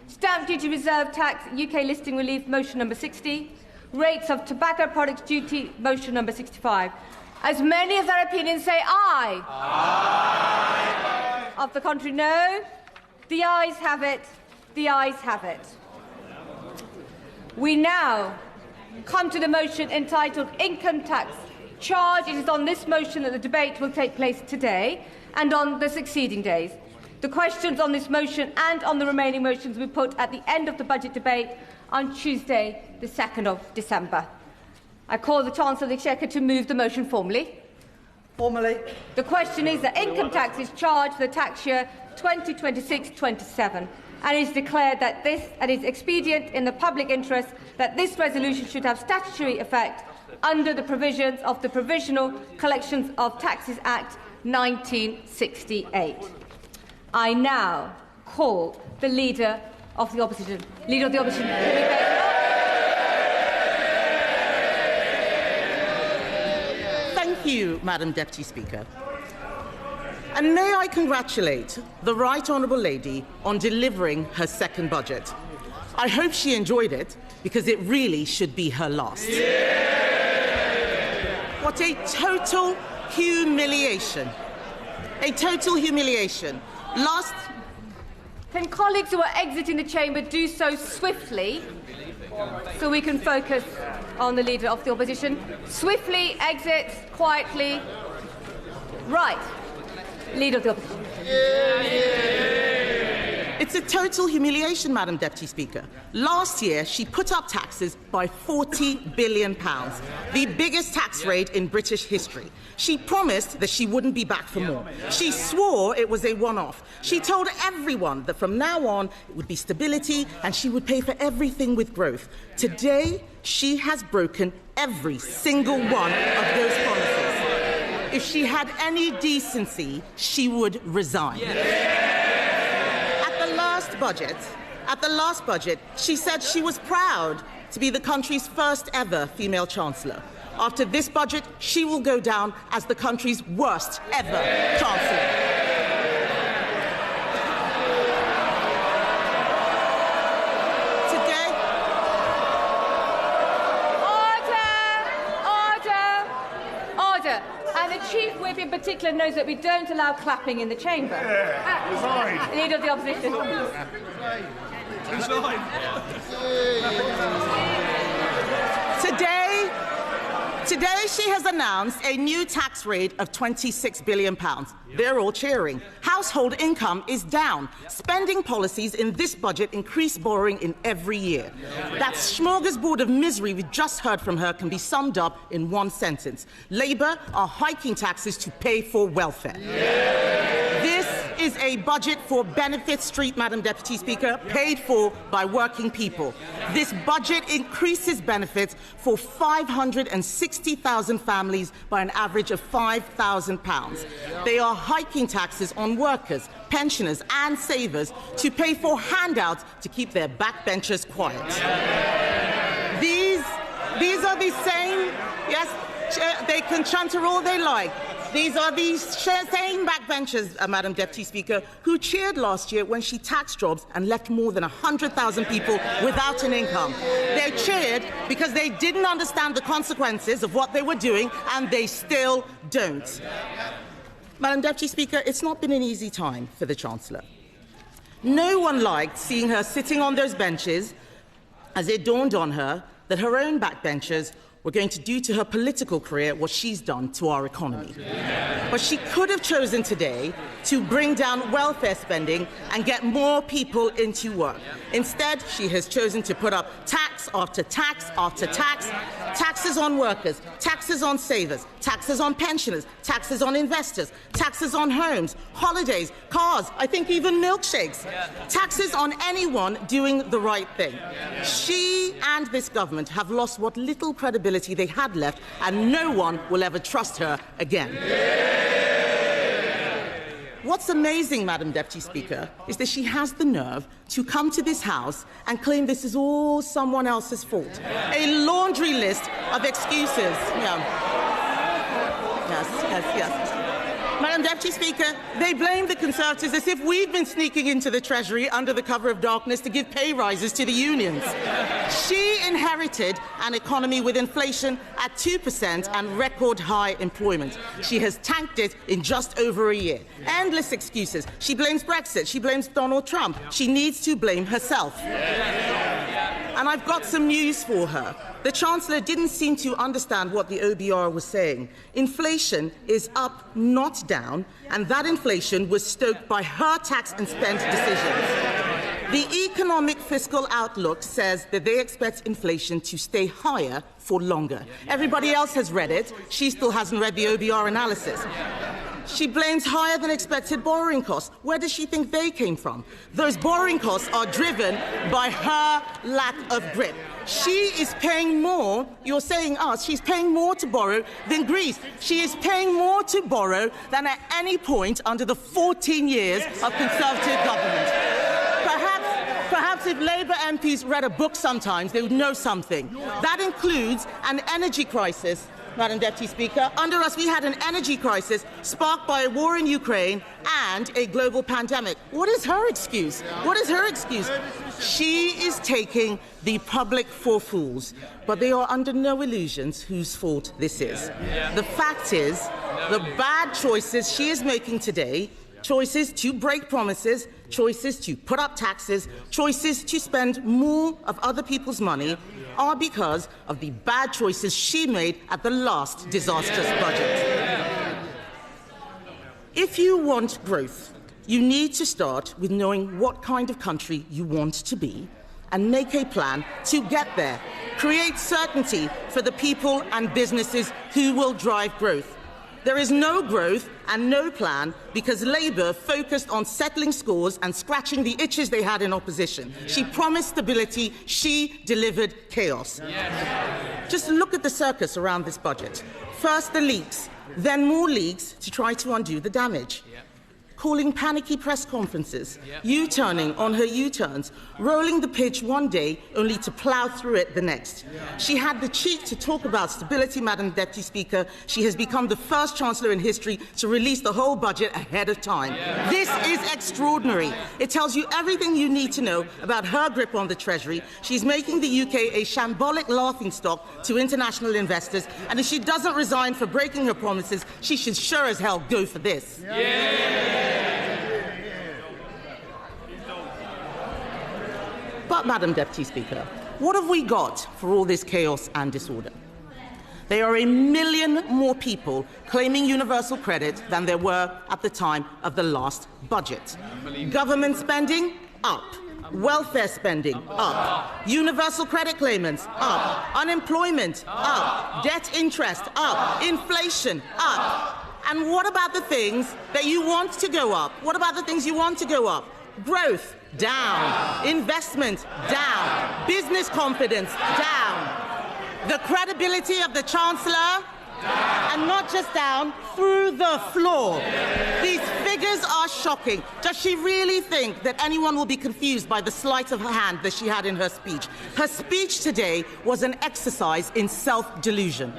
Stamp duty reserve tax, UK listing relief, motion number 60. Rates of tobacco products duty, motion number 65. As many of their opinions say aye. Aye. Of the contrary, no. The ayes have it. The ayes have it. We now come to the motion entitled Income Tax Charge. It is on this motion that the debate will take place today and on the succeeding days. The questions on this motion and on the remaining motions will be put at the end of the budget debate on Tuesday, the 2nd of December. I call the Chancellor of the Exchequer to move the motion formally.
Formally.
The question is that income tax is charged for the tax year 2026-27, and it is declared that it is expedient in the public interest that this resolution should have statutory effect under the provisions of the Provisional Collections of Taxes Act 1968. I now call the Leader of the Opposition. Leader of the Opposition.
Thank you, Madam Deputy Speaker. And may I congratulate the Right Honourable Lady on delivering her second budget. I hope she enjoyed it, because it really should be her last. What a total humiliation. A total humiliation.
Can colleagues who are exiting the chamber do so swiftly, so we can focus on the Leader of the Opposition? Swiftly exit, quietly. Right. Leader of the Opposition.
It's a total humiliation, Madam Deputy Speaker. Last year, she put up taxes by £40 billion, the biggest tax raid in British history. She promised that she wouldn't be back for more. She swore it was a one-off. She told everyone that from now on, it would be stability and she would pay for everything with growth. Today, she has broken every single one of those promises. If she had any decency, she would resign. At the last budget, she said she was proud to be the country's first ever female Chancellor. After this budget, she will go down as the country's worst ever Chancellor.
Order. And the Chief Whip in particular knows that we don't allow clapping in the chamber. Leader of the Opposition.
Today she has announced a new tax rate of £26 billion. They're all cheering. Household income is down. Spending policies in this budget increase borrowing in every year. That smorgasbord of misery we just heard from her can be summed up in one sentence. Labour are hiking taxes to pay for welfare. This is a budget for Benefit Street, Madam Deputy Speaker, paid for by working people. This budget increases benefits for 560,000 families by an average of £5,000. They are hiking taxes on workers, pensioners and savers to pay for handouts to keep their backbenchers quiet. These are the same, yes, they can chanter all they like. These are the same backbenchers, Madam Deputy Speaker, who cheered last year when she taxed jobs and left more than 100,000 people without an income. They cheered because they didn't understand the consequences of what they were doing, and they still don't. Madam Deputy Speaker, it's not been an easy time for the Chancellor. No one liked seeing her sitting on those benches as it dawned on her that her own backbenchers were going to do to her political career what she's done to our economy. But she could have chosen today to bring down welfare spending and get more people into work. Instead, she has chosen to put up tax after tax after tax, taxes on workers, taxes on savers, taxes on pensioners, taxes on investors, taxes on homes, holidays, cars, I think even milkshakes, taxes on anyone doing the right thing. She and this government have lost what little credibility they had left, and no one will ever trust her again. What's amazing, Madam Deputy Speaker, is that she has the nerve to come to this House and claim this is all someone else's fault. A laundry list of excuses. Yes. Madam Deputy Speaker, they blame the Conservatives as if we've been sneaking into the Treasury under the cover of darkness to give pay rises to the unions. She inherited an economy with inflation at 2% and record high employment. She has tanked it in just over a year. Endless excuses. She blames Brexit. She blames Donald Trump. She needs to blame herself. And I've got some news for her. The Chancellor didn't seem to understand what the OBR was saying. Inflation is up, not down, and that inflation was stoked by her tax and spend decisions. The economic fiscal outlook says that they expect inflation to stay higher for longer. Everybody else has read it. She still hasn't read the OBR analysis. She blames higher than expected borrowing costs. Where does she think they came from? Those borrowing costs are driven by her lack of grip. She is paying more, you're saying us, she's paying more to borrow than Greece. She is paying more to borrow than at any point under the 14 years of Conservative government. Perhaps if Labour MPs read a book sometimes, they would know something. That includes an energy crisis Madam Deputy Speaker. Under us, we had an energy crisis sparked by a war in Ukraine and a global pandemic. What is her excuse? What is her excuse? She is taking the public for fools, but they are under no illusions whose fault this is. The fact is, the bad choices she is making today, choices to break promises, choices to put up taxes, choices to spend more of other people's money, are because of the bad choices she made at the last disastrous budget. If you want growth, you need to start with knowing what kind of country you want to be and make a plan to get there. Create certainty for the people and businesses who will drive growth. There is no growth and no plan because Labour focused on settling scores and scratching the itches they had in opposition. She promised stability, she delivered chaos. Just look at the circus around this budget. First the leaks, then more leaks to try to undo the damage. Calling panicky press conferences, U-turning on her U-turns, rolling the pitch one day only to plough through it the next. She had the cheek to talk about stability, Madam Deputy Speaker. She has become the first Chancellor in history to release the whole budget ahead of time. This is extraordinary. It tells you everything you need to know about her grip on the Treasury. She's making the UK a shambolic laughingstock to international investors, and if she doesn't resign for breaking her promises, she should sure as hell go for this. But, Madam Deputy Speaker, what have we got for all this chaos and disorder? There are 1 million more people claiming universal credit than there were at the time of the last budget. Government spending, up. Welfare spending, up. Universal credit claimants, up. Unemployment, up. Debt interest, up. Inflation, up. And what about the things that you want to go up? What about the things you want to go up? Growth, down. Investment, down. Business confidence, down. The credibility of the Chancellor, and not just down, through the floor. These figures are shocking. Does she really think that anyone will be confused by the sleight of her hand that she had in her speech? Her speech today was an exercise in self-delusion.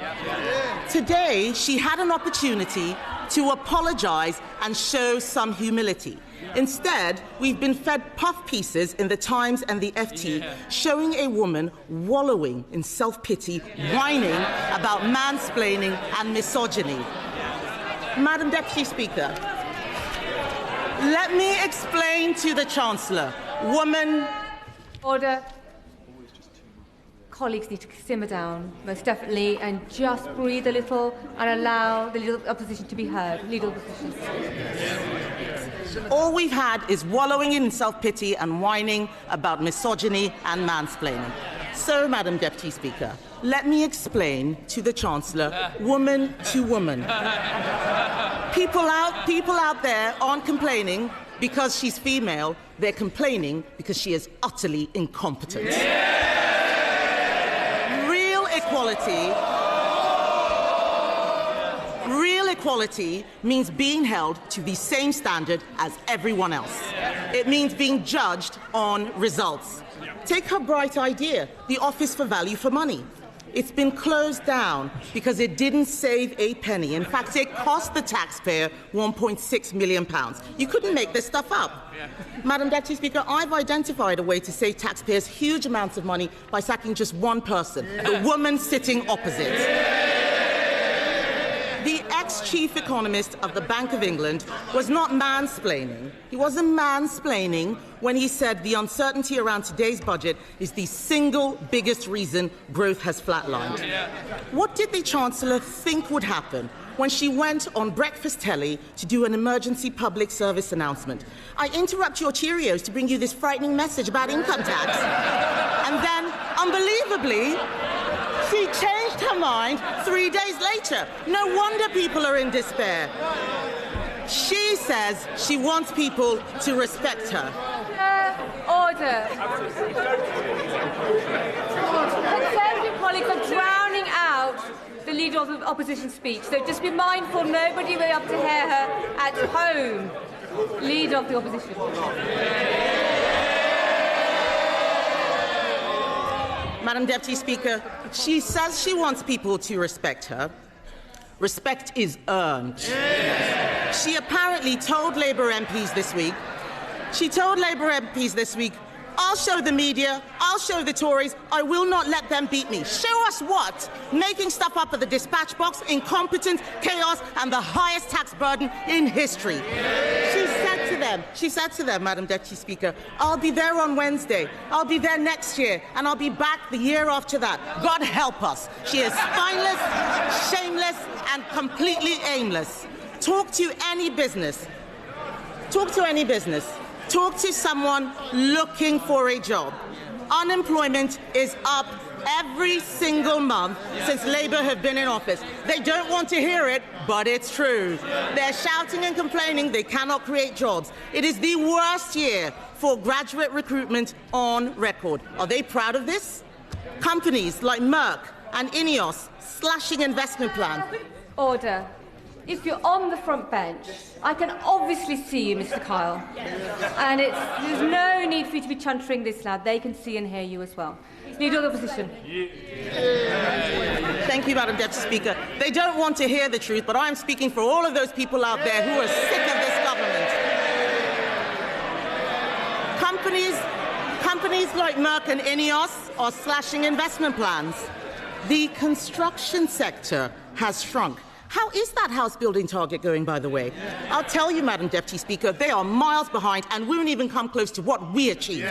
Today, she had an opportunity to apologise and show some humility. Instead, we've been fed puff pieces in the Times and the FT showing a woman wallowing in self-pity, whining about mansplaining and misogyny. Madam Deputy Speaker, let me explain to the Chancellor. Woman...
Order. Colleagues need to simmer down, most definitely, and just breathe a little and allow the Leader of the Opposition to be heard. Leader of the Opposition.
All we've had is wallowing in self-pity and whining about misogyny and mansplaining. So, Madam Deputy Speaker, let me explain to the Chancellor, woman to woman. People out there aren't complaining because she's female. They're complaining because she is utterly incompetent. Real equality means being held to the same standard as everyone else. It means being judged on results. Take her bright idea, the Office for Value for Money. It's been closed down because it didn't save a penny. In fact, it cost the taxpayer £1.6 million. You couldn't make this stuff up. Madam Deputy Speaker, I've identified a way to save taxpayers huge amounts of money by sacking just one person, the woman sitting opposite. The ex-chief economist of the Bank of England was not mansplaining. He wasn't mansplaining when he said the uncertainty around today's budget is the single biggest reason growth has flatlined. What did the Chancellor think would happen when she went on breakfast telly to do an emergency public service announcement? I interrupt your Cheerios to bring you this frightening message about income tax. And then, unbelievably, she changed her mind 3 days later. No wonder people are in despair. She says she wants people to respect her.
Order. Conservative colleagues are drowning out the Leader of the Opposition speech, so just be mindful nobody will be able to hear her at home. Leader of the Opposition.
Madam Deputy Speaker, she says she wants people to respect her, Respect is earned. She apparently told Labour MPs this week, I'll show the media, I'll show the Tories, I will not let them beat me. Show us what? Making stuff up at the dispatch box, incompetence, chaos, and the highest tax burden in history. She said to them, Madam Deputy Speaker, I'll be there on Wednesday, I'll be there next year, and I'll be back the year after that. God help us. She is spineless, shameless, and completely aimless. Talk to any business. Talk to someone looking for a job. Unemployment is up every single month since Labour have been in office. They don't want to hear it, but it's true. They're shouting and complaining they cannot create jobs. It is the worst year for graduate recruitment on record. Are they proud of this? Companies like Merck and Ineos slashing investment plan.
Order. If you're on the front bench, I can obviously see you, Mr. Kyle. And there's no need for you to be chuntering this loud. They can see and hear you as well. Leader of the Opposition.
Thank you, Madam Deputy Speaker. They don't want to hear the truth, but I'm speaking for all of those people out there who are sick of this government. Companies like Merck and Ineos are slashing investment plans. The construction sector has shrunk. How is that house building target going, by the way? I'll tell you, Madam Deputy Speaker, they are miles behind and won't even come close to what we achieved.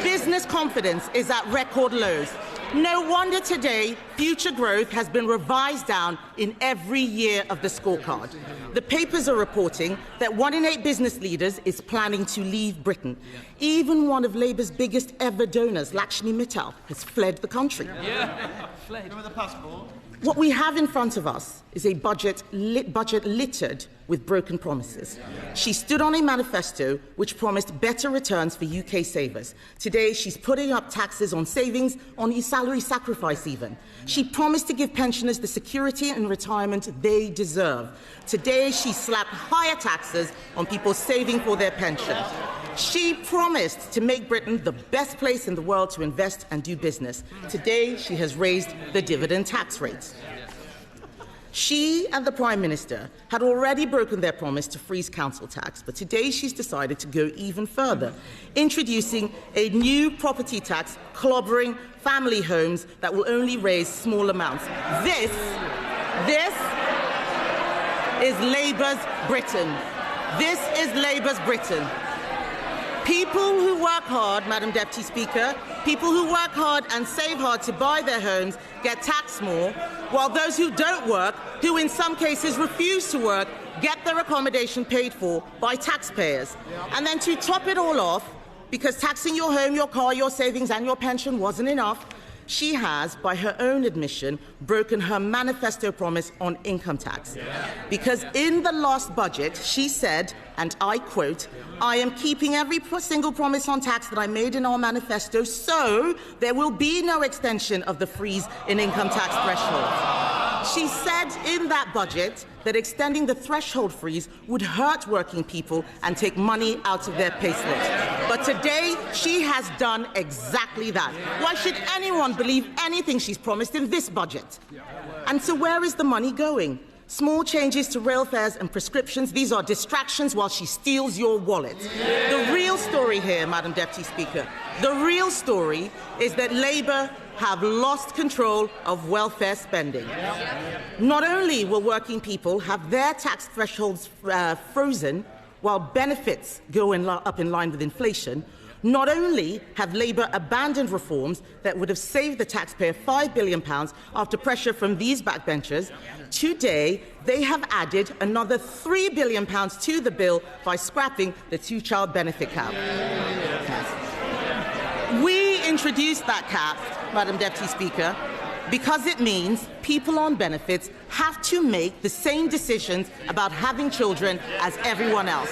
Business confidence is at record lows. No wonder today future growth has been revised down in every year of the scorecard. The papers are reporting that 1 in 8 business leaders is planning to leave Britain. Even one of Labour's biggest ever donors, Lakshmi Mittal, has fled the country.
Fled with a passport.
What we have in front of us is a budget littered with broken promises. She stood on a manifesto which promised better returns for UK savers. Today, she's putting up taxes on savings, on salary sacrifice even. She promised to give pensioners the security and retirement they deserve. Today, she slapped higher taxes on people saving for their pension. She promised to make Britain the best place in the world to invest and do business. Today, she has raised the dividend tax rate. She and the Prime Minister had already broken their promise to freeze council tax, but today she's decided to go even further, introducing a new property tax clobbering family homes that will only raise small amounts. This is Labour's Britain. This is Labour's Britain. People who work hard, Madam Deputy Speaker, people who work hard and save hard to buy their homes get taxed more, while those who don't work, who in some cases refuse to work, get their accommodation paid for by taxpayers. And then to top it all off, because taxing your home, your car, your savings and your pension wasn't enough, she has, by her own admission, broken her manifesto promise on income tax. Because in the last budget, she said, and I quote, "I am keeping every single promise on tax that I made in our manifesto, so there will be no extension of the freeze in income tax threshold." She said in that budget that extending the threshold freeze would hurt working people and take money out of their payslips. But today, she has done exactly that. Why should anyone believe anything she's promised in this budget? And so where is the money going? Small changes to rail fares and prescriptions, these are distractions while she steals your wallet. The real story here, Madam Deputy Speaker, the real story is that Labour have lost control of welfare spending. Not only will working people have their tax thresholds frozen while benefits go up in line with inflation, not only have Labour abandoned reforms that would have saved the taxpayer £5 billion after pressure from these backbenchers, today they have added another £3 billion to the bill by scrapping the two-child benefit cap. We introduced that cap, Madam Deputy Speaker, because it means people on benefits have to make the same decisions about having children as everyone else.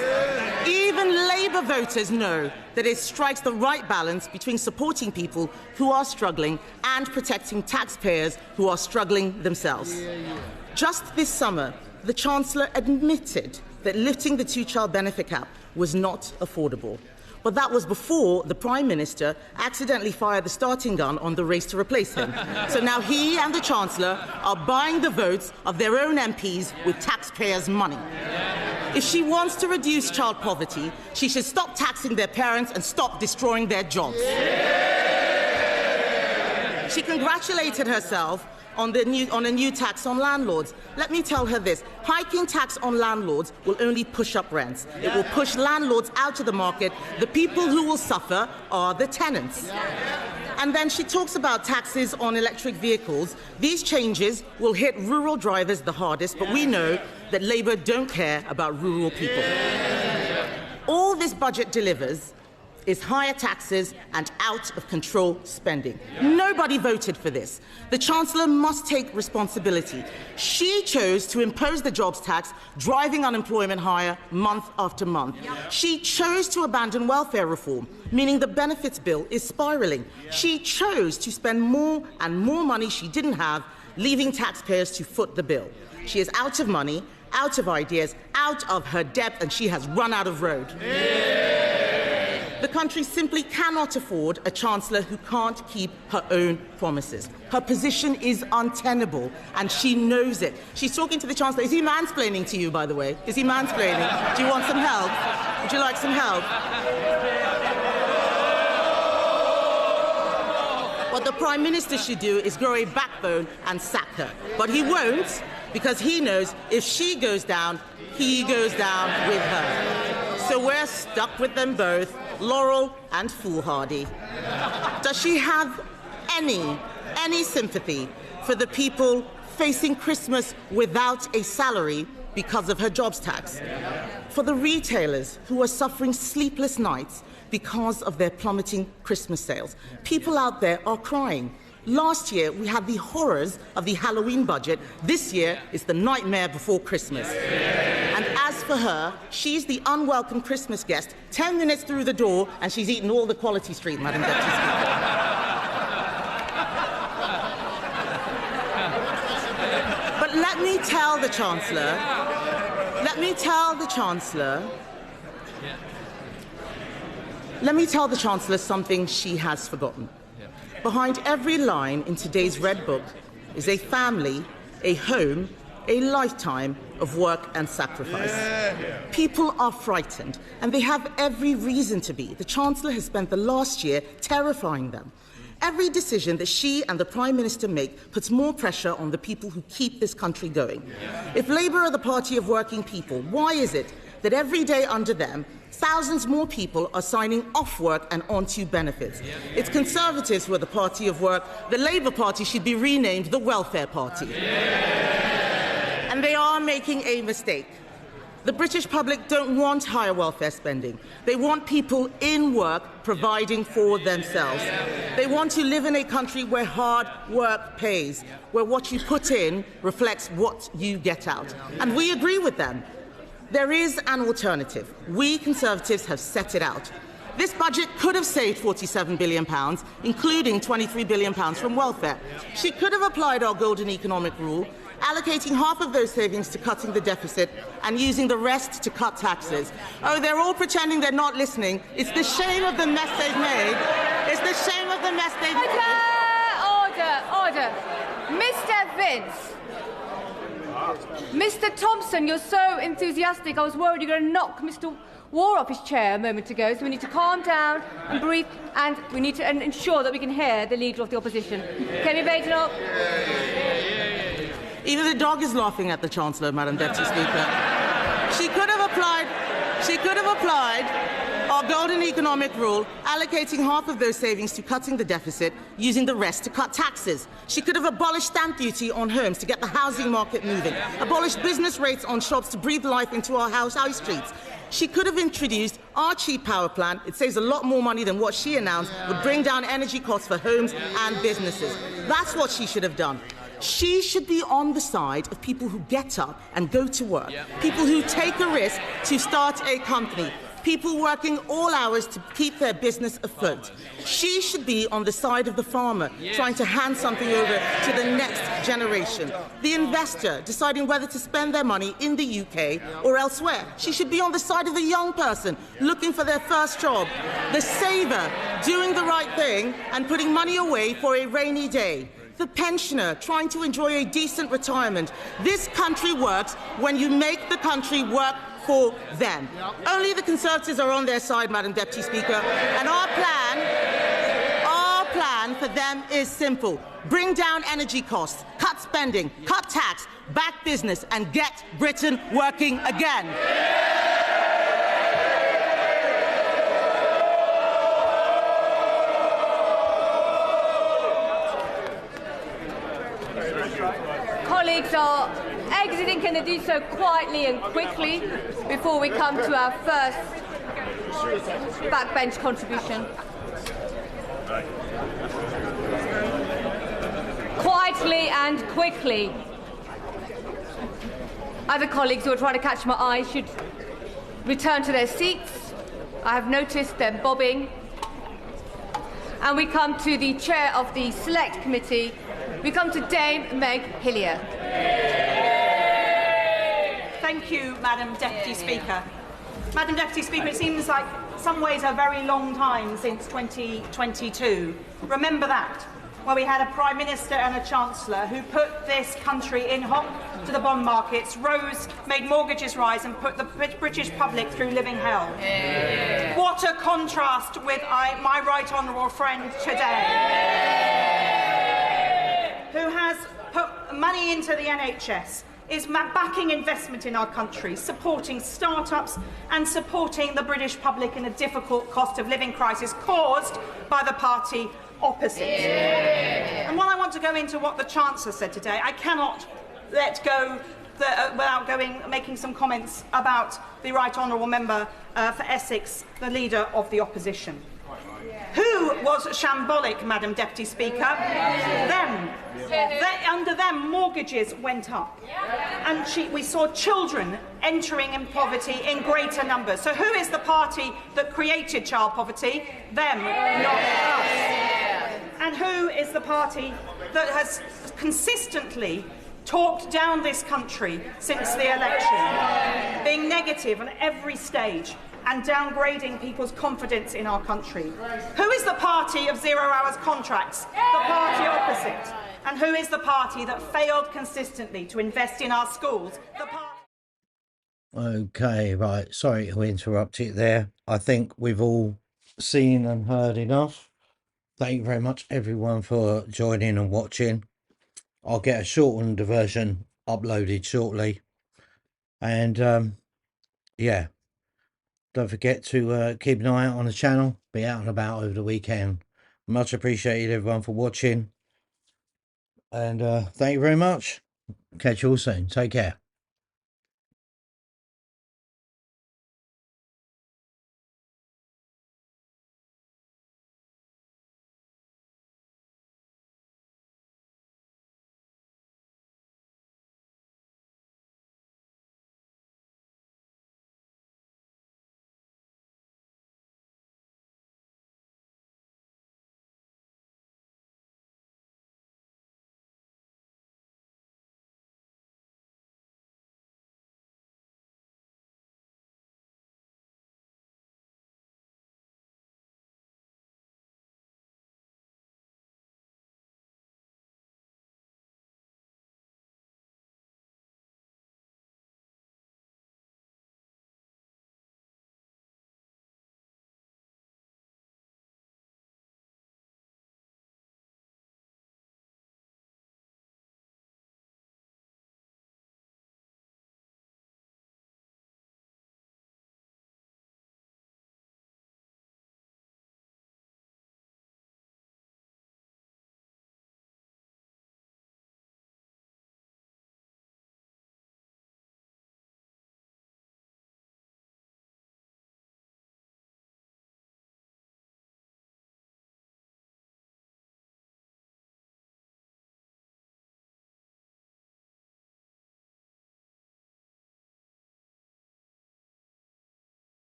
Even Labour voters know that it strikes the right balance between supporting people who are struggling and protecting taxpayers who are struggling themselves. Just this summer, the Chancellor admitted that lifting the two-child benefit cap was not affordable. But that was before the Prime Minister accidentally fired the starting gun on the race to replace him. So now he and the Chancellor are buying the votes of their own MPs with taxpayers' money. If she wants to reduce child poverty, she should stop taxing their parents and stop destroying their jobs. She congratulated herself on a new tax on landlords. Let me tell her this. Hiking tax on landlords will only push up rents. It will push landlords out of the market. The people who will suffer are the tenants. And then she talks about taxes on electric vehicles. These changes will hit rural drivers the hardest, but we know that Labour don't care about rural people. All this budget delivers is higher taxes and out-of-control spending. Nobody voted for this. The Chancellor must take responsibility. She chose to impose the jobs tax, driving unemployment higher month after month. She chose to abandon welfare reform, meaning the benefits bill is spiralling. She chose to spend more and more money she didn't have, leaving taxpayers to foot the bill. She is out of money, out of ideas, out of her depth, and she has run out of road. The country simply cannot afford a Chancellor who can't keep her own promises. Her position is untenable, and she knows it. She's talking to the Chancellor. Is he mansplaining to you, by the way? Is he mansplaining? Do you want some help? Would you like some help? What the Prime Minister should do is grow a backbone and sack her. But he won't, because he knows if she goes down, he goes down with her. So we're stuck with them both, Laurel and Foolhardy. Does she have any sympathy for the people facing Christmas without a salary because of her jobs tax? For the retailers who are suffering sleepless nights because of their plummeting Christmas sales? People out there are crying. Last year, we had the horrors of the Halloween budget. This year is the nightmare before Christmas. And as for her, she's the unwelcome Christmas guest, 10 minutes through the door, and she's eaten all the Quality Street, Madam Deputy Speaker. But let me tell the Chancellor something she has forgotten. Behind every line in today's Red Book is a family, a home, a lifetime of work and sacrifice. People are frightened, and they have every reason to be. The Chancellor has spent the last year terrifying them. Every decision that she and the Prime Minister make puts more pressure on the people who keep this country going. If Labour are the party of working people, why is it that every day under them, thousands more people are signing off work and onto benefits? It's Conservatives who are the party of work. The Labour Party should be renamed the Welfare Party. And they are making a mistake. The British public don't want higher welfare spending. They want people in work providing for themselves. They want to live in a country where hard work pays, where what you put in reflects what you get out. And we agree with them. There is an alternative. We Conservatives have set it out. This budget could have saved £47 billion, including £23 billion from welfare. She could have applied our golden economic rule, allocating half of those savings to cutting the deficit and using the rest to cut taxes. Oh, they're all pretending they're not listening. It's the shame of the mess they've made. It's the shame of the mess they've made.
Order. Mr. Vince. Mr. Thompson, you're so enthusiastic. I was worried you were going to knock Mr. War off his chair a moment ago, so we need to calm down and breathe, and we need to ensure that we can hear the Leader of the Opposition. Kenny Badenoch.
Even the dog is laughing at the Chancellor, Madam Deputy Speaker. She could have applied our golden economic rule, allocating half of those savings to cutting the deficit, using the rest to cut taxes. She could have abolished stamp duty on homes to get the housing market moving, abolished business rates on shops to breathe life into our high streets. She could have introduced our cheap power plan. It saves a lot more money than what she announced would bring down energy costs for homes and businesses. That's what she should have done. She should be on the side of people who get up and go to work, people who take a risk to start a company, people working all hours to keep their business afloat. She should be on the side of the farmer, trying to hand something over to the next generation. The investor deciding whether to spend their money in the UK or elsewhere. She should be on the side of the young person looking for their first job. The saver doing the right thing and putting money away for a rainy day. The pensioner trying to enjoy a decent retirement. This country works when you make the country work for them. Only the Conservatives are on their side, Madam Deputy Speaker, and our plan for them is simple. Bring down energy costs, cut spending, cut tax, back business, and get Britain working again.
Colleagues are exiting. Can they do so quietly and quickly before we come to our first backbench contribution? Quietly and quickly. Other colleagues who are trying to catch my eye should return to their seats. I have noticed them bobbing. And we come to the chair of the Select Committee. We come to Dame Meg Hillier.
Thank you, Madam Deputy Speaker. Madam Deputy Speaker, it seems like some ways a very long time since 2022. Remember that, where we had a Prime Minister and a Chancellor who put this country in hock to the bond markets, made mortgages rise and put the British public through living hell. What a contrast with my right honourable friend today, who has put money into the NHS, is backing investment in our country, supporting start-ups and supporting the British public in a difficult cost of living crisis caused by the party opposite. And while I want to go into what the Chancellor said today, I cannot let go without making some comments about the Right Honourable Member for Essex, the Leader of the Opposition. Who was shambolic, Madam Deputy Speaker? Them. Under them, mortgages went up. And we saw children entering in poverty in greater numbers. So who is the party that created child poverty? Them, not us. And who is the party that has consistently talked down this country since the election, being negative on every stage and downgrading people's confidence in our country? Who is the party of 0 hours contracts? The party opposite. And who is the party that failed consistently to invest in our schools?
Okay, right. Sorry to interrupt it there. I think we've all seen and heard enough. Thank you very much, everyone, for joining and watching. I'll get a shortened version uploaded shortly. And, yeah. Don't forget to keep an eye out on the channel. Be out and about over the weekend. Much appreciated, everyone, for watching. And thank you very much. Catch you all soon. Take care.